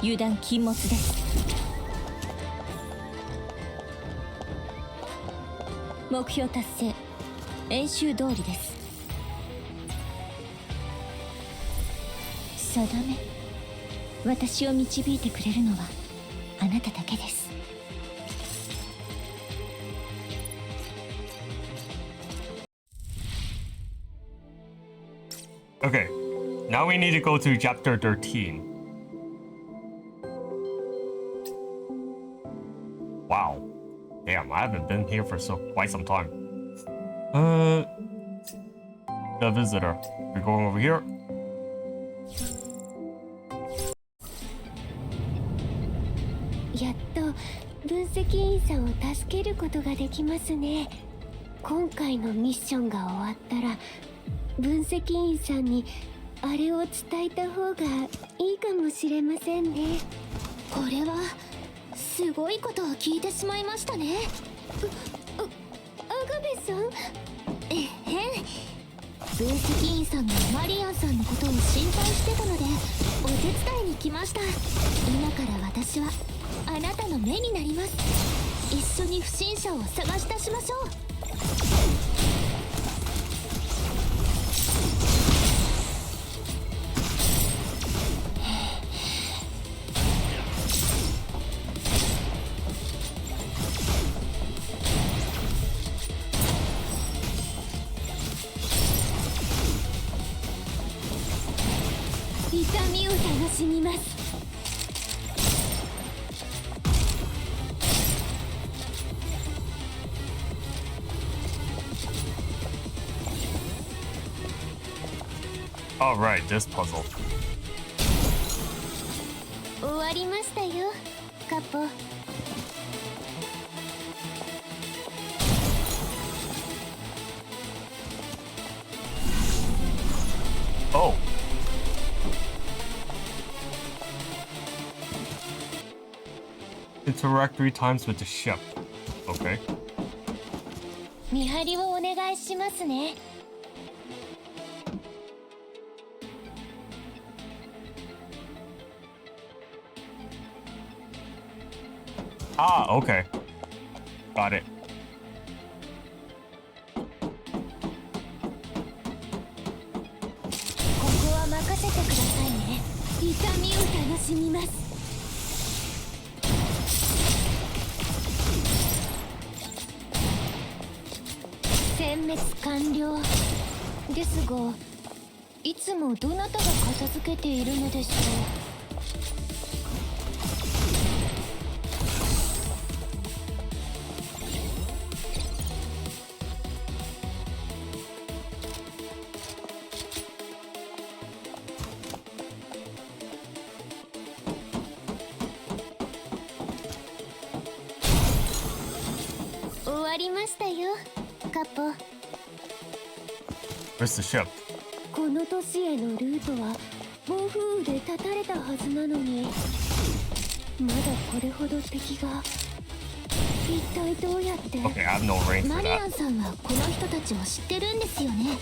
油断禁物です。目標達成、演習通りです。定め、私を導いてくれるのはあなただけです。Okay, now we need to go to chapter 13. Wow. Damn, I haven't been here for quite some time. The visitor. We're going over here. やっと分析員さんを助けることができますね。今回のミッションが終わったら分析員さんにあれを伝えた方がいいかもしれませんね。これはすごいことを聞いてしまいましたね。アガベさん、分析員さんがマリアンさんのことを心配してたのでお手伝いに来ました。今から私はあなたの目になります。一緒に不審者を探し出しましょう。一 All right, this puzzle. 終わりましたよ、カッポ。Oh. Interact 3 times with the ship. Okay. 見張りをお願いしますね。Ah, okay. Got it. ここは任せてくださいね。痛みを楽しみます。殲滅完了ですが、いつもどなたが片付けているのでしょう。終わりましたよ、カッポ。 Where's the ship? この都市へのルートは暴風雨で断たれたはずなのに、まだこれほど敵が。一体どうやって。 Okay, I have no range マ for リア that. ンさんはこの人たちを知ってるんですよね。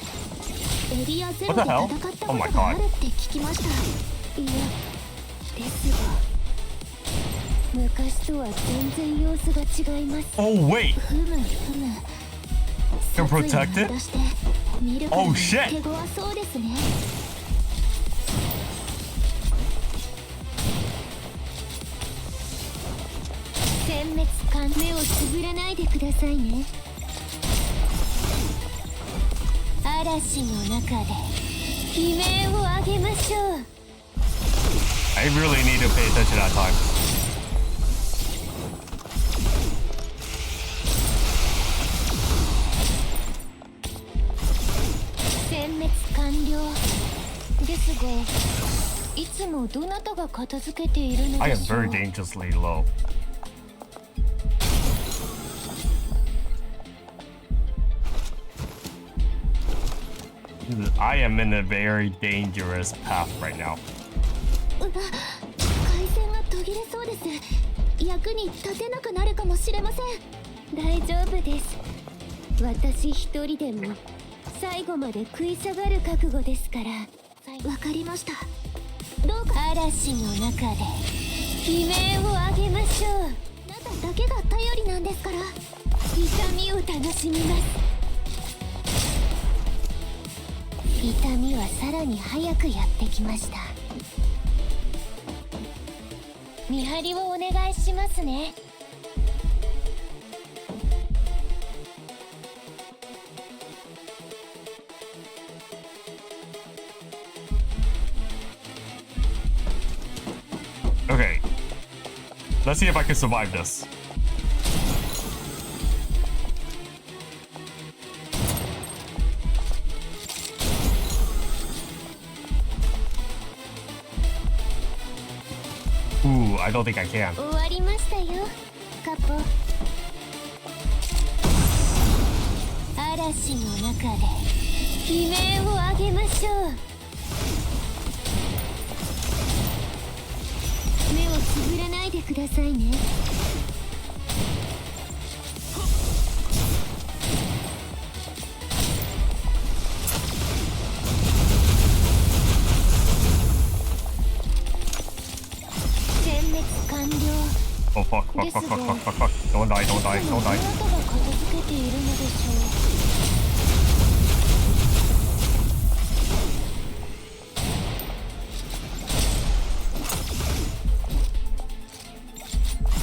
エリアゼロ What で the hell? 戦った Oh こ my とがあ god. るって聞きました。いや、ですが昔とは全然様子が違います。 Oh, wait. ふむふむ。 They're protected? 殺意を出して見るから Oh, shit. 手強そうですね。殲滅完。目をつぶらないでくださいね。嵐の中で悲鳴を上げましょう。 I really need to pay attention that time. 殲滅完了ですが、いつもどなたが片付けているの I で am しょう。 very dangerously low. I am in a very dangerous path right now. 回線が途切れそうです。役に立てなくなるかもしれません。大丈夫です。私一人でも最後まで食い下がる覚悟ですから。わかりました。どうか嵐の中で悲鳴を上げましょう。あなただけが頼りなんですから。痛みを楽しみます。痛みはさらに早くやってきました。見張りをお願いしますね。Okay. Let's see if I can survive this. Ooh, I don't think I can. 終わりましたよ、カッポ。嵐の中で悲鳴を上げましょう。目をつぶらないでくださいね。殲滅完了。 Oh fuck, fuck, fuck, fuck, fuck, fuck, fuck. Don't die, don't die, いつも don't どな die. たが片付けているのでしょう。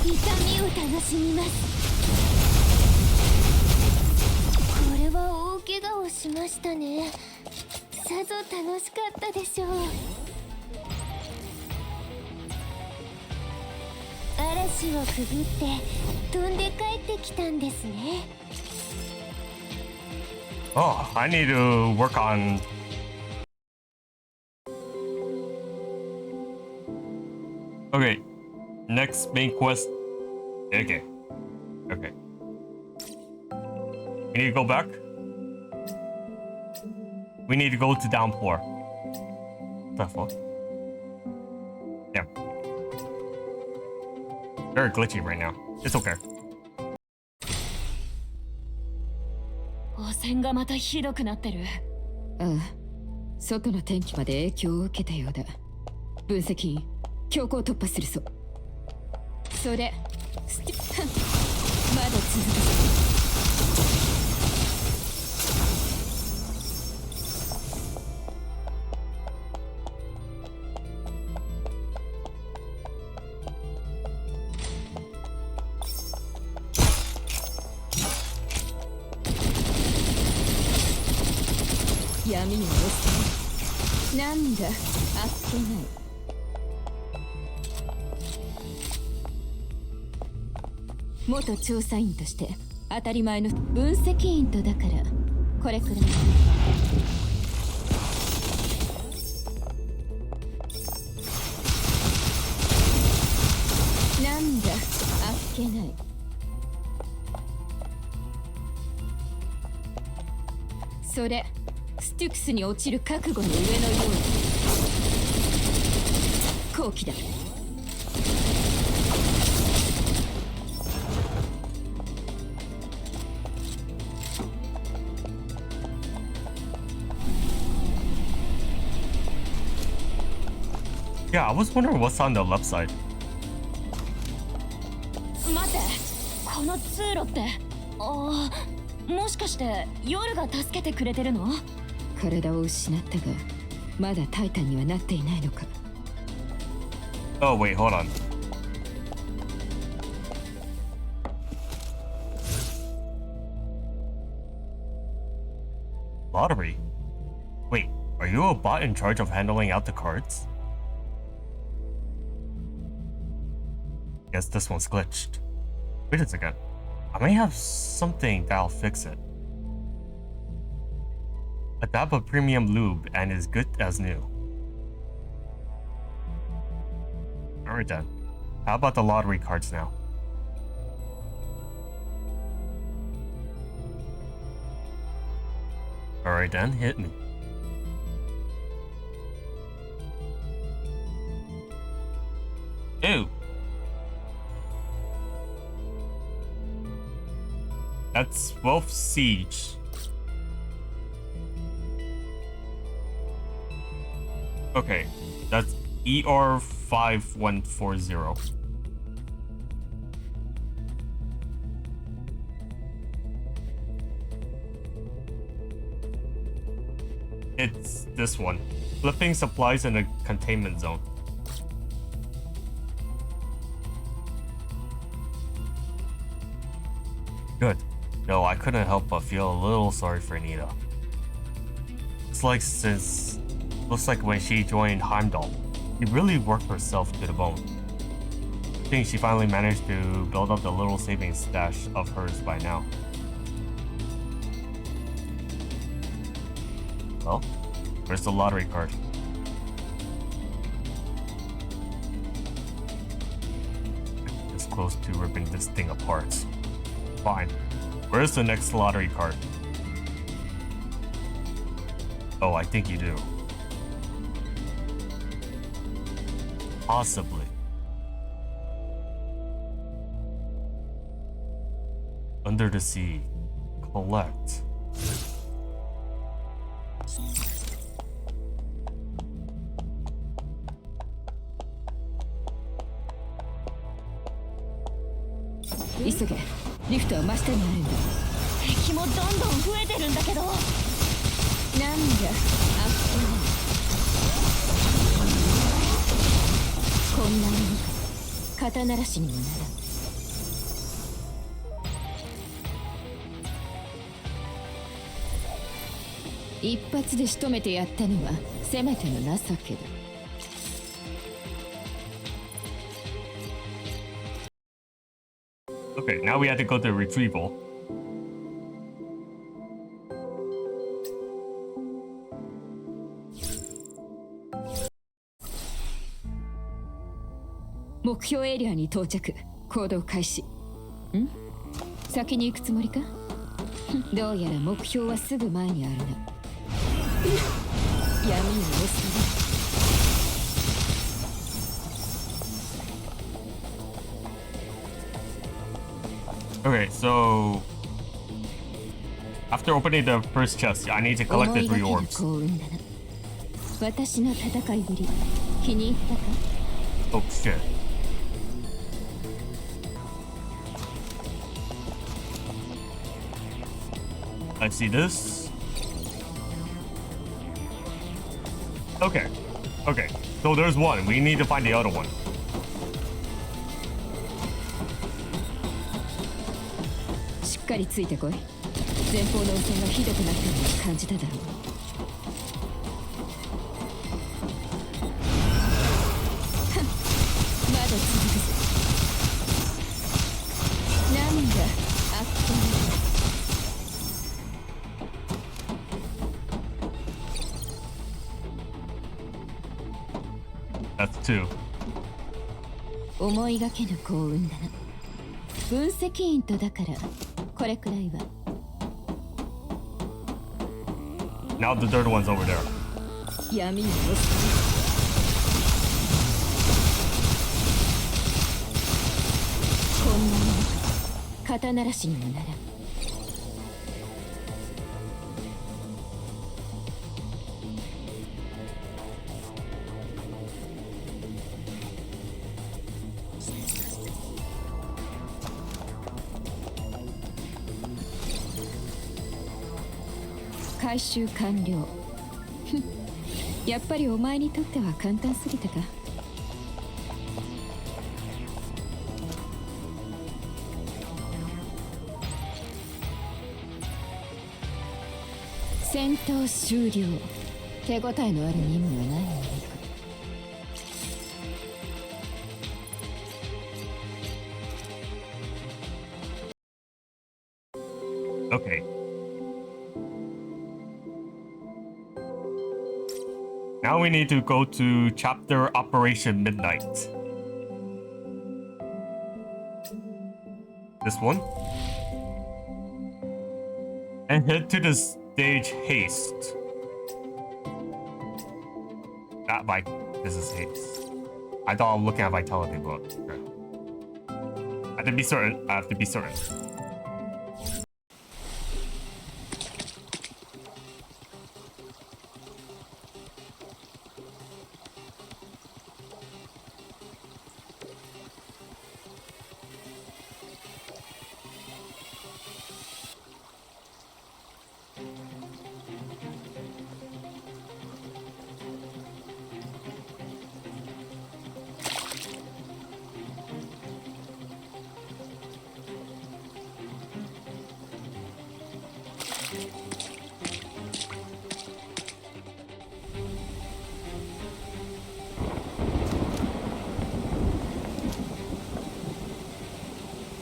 痛みを楽しみます。これは大怪我をしましたね。さぞ楽しかったでしょう。嵐をくぐって飛んで帰ってきたんですね。Oh, I need to work on Okay, next main quest. Okay. We need to go back. We need to go to Downpour. What the fuck? Yeah. Very glitchy right now. It's okay. 汚染がまたひどくなってる。ああ、外の天気まで影響を受けたようだ。分析員、強行突破するぞ。それ、まだ続く。闇に落ちた。なんだ、あっけない。元調査員として当たり前の分析員とだからこれくらい。なんだ、あっけない。それステュクスに落ちる覚悟の上のような好機だ。Yeah, I was wondering what's on the left side. 待って、この通路って、もしかして夜が助けてくれてるの？体を失ったが、まだタイタンにはなっていないのか。Oh wait, hold on. Lottery? Wait, are you a bot in charge of handling out the cards? Guess this one's glitched. Wait a second. I may have something that'll fix it. A dab of premium lube and is good as new. Alright then. How about the lottery cards now? Alright then, hit me. Ew! That's Wolf Siege. Okay, that's ER5140. It's this one. Flipping supplies in a containment zone. Good. No, I couldn't help but feel a little sorry for Nita. Looks like when she joined Heimdall, she really worked herself to the bone. I think she finally managed to build up the little savings stash of hers by now. Well, where's the lottery card? This close to ripping this thing apart. Fine. Where's the next lottery card? Oh, I think you do. Possibly. Under the sea. Collect.急げ。リフトは真下にあるんだ。敵もどんどん増えてるんだけど。なんだ、あっけない。こんなに肩慣らしにもならん。一発で仕留めてやったのはせめての情けだ。Okay, now we have to go to retrieval. 目標エリアに到着。行動開始。先に行くつもりか？どうやら目標はすぐ前にあるな。闇に押す。Okay, so after opening the first chest, I need to collect the 3 orbs. 私の戦いぶり、気に入ったか？ Oh shit. I see this. Okay. Okay. So there's one. We need to find the other one. しっかりついてこい。前方の汚染がひどくなっているのを感じただろう。まだ続くぜ。なんだ、あっという間。That's 2. 思いがけぬ幸運だな。分析員とだからこれくらいは。Now the third one's over there. 闇に押す。こんなもの肩慣らしにもならん。回収完了。やっぱりお前にとっては簡単すぎたか。戦闘終了。手応えのある任務はないのか。Okay. Now we need to go to chapter Operation Midnight. This one. And head to the stage Haste. This is Haste. I thought I was looking at Vitality, but okay. I have to be certain.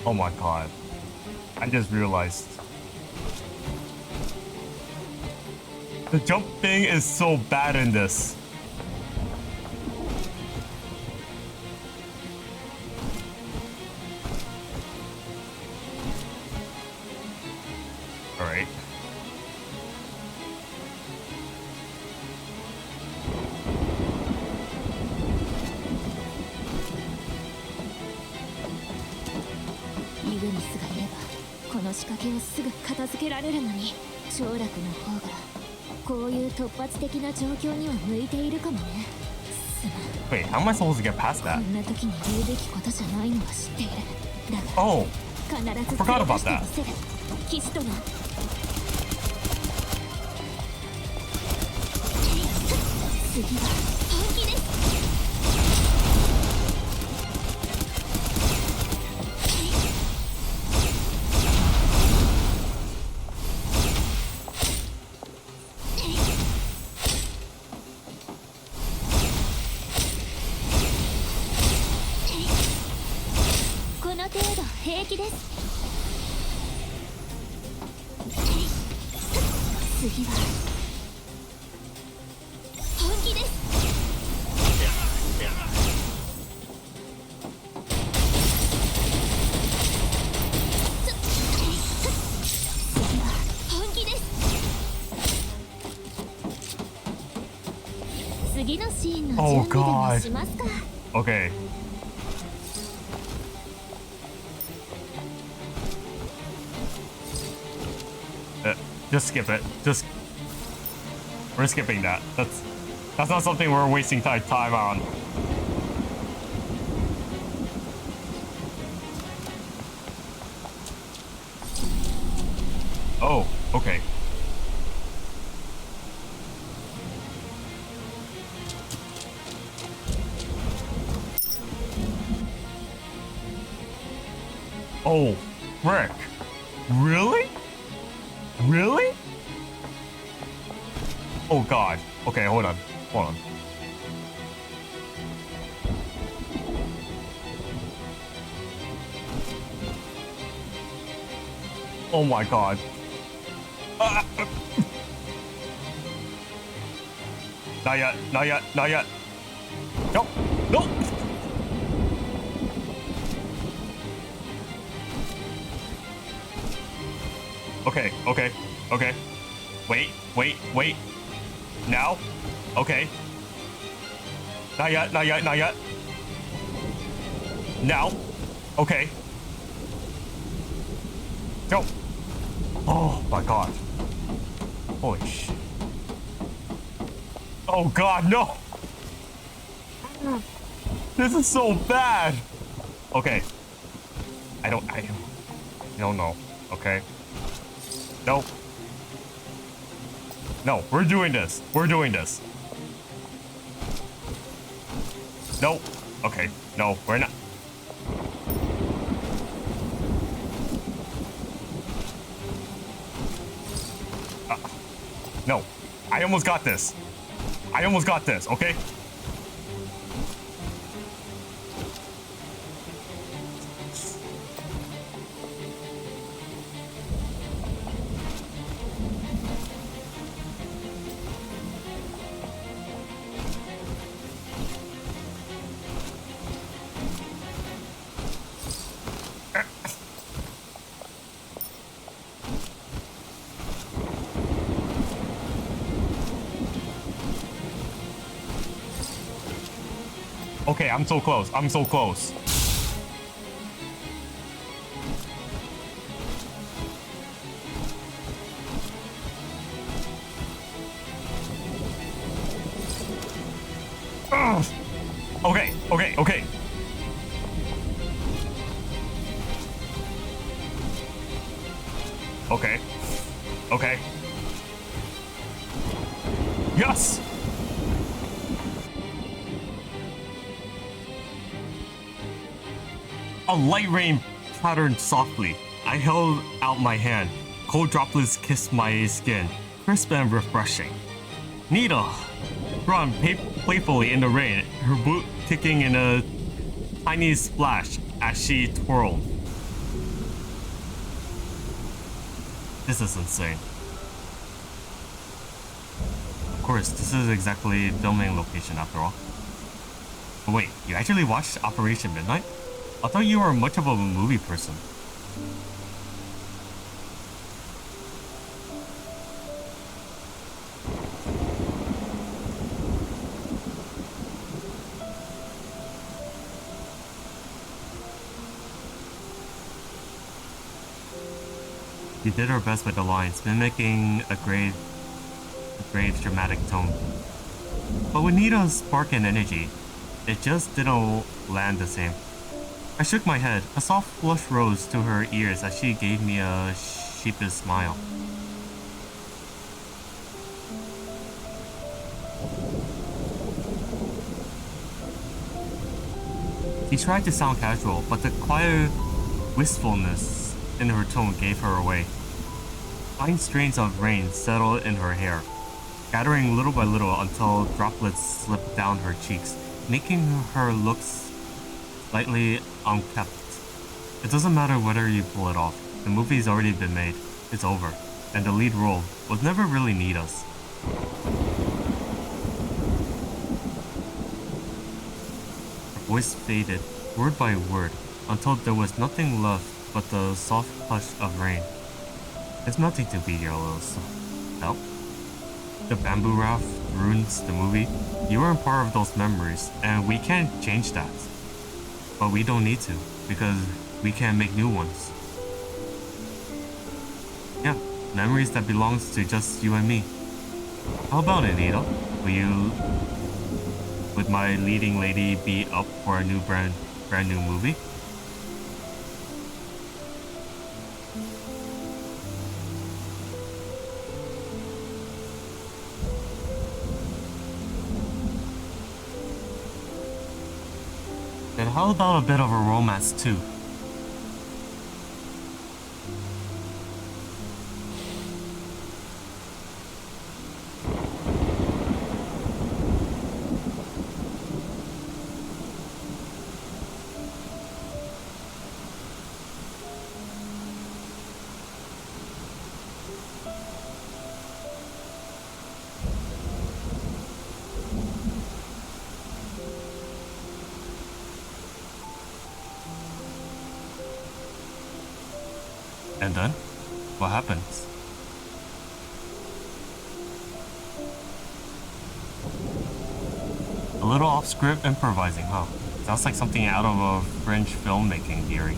Oh my god. I just realized. The jumping is so bad in this. Alright. Igameがいればこの仕掛けをすぐ片付けられるのに、長楽の方がこういう突発的な状況には向いているかもね。すまん。 Wait, how am I supposed to get past こ that? んな時に言うべきことじゃないのは知っている。だが Oh, 必ず forgot about して that. みせる。騎士との次は本気です。この程度平気です。次は本気です。の準備でもしますか。Okay. Just skip it. We're skipping that. That's not something we're wasting time on. Oh, okay. Oh, frick. Really? Really? Oh god. Okay, hold on. Oh my god. Not yet. No. Okay. Wait. Now? Okay. Not yet. Now? Okay. Go. Oh my god. Holy shit. Oh god, no! This is so bad! Okay. I don't know. Okay. No, we're doing this. No. Okay. No, we're not. No. I almost got this. Okay? Okay, I'm so close. Ugh. Okay. Okay. Yes! A light rain pattered softly. I held out my hand. Cold droplets kissed my skin, crisp and refreshing. Nita ran playfully in the rain, her boot kicking in a tiny splash as she twirled. This is insane. Of course, this is exactly filming location after all. But wait, you actually watched Operation Midnight? I thought you were much of a movie person. You did our best with the lines, mimicking a grave dramatic tone. But with Nita's spark and energy, it just didn't land the same. I shook my head. A soft flush rose to her ears as she gave me a sheepish smile. She tried to sound casual, but the quiet wistfulness in her tone gave her away. Fine strains of rain settled in her hair, gathering little by little until droplets slipped down her cheeks, making her look slightly unkempt. It doesn't matter whether you pull it off. The movie's already been made. It's over. And the lead role was never really Nita's. Her voice faded, word by word, until there was nothing left but the soft hush of rain. It's nothing to be your little help. the bamboo raft ruins the movie. You weren't part of those memories, and we can't change that. But we don't need to, because we can make new ones. Yeah, memories that belongs to just you and me. How about it, Nita? Would my leading lady be up for a new brand new movie? And how about a bit of a romance too? And then, what happens? A little off-script improvising, huh? Sounds like something out of a French filmmaking theory.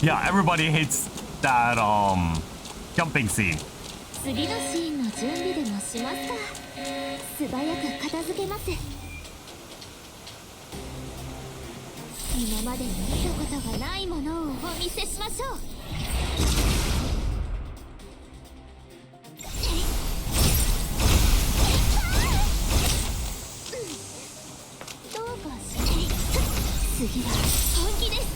Yeah, everybody hates that jumping scene. 次のシーンの準備でもしますか。素早く片付けます。今までに見たことがないものをお見せしましょう。どうかしら。次は本気です。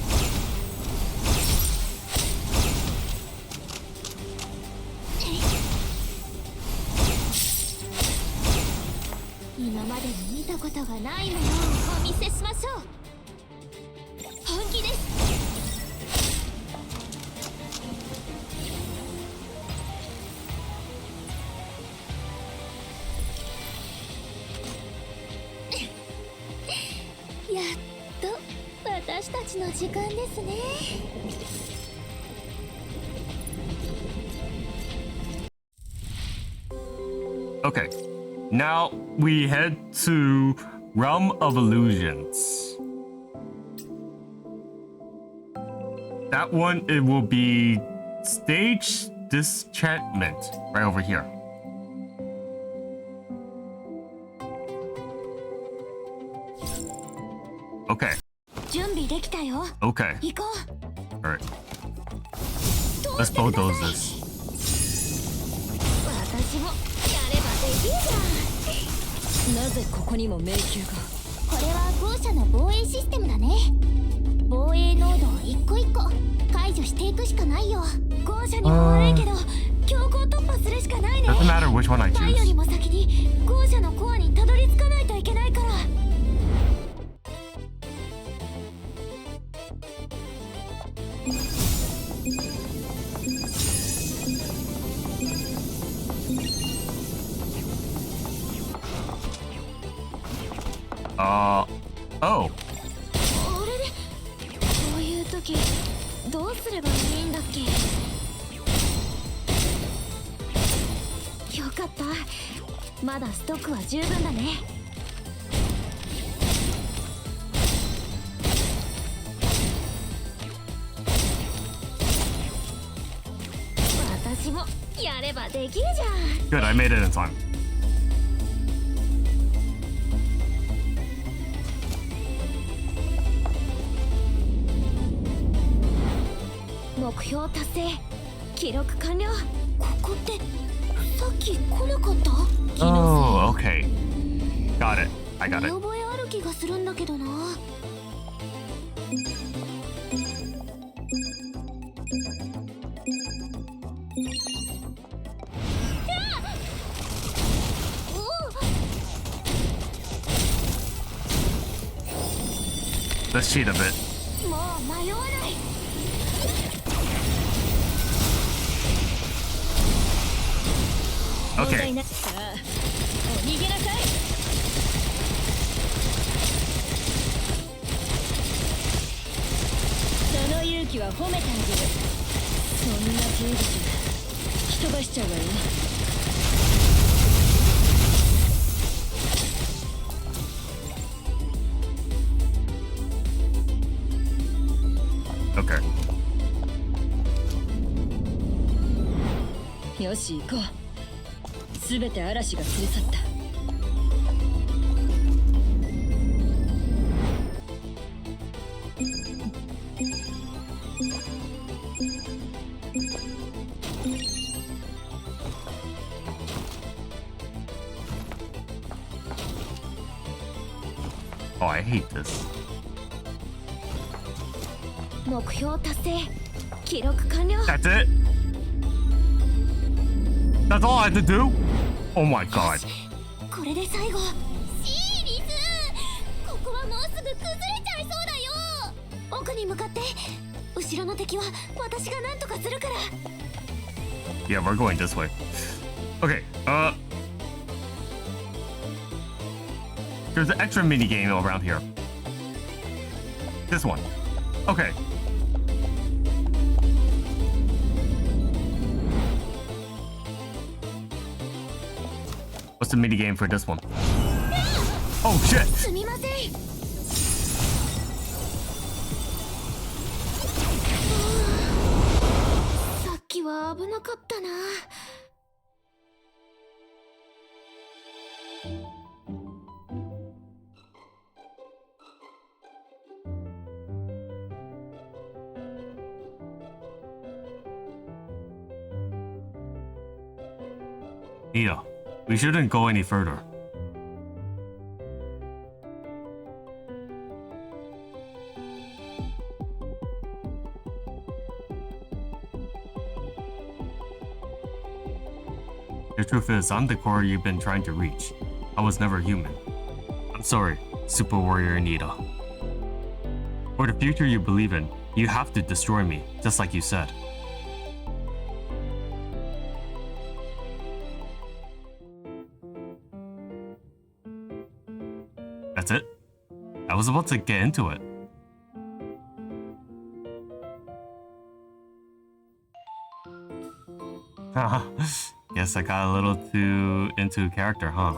今までに見たことがないものをお見せしましょう。本気です。やっと私たちの時間ですね。Okay, now we head to Realm of Illusions. That one, it will be Stage Disenchantment right over here. Okay. 準備できたよ。 Okay. 行こう。 All right. Let's bulldoze this. 私もやればできるじゃん。なぜここにも迷宮が。これは豪舎の防衛システムだね。防衛ノードを一個一個解除していくしかないよ。豪舎にも悪いけど強行突破するしかないね。 Doesn't matter which one I 前よ choose. りも先に豪舎のコアにたどり着かないといけないから。Oh. あれれ、こういう時どうすればいいんだっけ。よかった、まだストックは十分だね。私もやればできるじゃん。 Good, I made it in time. 目標達成、記録完了。ここってさっき来なかった？気の Oh, okay. Got it. I せい。 got 見 it. 覚えある気がするんだけどな。Let's cheat a bit. もう迷わない。問題 Okay. なさあ、逃げなさい。褒めてあげる。そんな手口吹き飛ばしちゃうわよ。Okay. よし行こう。すべて嵐が連れ去った。Oh, I hate this. 目標達成。記録完了。 That's it? That's all I have to do? Oh my god. これで最後。シーリス、ここはもうすぐ崩れちゃいそうだよ。奥に向かって。後ろの敵は私が何とかするから。 Yeah, we're going this way. Okay, there's an extra mini game around here. This one. Okay. What's the mini game for this one? Oh shit! すみません。さっきは危なかったな。Nita, we shouldn't go any further. The truth is, I'm the core you've been trying to reach. I was never human. I'm sorry, Super Warrior Nita. For the future you believe in, you have to destroy me, just like you said. That's it? I was about to get into it. Haha, guess I got a little too into character, huh?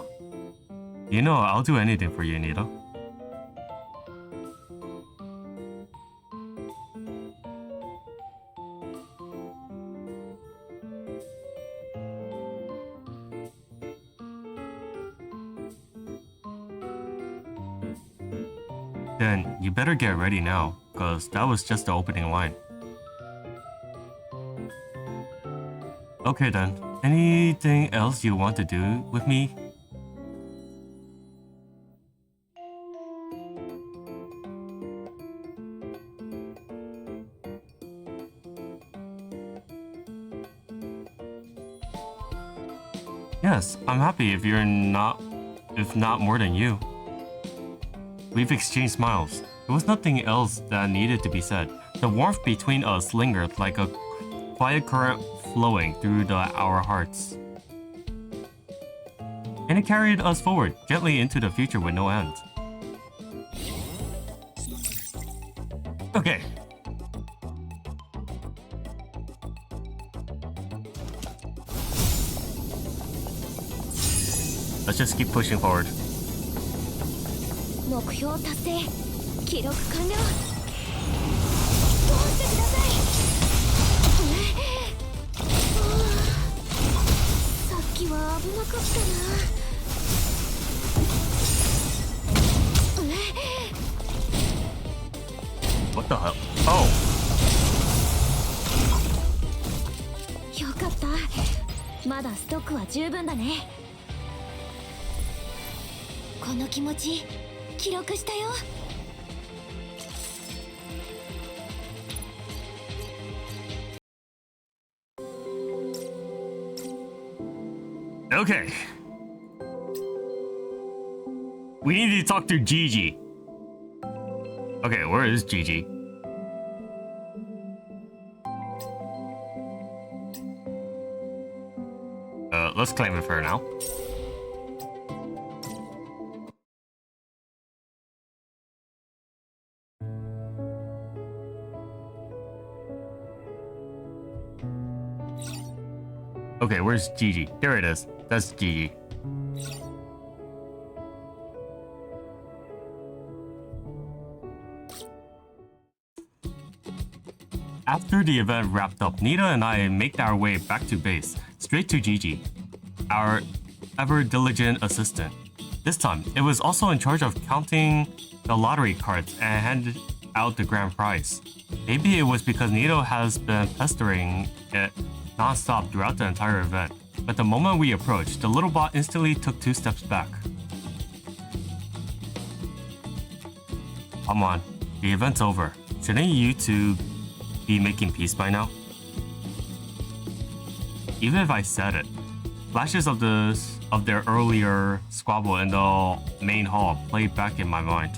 You know, I'll do anything for you, Nita. Then you better get ready now, cause that was just the opening line. Okay then, anything else you want to do with me? Yes, I'm happy if not more than you. We've exchanged smiles. There was nothing else that needed to be said. The warmth between us lingered like a quiet current flowing through our hearts. And it carried us forward, gently into the future with no end. Okay. Let's just keep pushing forward. 目標達成。記録完了。通してください。さっきは危なかったな。What the hell? Oh! よかった。まだストックは十分だね。この気持ち記録したよ。Okay. We need to talk to Gigi. Okay, where is Gigi? Let's claim it for her now. Okay, where's Gigi? There it is. That's Gigi. After the event wrapped up, Nita and I make our way back to base, straight to Gigi, our ever-diligent assistant. This time, it was also in charge of counting the lottery cards and handed out the grand prize. Maybe it was because Nita has been pestering it non-stop throughout the entire event, but the moment we approached, the little bot instantly took 2 steps back. Come on, the event's over. Shouldn't you two be making peace by now? Even if I said it, flashes of their earlier squabble in the main hall played back in my mind.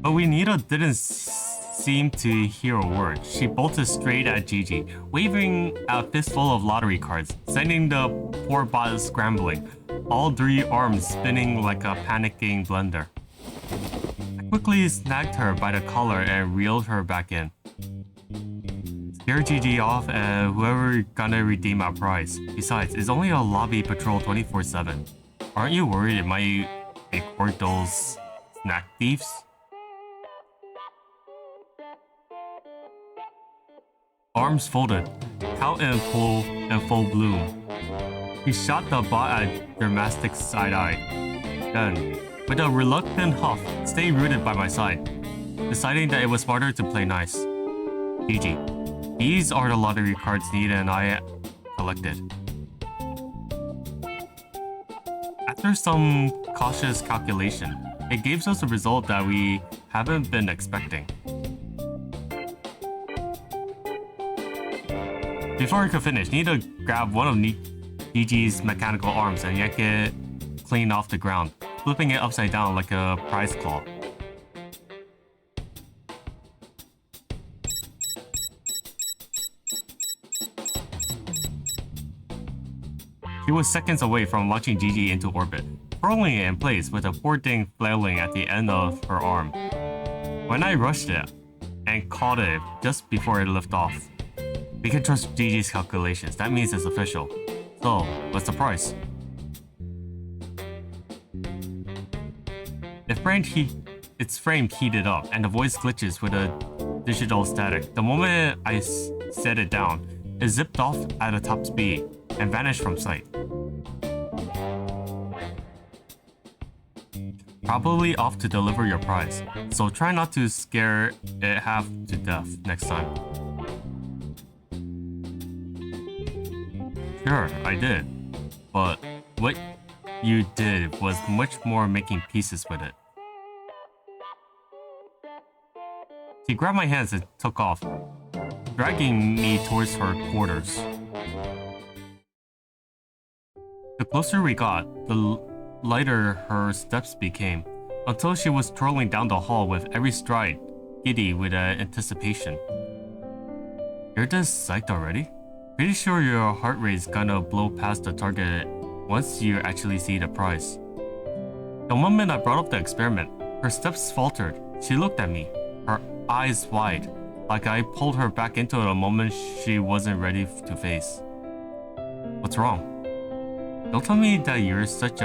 But Nita didn't seem to hear a word. She bolted straight at Gigi, waving a fistful of lottery cards, sending the poor bot scrambling, all 3 arms spinning like a panicking blender. I quickly snagged her by the collar and reeled her back in. Scare Gigi off and whoever gonna redeem our prize. Besides, it's only a lobby patrol 24/7. Aren't you worried it might report those snack thieves? Arms folded, count in full bloom. He shot the bot at dramatic side-eye. Then, with a reluctant huff, stayed rooted by my side, deciding that it was smarter to play nice. Gigi, these are the lottery cards Nita and I collected. After some cautious calculation, it gives us a result that we haven't been expecting. Before I could finish, Nita grabbed one of Gigi's mechanical arms and yanked it clean off the ground, flipping it upside down like a prize claw. She was seconds away from launching Gigi into orbit, twirling it in place with a poor thing flailing at the end of her arm. When I rushed it and caught it just before it lifted off, we can trust Gigi's calculations. That means it's official. So, what's the price? Its frame heated up, and the voice glitches with a digital static. The moment I set it down, it zipped off at a top speed and vanished from sight. Probably off to deliver your prize, so try not to scare it half to death next time. Sure, I did. But what you did was much more making pieces with it. She grabbed my hands and took off, dragging me towards her quarters. The closer we got, the lighter her steps became, until she was twirling down the hall with every stride, giddy with anticipation. You're this psyched already? Pretty sure your heart rate's gonna blow past the target once you actually see the prize. The moment I brought up the experiment, her steps faltered. She looked at me, her eyes wide, like I pulled her back into a moment she wasn't ready to face. What's wrong? Don't tell me that you had such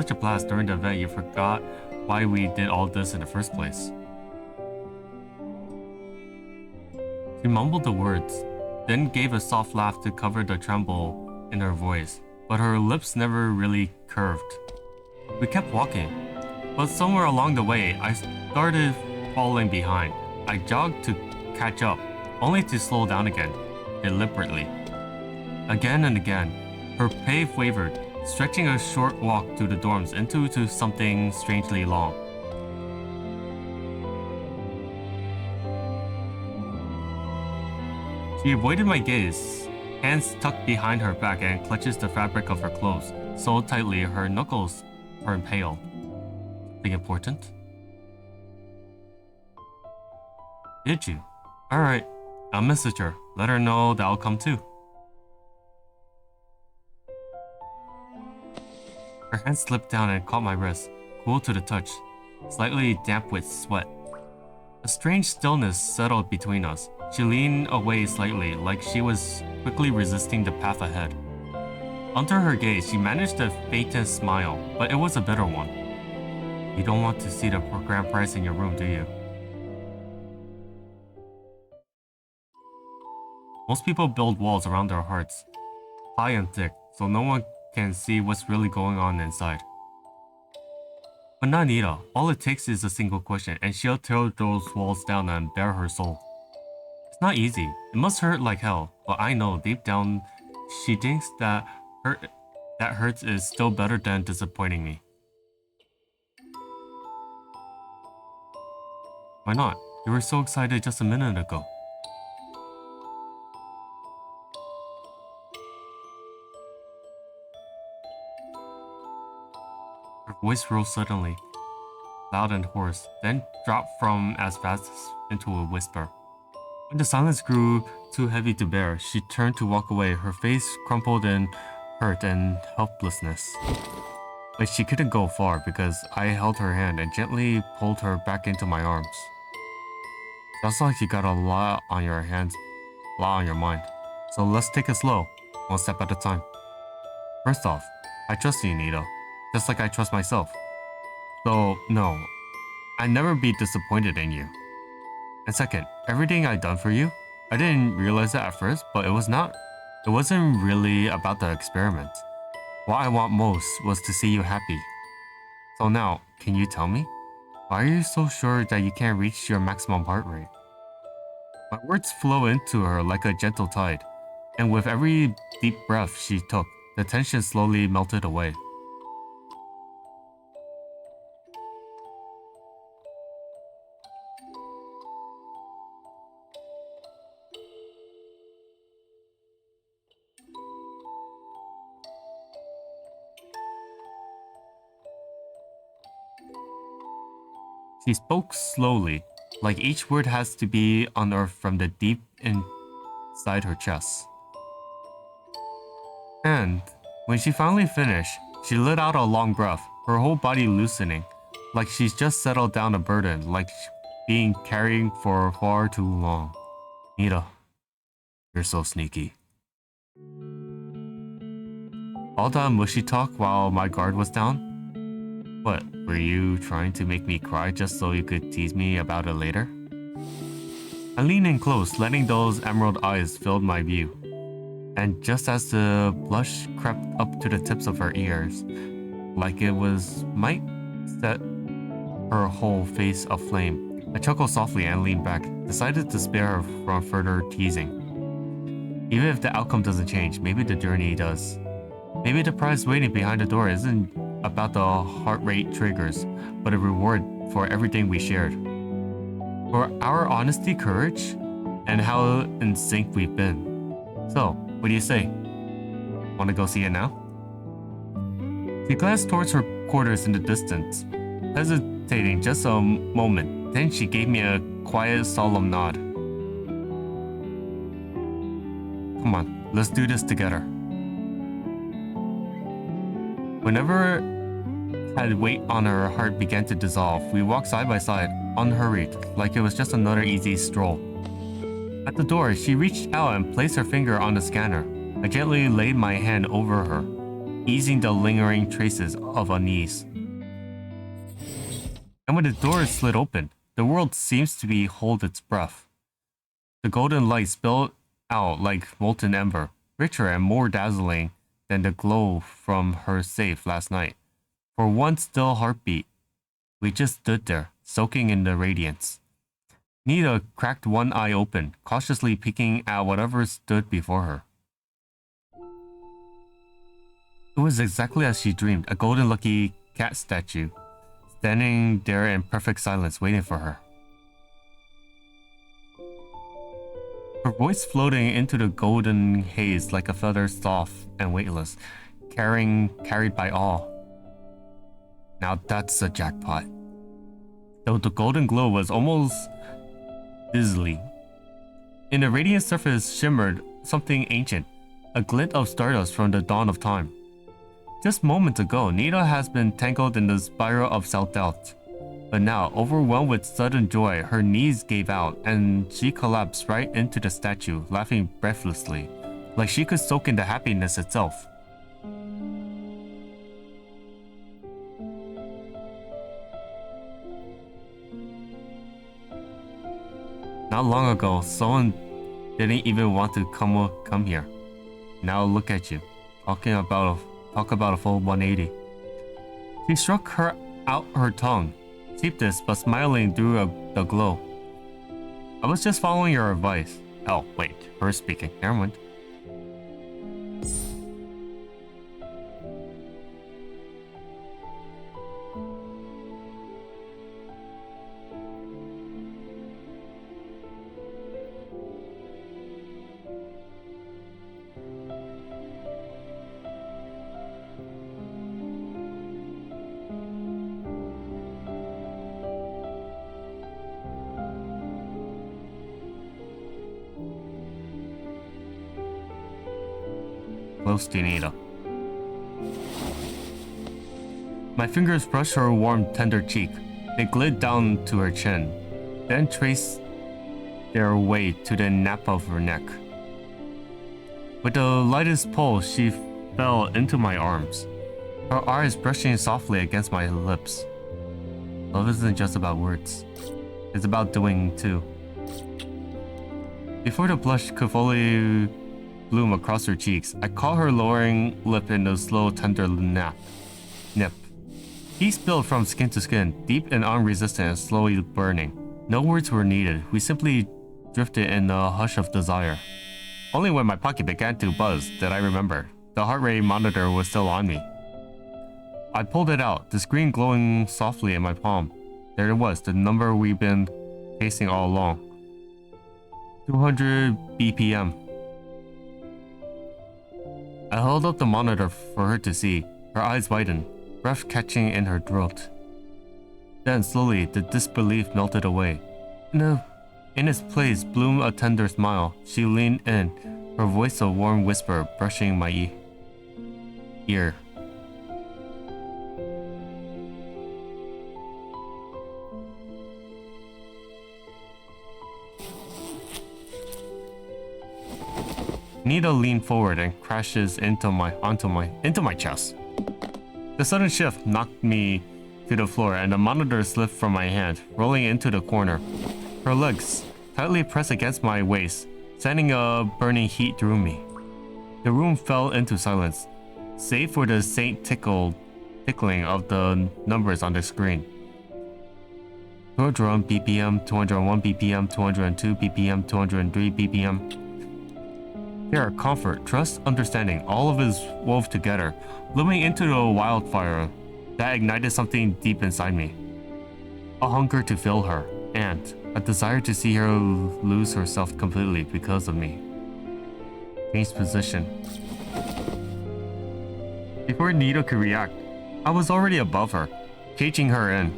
a blast during the event you forgot why we did all this in the first place. She mumbled the words, then gave a soft laugh to cover the tremble in her voice, but her lips never really curved. We kept walking, but somewhere along the way, I started falling behind. I jogged to catch up, only to slow down again, deliberately. Again and again, her pace wavered, stretching a short walk through the dorms into something strangely long. She avoided my gaze, hands tucked behind her back and clutches the fabric of her clothes so tightly her knuckles turn pale. Something important? Did you? Alright, I'll message her. Let her know that I'll come too. Her hand slipped down and caught my wrist, cool to the touch, slightly damp with sweat. A strange stillness settled between us. She leaned away slightly, like she was quickly resisting the path ahead. Under her gaze, she managed the faintest smile, but it was a bitter one. You don't want to see the grand prize in your room, do you? Most people build walls around their hearts, high and thick, so no one can see what's really going on inside. But not Nita. All it takes is a single question, and she'll tear those walls down and bare her soul. It's not easy. It must hurt like hell, but I know deep down she thinks that hurts is still better than disappointing me. Why not? You were so excited just a minute ago. Her voice rose suddenly, loud and hoarse, then dropped from as fast into a whisper. When the silence grew too heavy to bear, she turned to walk away, her face crumpled in hurt and helplessness. But she couldn't go far because I held her hand and gently pulled her back into my arms. Sounds like you got a lot on your hands, a lot on your mind. So let's take it slow, one step at a time. First off, I trust you, Nita, just like I trust myself. So, no, I'd never be disappointed in you. And second, everything I've done for you, I didn't realize that at first, but it wasn't really about the experiment. What I want most was to see you happy. So now, can you tell me? Why are you so sure that you can't reach your maximum heart rate? My words flow into her like a gentle tide, and with every deep breath she took, the tension slowly melted away. She spoke slowly, like each word has to be unearthed from the deep inside her chest. And when she finally finished, she let out a long breath, her whole body loosening, like she's just settled down a burden, like being carried for far too long. Nita, you're so sneaky. All that mushy talk while my guard was down? What, were you trying to make me cry just so you could tease me about it later? I leaned in close, letting those emerald eyes fill my view. And just as the blush crept up to the tips of her ears, like it might set her whole face aflame, I chuckled softly and leaned back, decided to spare her from further teasing. Even if the outcome doesn't change, maybe the journey does. Maybe the prize waiting behind the door isn't about the heart rate triggers, but a reward for everything we shared. For our honesty, courage, and how in sync we've been. So, what do you say? Want to go see it now? She glanced towards her quarters in the distance, hesitating just a moment. Then she gave me a quiet, solemn nod. Come on, let's do this together. Whenever had weight on her heart began to dissolve, we walked side by side, unhurried, like it was just another easy stroll. At the door, she reached out and placed her finger on the scanner. I gently laid my hand over her, easing the lingering traces of unease. And when the door slid open, the world seems to hold its breath. The golden light spilled out like molten ember, richer and more dazzling than the glow from her safe last night. For one still heartbeat, we just stood there, soaking in the radiance. Nita cracked one eye open, cautiously peeking at whatever stood before her. It was exactly as she dreamed, a golden lucky cat statue, standing there in perfect silence, waiting for her. her voice floating into the golden haze like a feather, soft and weightless, carried by all. Now that's a jackpot. Though the golden glow was almost dizzily. In the radiant surface shimmered something ancient, a glint of stardust from the dawn of time. Just moments ago, Nita has been tangled in the spiral of self-doubt. But now, overwhelmed with sudden joy, her knees gave out and she collapsed right into the statue, laughing breathlessly, like she could soak in the happiness itself. Not long ago, someone didn't even want to come here. Now look at you, talk about a full 180. She struck out her tongue, sheepish but smiling through the glow. I was just following your advice. Oh, wait, her speaking. Never mind. Close to Nita. My fingers brushed her warm, tender cheek. They glid down to her chin, then traced their way to the nape of her neck. With the lightest pull, she fell into my arms, her eyes brushing softly against my lips. Love isn't just about words. It's about doing too. Before the blush could fully bloom across her cheeks, I caught her lowering lip in a slow, tender nip. Heat spilled from skin to skin, deep and unresistant and slowly burning. No words were needed. We simply drifted in a hush of desire. Only when my pocket began to buzz did I remember. The heart rate monitor was still on me. I pulled it out, the screen glowing softly in my palm. There it was, the number we've been pacing all along. 200 BPM. I held up the monitor for her to see. Her eyes widened, breath catching in her throat. Then, slowly, the disbelief melted away. In its place bloomed a tender smile. She leaned in, her voice a warm whisper brushing my ear. Nita leaned forward and crashes into my chest. The sudden shift knocked me to the floor and the monitor slipped from my hand, rolling into the corner. Her legs tightly pressed against my waist, sending a burning heat through me. The room fell into silence, save for the faint tickling of the numbers on the screen. 201 BPM, 201 BPM, 202 BPM, 203 BPM. Care, comfort, trust, understanding, all of it wove together, blooming into a wildfire that ignited something deep inside me. A hunger to feel her, and a desire to see her lose herself completely because of me. Changed position. Before Nita could react, I was already above her, caging her in.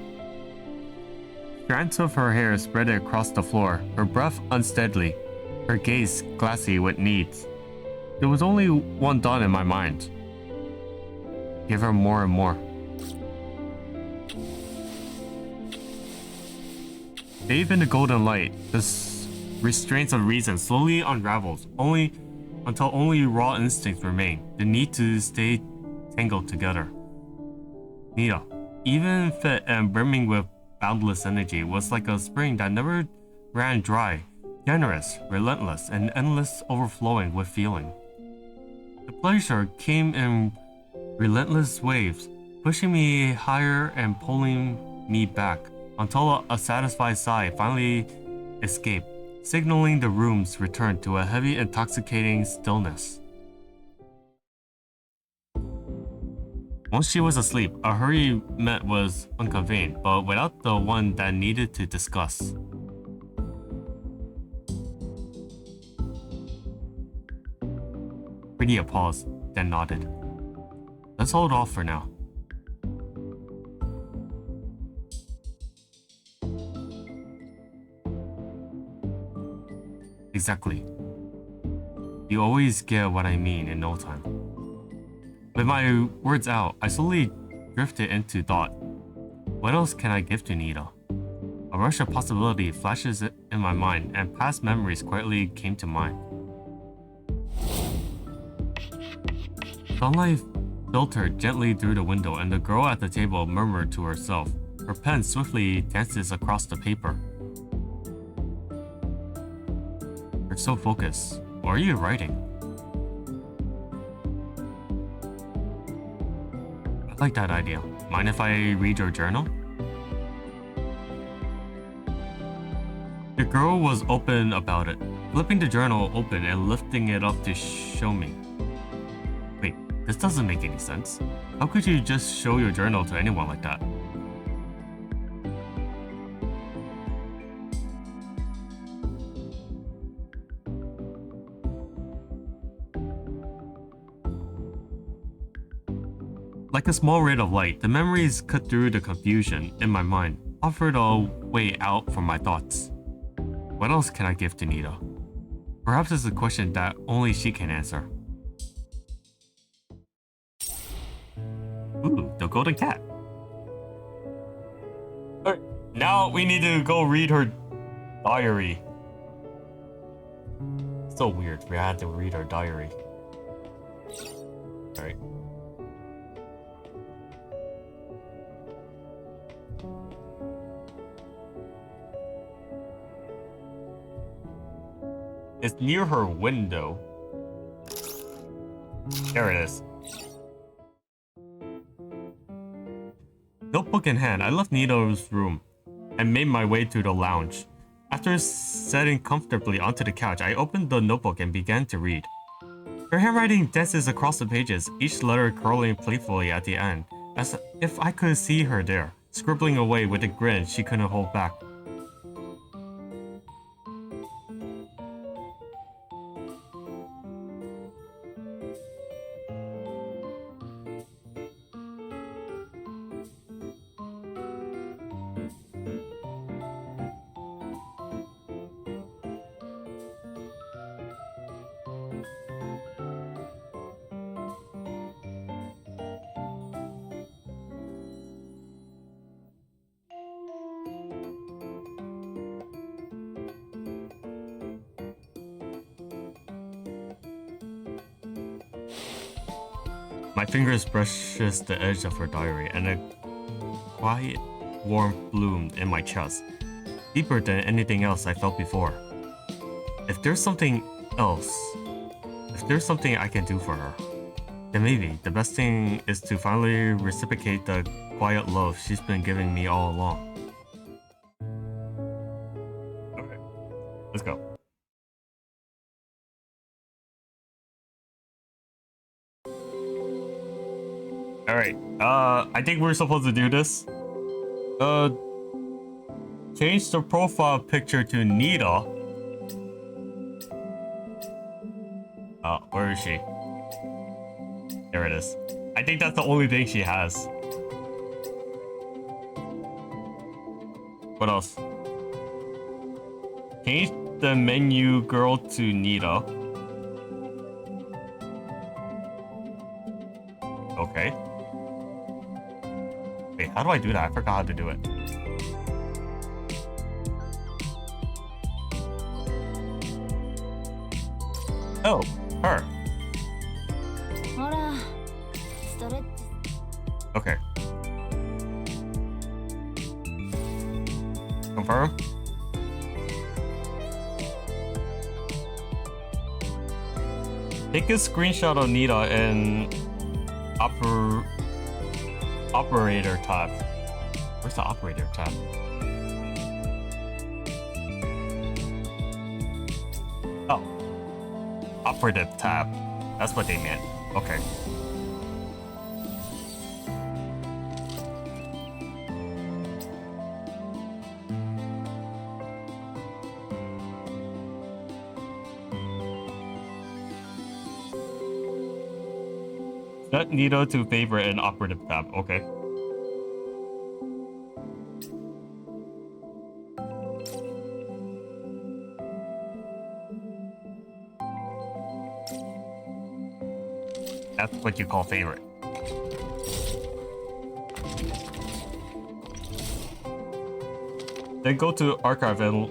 Strands of her hair spread across the floor, her breath unsteadily, her gaze glassy with needs. There was only one thought in my mind. Give her more and more. Bathed in the golden light, the restraints of reason slowly unravels, until only raw instincts remain, the need to stay tangled together. Nita, even fit and brimming with boundless energy, was like a spring that never ran dry. Generous, relentless, and endless, overflowing with feeling. The pleasure came in relentless waves, pushing me higher and pulling me back, until a satisfied sigh finally escaped, signaling the room's return to a heavy, intoxicating stillness. Once she was asleep, a hurry met was unconveyed, but without the one that needed to discuss. Winnie paused, then nodded. Let's hold off for now. Exactly. You always get what I mean in no time. With my words out, I slowly drifted into thought. What else can I give to Nita? A rush of possibility flashes in my mind, and past memories quietly came to mind. Sunlight filtered gently through the window, and the girl at the table murmured to herself. Her pen swiftly dances across the paper. You're so focused. What are you writing? I like that idea. Mind if I read your journal? The girl was open about it, flipping the journal open and lifting it up to show me. Wait, this doesn't make any sense. How could you just show your journal to anyone like that? Like a small ray of light, the memories cut through the confusion in my mind, offered a way out from my thoughts. What else can I give to Nita? Perhaps it's a question that only she can answer. Ooh, the golden cat. Alright, now we need to go read her diary. So weird, we had to read her diary. Alright. It's near her window. There it is. Notebook in hand, I left Nita's room and made my way to the lounge. After sitting comfortably onto the couch, I opened the notebook and began to read. Her handwriting dances across the pages, each letter curling playfully at the end, as if I could see her there, scribbling away with a grin she couldn't hold back. My fingers brushes the edge of her diary, and a quiet warmth bloomed in my chest, deeper than anything else I felt before. If there's something I can do for her, then maybe the best thing is to finally reciprocate the quiet love she's been giving me all along. Alright, let's go. Alright, I think we're supposed to do this. Change the profile picture to Nita. Where is she? There it is. I think that's the only thing she has. What else? Change the menu girl to Nita. Okay. Wait, how do I do that? I forgot how to do it. Oh, her. Okay. Confirm. Take a screenshot of Nita in operator tab. Where's the operator tab? Oh. Operative tab. That's what they meant. Okay. Set Nita to favorite and operative tab. Okay. That's what you call favorite. Then go to archive and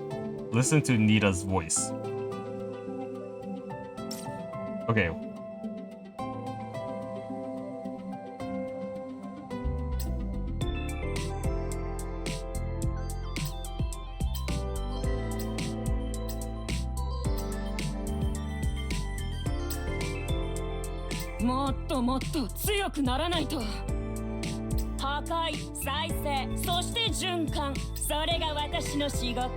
listen to Nita's voice. Okay.もっともっと強くならないと。破壊、再生、そして循環。それが私の仕事。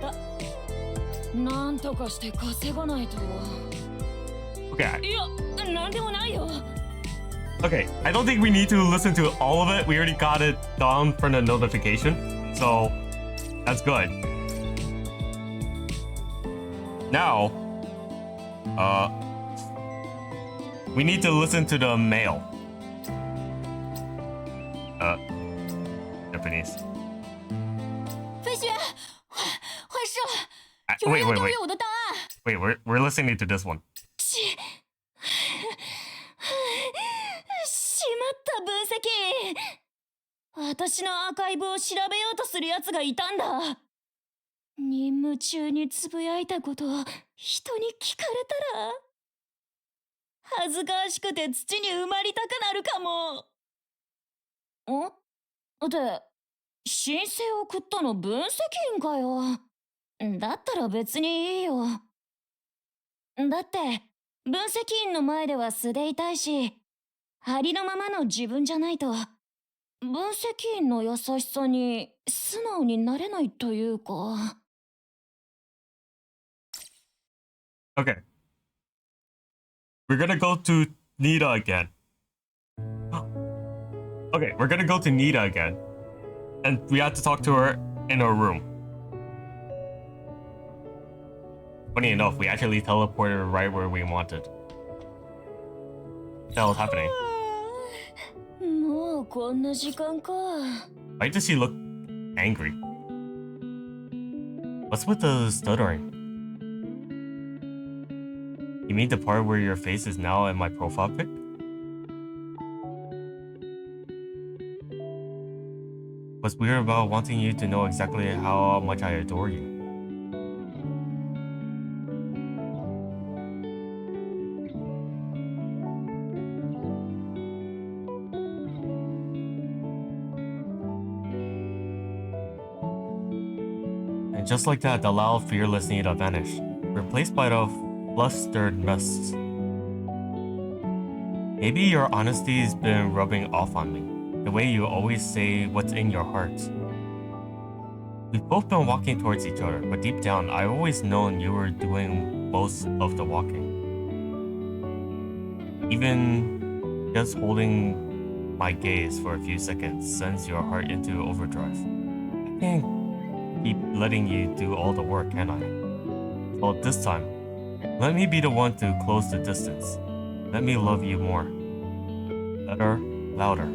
なんとかして稼がないと。Okay. いや、なんでもないよ。Okay, I don't think we need to listen to all of it. We already got it down from the notification. So, that's good. Now, we need to listen to the mail. Japanese. 飞雪，坏事了！ Wait, 有人要 wait, 盗 wait. 阅我的档案。 Wait, we're listening to this one. しまった分析。私のアーカイブを調べようとするやつがいたんだ。任務中につぶやいたことを人に聞かれたら恥ずかしくて土に埋まりたくなるかも。で、申請送ったの分析員かよ。だったら別にいいよ。だって分析員の前では素でいたいし、ありのままの自分じゃないと分析員の優しさに素直になれないというか。Okay. We're gonna go to Nita again. Okay, we're gonna go to Nita again. And we have to talk to her in her room. Funny enough, we actually teleported her right where we wanted. What the hell is happening? もうこんな時間か。 Why does she look angry? What's with the stuttering? You mean the part where your face is now in my profile pic? What's weird about wanting you to know exactly how much I adore you? And just like that, the loud, fearless Nita vanished, replaced by the flustered mess. Maybe your honesty's been rubbing off on me, the way you always say what's in your heart. We've both been walking towards each other, but deep down, I've always known you were doing most of the walking. Even just holding my gaze for a few seconds sends your heart into overdrive. I can't keep letting you do all the work, can I? Well, this time, let me be the one to close the distance. Let me love you more. Better, louder.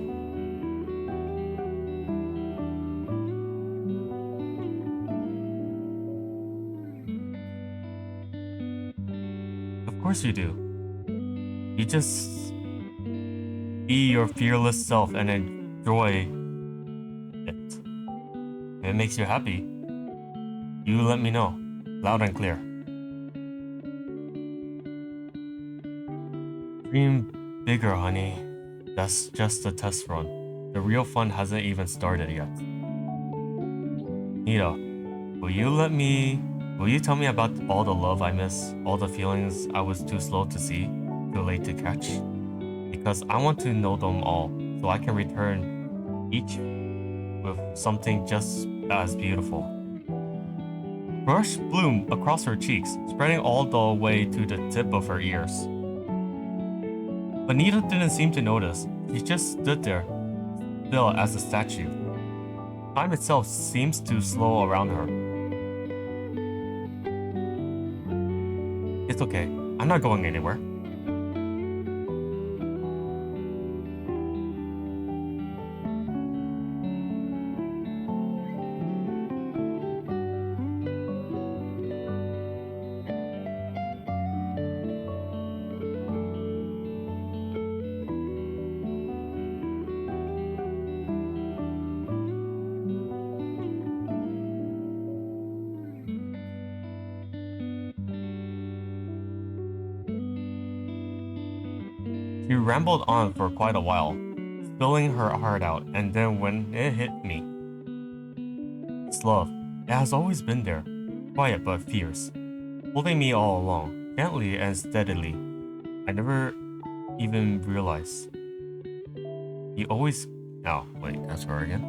Of course you do. You just be your fearless self and enjoy it. If it makes you happy, you let me know, loud and clear. Dream bigger, honey. That's just a test run. The real fun hasn't even started yet. Nita, will you tell me about all the love I miss, all the feelings I was too slow to see, too late to catch? Because I want to know them all, so I can return each with something just as beautiful. Brush bloom across her cheeks, spreading all the way to the tip of her ears. But Nita didn't seem to notice. She just stood there, still as a statue. Time itself seems to slow around her. It's okay. I'm not going anywhere. She rambled on for quite a while, spilling her heart out, and then when it hit me. It's love. It has always been there, quiet but fierce, holding me all along, gently and steadily. I never even realized. You always... Oh, wait, that's her again.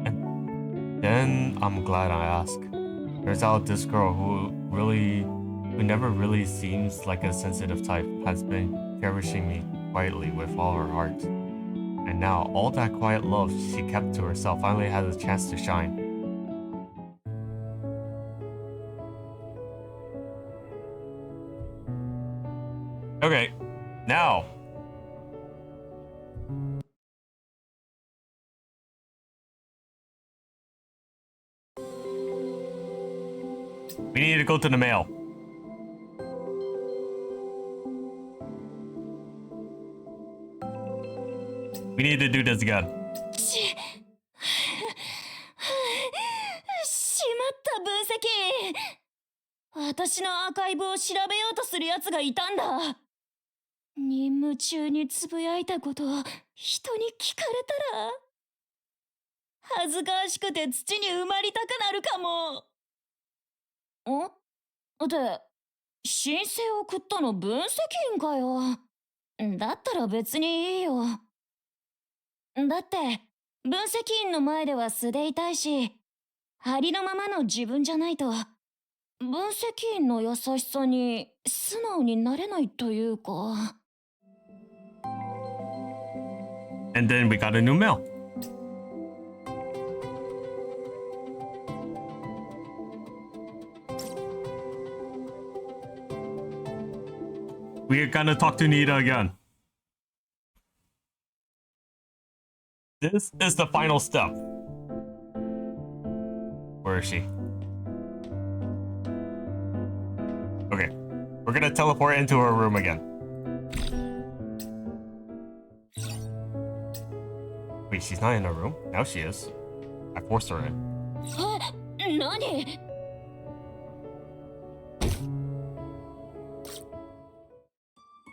And then I'm glad I asked. Turns out this girl who never really seems like a sensitive type has been cherishing me quietly with all her heart. And now all that quiet love she kept to herself finally has a chance to shine. Okay, now. We need to go to the mail. We need to do this again. しまった分析。私のアーカイブを調べようとするやつがいたんだ。任務中につぶやいたことを人に聞かれたら恥ずかしくて土に埋まりたくなるかも。で、申請送ったの分析員かよ。だったら別にいいよ。だって分析員の前では素でいたいし、ありのままの自分じゃないと分析員の優しさに素直になれないというか。And then we got a new mail. We're gonna talk to Nita again. This is the final step. Where is she? Okay, we're gonna teleport into her room again. Wait, she's not in her room? Now she is. I forced her in. 何?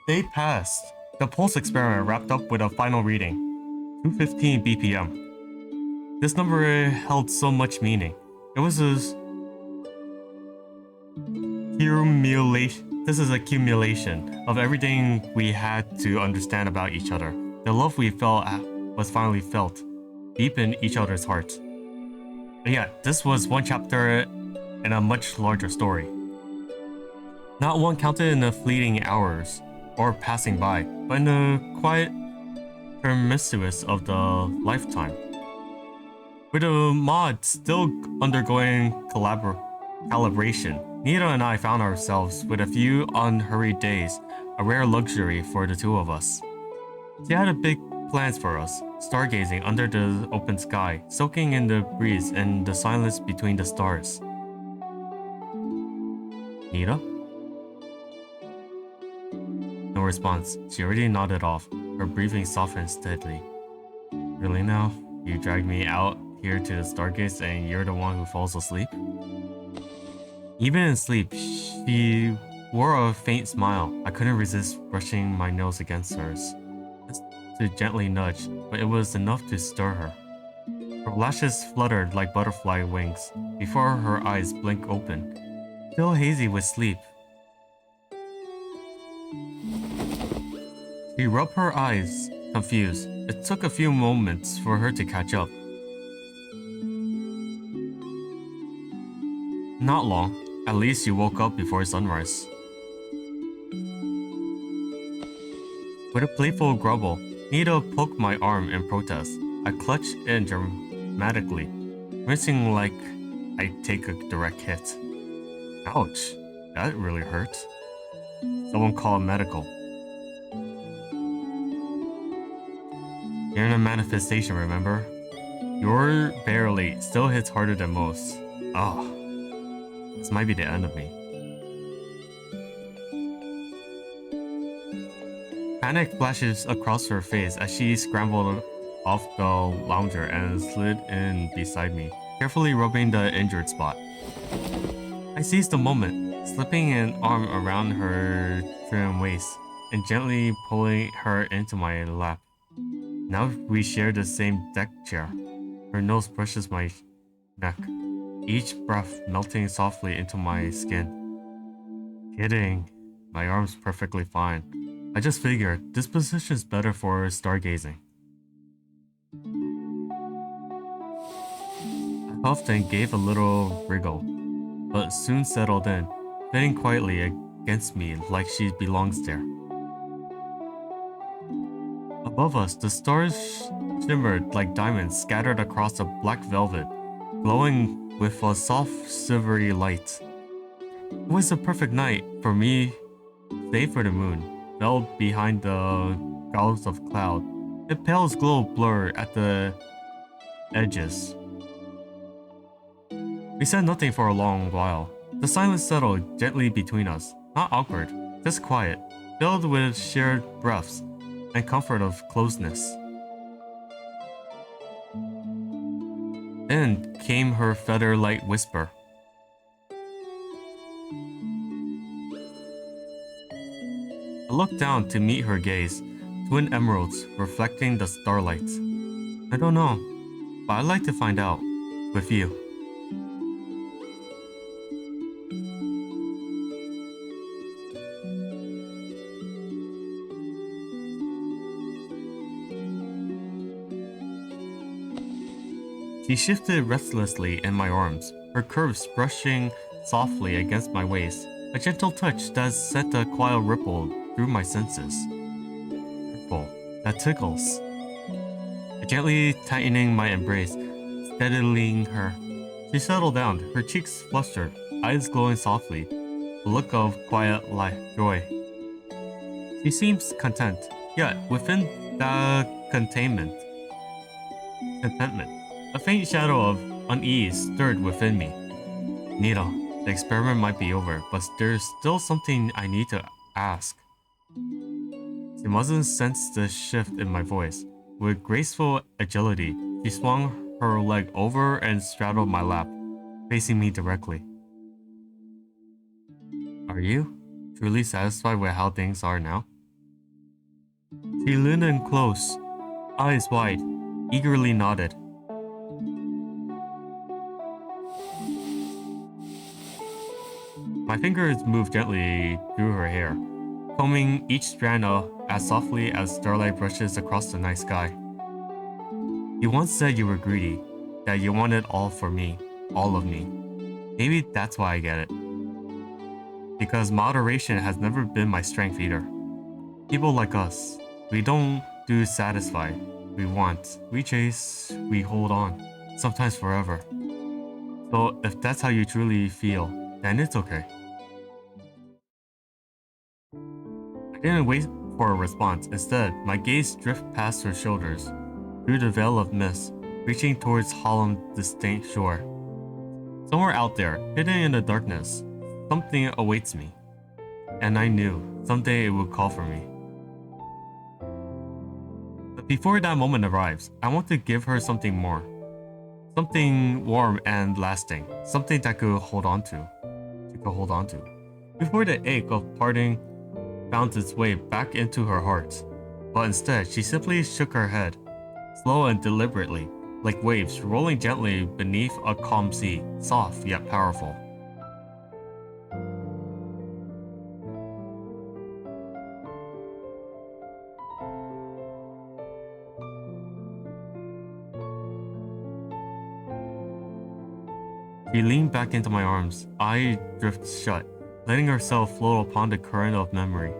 Day passed. The pulse experiment wrapped up with a final reading. 2:15 BPM. This number held so much meaning. It was a accumulation. This is accumulation of everything we had to understand about each other. The love we felt was finally felt, deep in each other's hearts. And yet, this was one chapter in a much larger story. Not one counted in the fleeting hours or passing by, but in the quiet permiscuous of the lifetime. With the mod still undergoing calibration, Nita and I found ourselves with a few unhurried days, a rare luxury for the two of us. She had big plans for us, stargazing under the open sky, soaking in the breeze and the silence between the stars. Nita? No response. She already nodded off, her breathing softened steadily. Really now? You dragged me out here to the stargaze and you're the one who falls asleep? Even in sleep, she wore a faint smile. I couldn't resist brushing my nose against hers to gently nudge, but it was enough to stir her. Her lashes fluttered like butterfly wings before her eyes blinked open, still hazy with sleep. She rubbed her eyes, confused. It took a few moments for her to catch up. Not long. At least you woke up before sunrise. With a playful grumble, Nita poked my arm in protest. I clutched in dramatically, wincing like I'd take a direct hit. Ouch, that really hurt. Someone called medical. You're in a manifestation, remember? Your barely still hits harder than most. Oh, this might be the end of me. Panic flashes across her face as she scrambled off the lounger and slid in beside me, carefully rubbing the injured spot. I seized the moment, slipping an arm around her trim waist and gently pulling her into my lap. Now we share the same deck chair. Her nose brushes my neck, each breath melting softly into my skin. Kidding. My arm's perfectly fine. I just figured this position's better for stargazing. I huffed and gave a little wriggle, but soon settled in, fitting quietly against me like she belongs there. Above us, the stars shimmered like diamonds scattered across the black velvet, glowing with a soft, silvery light. It was a perfect night for me, save for the moon, veiled behind the gauze of cloud. Its pale glow blurred at the edges. We said nothing for a long while. The silence settled gently between us, not awkward, just quiet, filled with shared breaths and comfort of closeness. Then came her feather-light whisper. I looked down to meet her gaze, twin emeralds reflecting the starlight. I don't know, but I'd like to find out with you. She shifted restlessly in my arms, her curves brushing softly against my waist, a gentle touch that sent a quiet ripple through my senses. Ripple that tickles. Gently tightening my embrace, steadying her. She settled down, her cheeks flustered, eyes glowing softly, a look of quiet joy. She seems content, yet within that contentment, a faint shadow of unease stirred within me. Nita, the experiment might be over, but there's still something I need to ask. She mustn't sense the shift in my voice. With graceful agility, she swung her leg over and straddled my lap, facing me directly. Are you truly satisfied with how things are now? She leaned in close, eyes wide, eagerly nodded. My fingers moved gently through her hair, combing each strand as softly as starlight brushes across the night sky. You once said you were greedy, that you wanted all for me, all of me. Maybe that's why I get it. Because moderation has never been my strength either. People like us, we don't do satisfy. We want, we chase, we hold on, sometimes forever. So if that's how you truly feel, then it's okay. I didn't wait for a response. Instead, my gaze drifted past her shoulders, through the veil of mist, reaching towards Holland's distant shore. Somewhere out there, hidden in the darkness, something awaits me. And I knew someday it would call for me. But before that moment arrives, I want to give her something more. Something warm and lasting, something that could hold on to. Before the ache of parting found its way back into her heart. But instead, she simply shook her head, slow and deliberately, like waves rolling gently beneath a calm sea, soft yet powerful. She leaned back into my arms, eye drifted shut, letting herself float upon the current of memory.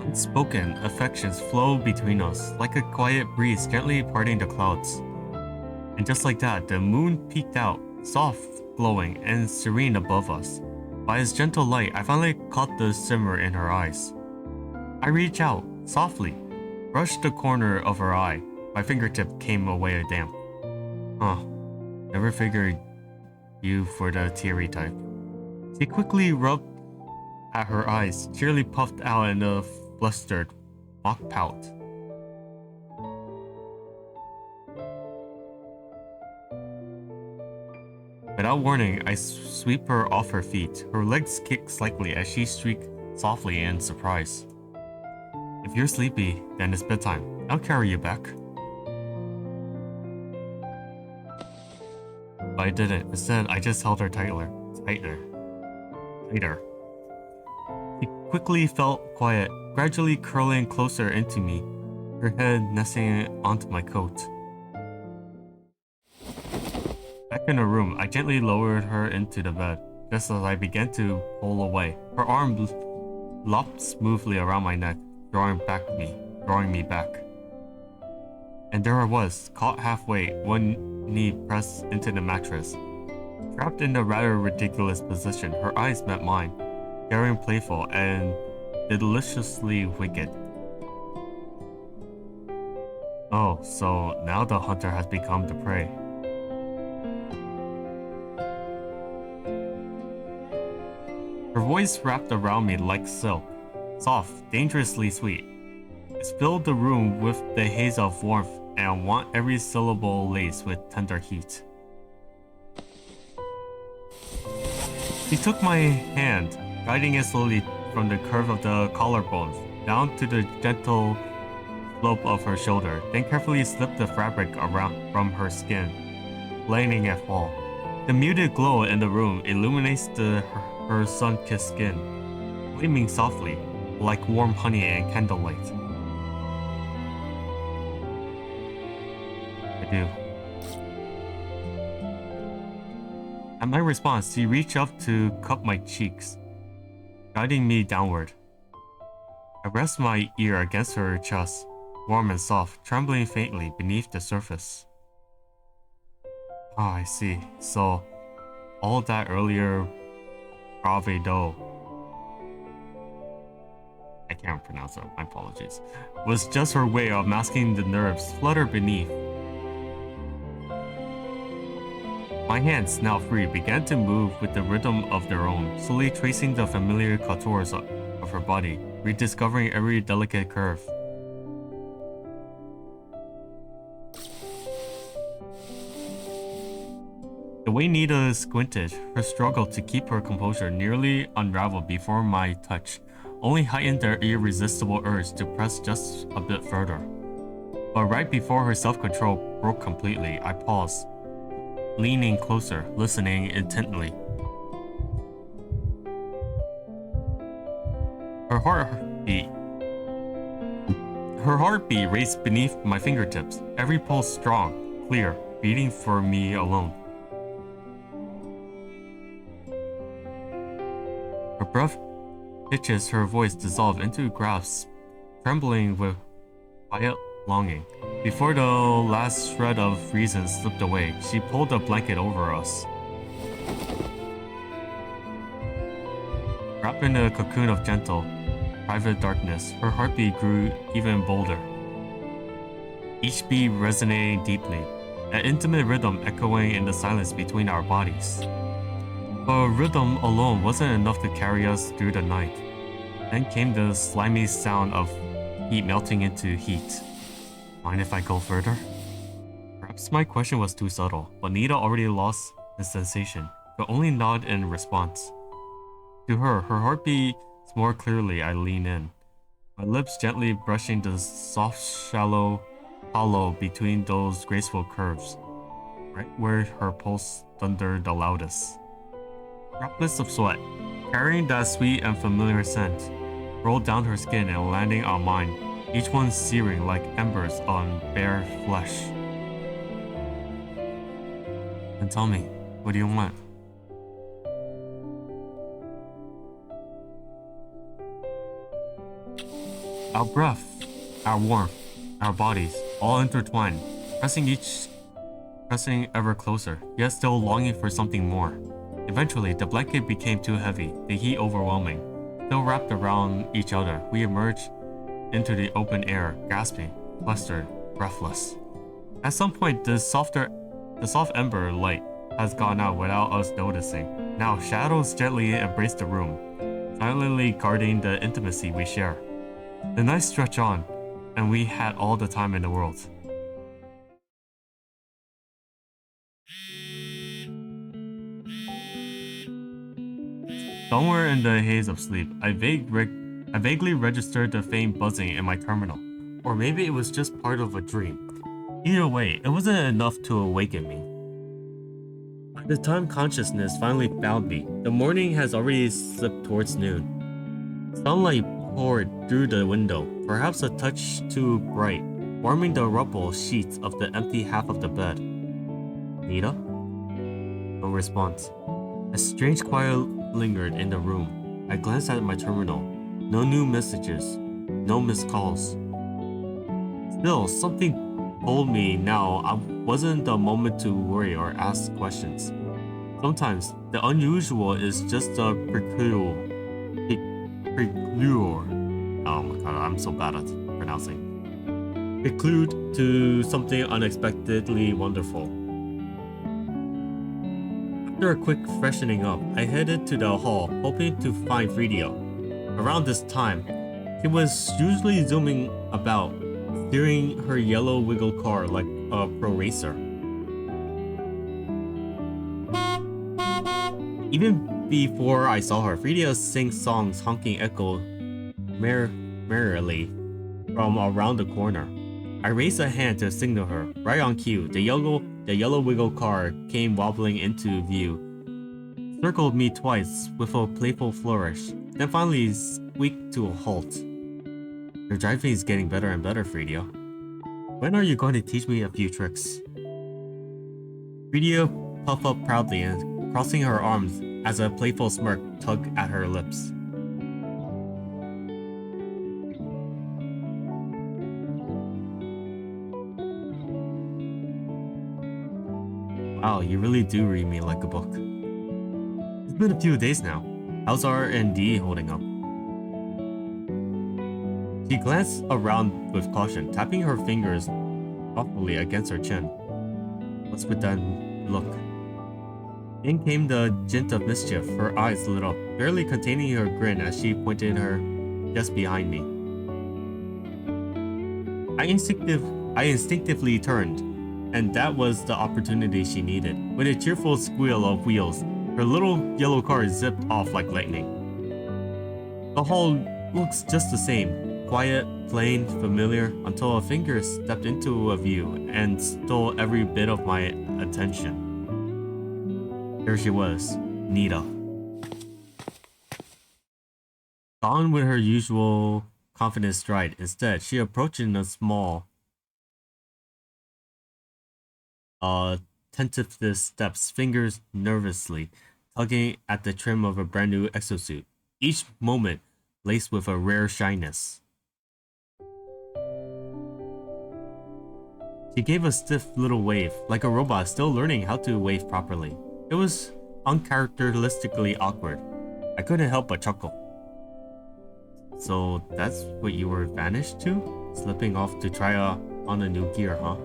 Unspoken affections flow between us, like a quiet breeze gently parting the clouds. And just like that, the moon peeked out, soft, glowing, and serene above us. By its gentle light, I finally caught the simmer in her eyes. I reached out, softly, brushed the corner of her eye. My fingertip came away damp. Never figured you for the teary type. She quickly rubbed at her eyes, cheerily puffed out in a flustered mock pout. Without warning, I sweep her off her feet. Her legs kick slightly as she shrieked softly in surprise. If you're sleepy, then it's bedtime. I'll carry you back. But I didn't. Instead, I just held her tighter. She quickly felt quiet, gradually curling closer into me, her head nestling onto my coat. Back in her room, I gently lowered her into the bed, just as I began to pull away. Her arm lopped smoothly around my neck, drawing me back. And there I was, caught halfway, one knee pressed into the mattress. Trapped in a rather ridiculous position, her eyes met mine, daring playful and deliciously wicked. Oh, so now the hunter has become the prey. Her voice wrapped around me like silk, soft, dangerously sweet. It filled the room with the haze of warmth and want every syllable laced with tender heat. She took my hand, guiding it slowly from the curve of the collarbones down to the gentle slope of her shoulder, then carefully slipped the fabric around from her skin, letting it fall. The muted glow in the room illuminates her sun-kissed skin, gleaming softly, like warm honey and candlelight. I do. At my response, she reached up to cup my cheeks, guiding me downward. I rest my ear against her chest, warm and soft, trembling faintly beneath the surface. Ah, I see. So, all that earlier bravado, I can't pronounce it, my apologies, was just her way of masking the nerves flutter beneath. My hands, now free, began to move with the rhythm of their own, slowly tracing the familiar contours of her body, rediscovering every delicate curve. The way Nita squinted, her struggle to keep her composure nearly unraveled before my touch, only heightened their irresistible urge to press just a bit further. But right before her self-control broke completely, I paused, leaning closer, listening intently. Her heartbeat raced beneath my fingertips, every pulse strong, clear, beating for me alone. Her breath pitches, her voice dissolved into grasps, trembling with quiet longing. Before the last shred of reason slipped away, she pulled a blanket over us. Wrapped in a cocoon of gentle, private darkness, her heartbeat grew even bolder, each beat resonating deeply, an intimate rhythm echoing in the silence between our bodies. But rhythm alone wasn't enough to carry us through the night. Then came the slimy sound of heat melting into heat. Mind if I go further? Perhaps my question was too subtle, but Nita already lost the sensation, but only nodded in response. To her heartbeat more clearly. I lean in, my lips gently brushing the soft, shallow hollow between those graceful curves, right where her pulse thundered the loudest. Droplets of sweat, carrying that sweet and familiar scent, rolled down her skin and landing on mine, each one searing like embers on bare flesh. And tell me, what do you want? Our breath, our warmth, our bodies, all intertwined, pressing pressing ever closer, yet still longing for something more. Eventually, the blanket became too heavy, the heat overwhelming. Still wrapped around each other, we emerged into the open air, gasping, flustered, breathless. At some point, the soft ember light has gone out without us noticing. Now, shadows gently embrace the room, silently guarding the intimacy we share. The nights stretch on, and we had all the time in the world. Somewhere in the haze of sleep, I vaguely registered the faint buzzing in my terminal. Or maybe it was just part of a dream. Either way, it wasn't enough to awaken me. By the time consciousness finally found me, the morning has already slipped towards noon. Sunlight poured through the window, perhaps a touch too bright, warming the rubble sheets of the empty half of the bed. Nita? No response. A strange quiet lingered in the room. I glanced at my terminal. No new messages. No missed calls. Still, something told me now I wasn't the moment to worry or ask questions. Sometimes, the unusual is just a prelude. Oh my god, I'm so bad at pronouncing. Prelude to something unexpectedly wonderful. After a quick freshening up, I headed to the hall, hoping to find Fridio. Around this time, she was usually zooming about, steering her yellow wiggle car like a pro racer. Even before I saw her, Fridio sings songs honking echo merrily from around the corner. I raised a hand to signal her. Right on cue, the yellow wiggle car came wobbling into view, circled me twice with a playful flourish, then finally squeaked to a halt. Your driving is getting better and better, Fridio. When are you going to teach me a few tricks? Fridio puffed up proudly and crossing her arms as a playful smirk tugged at her lips. Wow, you really do read me like a book. It's been a few days now. How's R&D holding up? She glanced around with caution, tapping her fingers thoughtfully against her chin. What's with that look? In came the glint of mischief. Her eyes lit up, barely containing her grin as she pointed her just behind me. I instinctively turned, and that was the opportunity she needed. With a cheerful squeal of wheels, her little yellow car zipped off like lightning. The hall looks just the same, quiet, plain, familiar, until a finger stepped into a view and stole every bit of my attention. There she was, Nita. Gone with her usual confident stride, instead, she approached in a small, tentative steps, fingers nervously tugging at the trim of a brand new exosuit, each moment laced with a rare shyness. She gave a stiff little wave, like a robot still learning how to wave properly. It was uncharacteristically awkward. I couldn't help but chuckle. So that's what you were vanished to? Slipping off to try on a new gear, huh?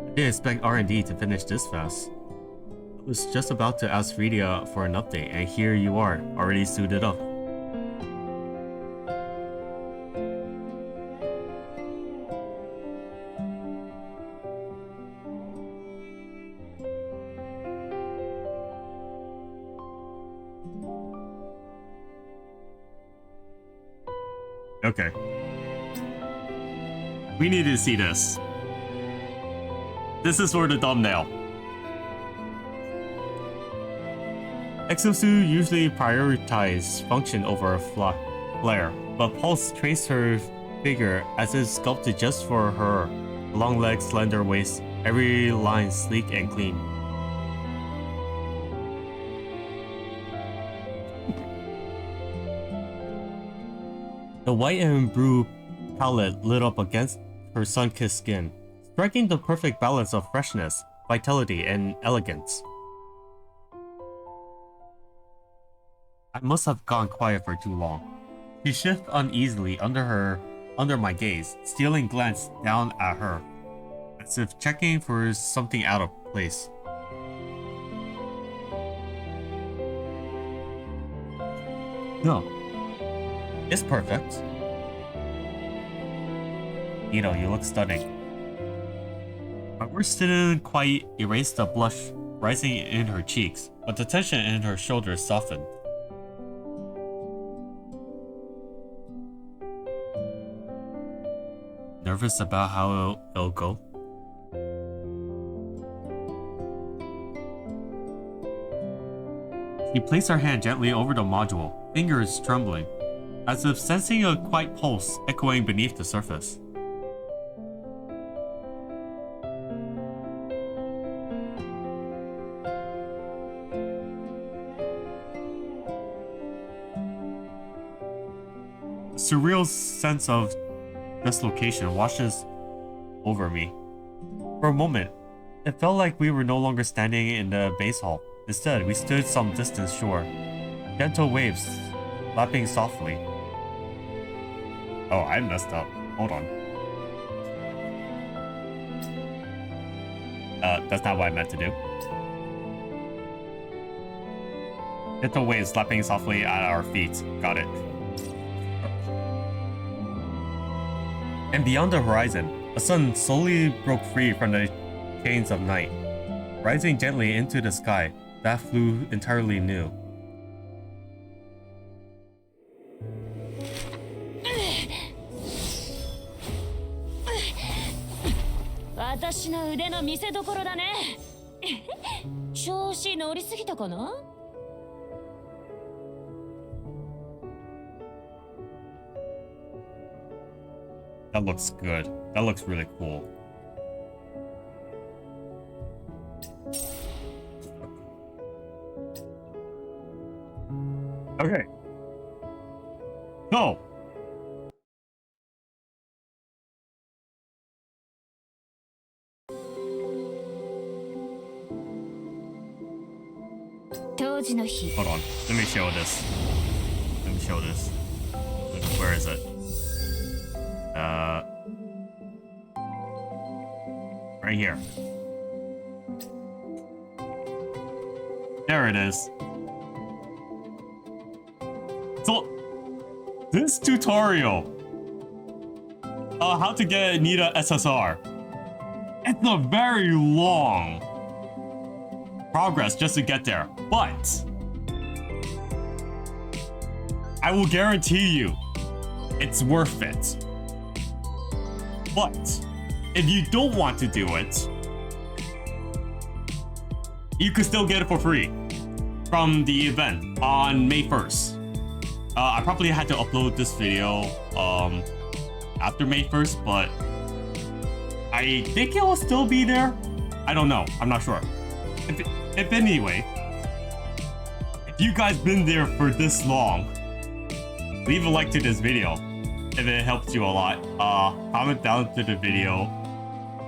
I didn't expect R&D to finish this fast. I was just about to ask Fridia for an update, and here you are, already suited up. Okay. We need to see this. This is for the thumbnail. Exosuit usually prioritize function over a flare, but Pulse traced her figure as if sculpted just for her. Long legs, slender waist, every line sleek and clean. The white and blue palette lit up against her sun-kissed skin, striking the perfect balance of freshness, vitality, and elegance. I must have gone quiet for too long. She shifted uneasily under my gaze, stealing glance down at her, as if checking for something out of place. No, it's perfect. You look stunning. My words didn't quite erase the blush rising in her cheeks, but the tension in her shoulders softened. Nervous about how it'll go? She placed her hand gently over the module, fingers trembling, as if sensing a quiet pulse echoing beneath the surface. A surreal sense of dislocation washes over me. For a moment, it felt like we were no longer standing in the base hall. Instead, we stood some distance shore, gentle waves lapping softly. Oh, I messed up. Hold on. That's not what I meant to do. Gentle waves lapping softly at our feet. Got it. And beyond the horizon, a sun slowly broke free from the chains of night, rising gently into the sky that flew entirely new. That looks good. That looks really cool. Okay. So. Hold on. Let me show this. Let me show this. Where is it? Right here. There it is. So, this tutorial, how to get Nita SSR, it's a very long progress just to get there, but I will guarantee you it's worth it. But if you don't want to do it, you could still get it for free from the event on May 1st. I probably had to upload this video after May 1st, but I think it will still be there. I don't know. I'm not sure. If anyway, if you guys been there for this long, leave a like to this video if it helps you a lot. Comment down to the video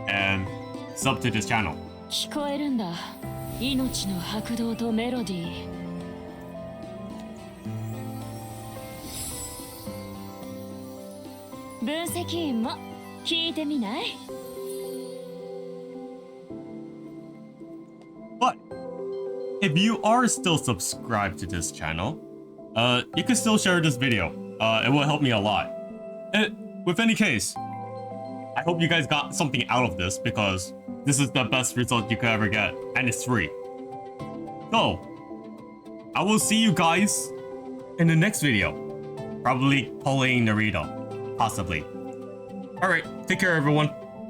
and sub to this channel. 聞こえるんだ。命の拍動とメロディー。分析員も聞いてみない？ But if you are still subscribed to this channel, you can still share this video. It will help me a lot. With any case, I hope you guys got something out of this because this is the best result you could ever get, and it's free. So, I will see you guys in the next video. Probably pulling Naruto, possibly. Alright, take care everyone.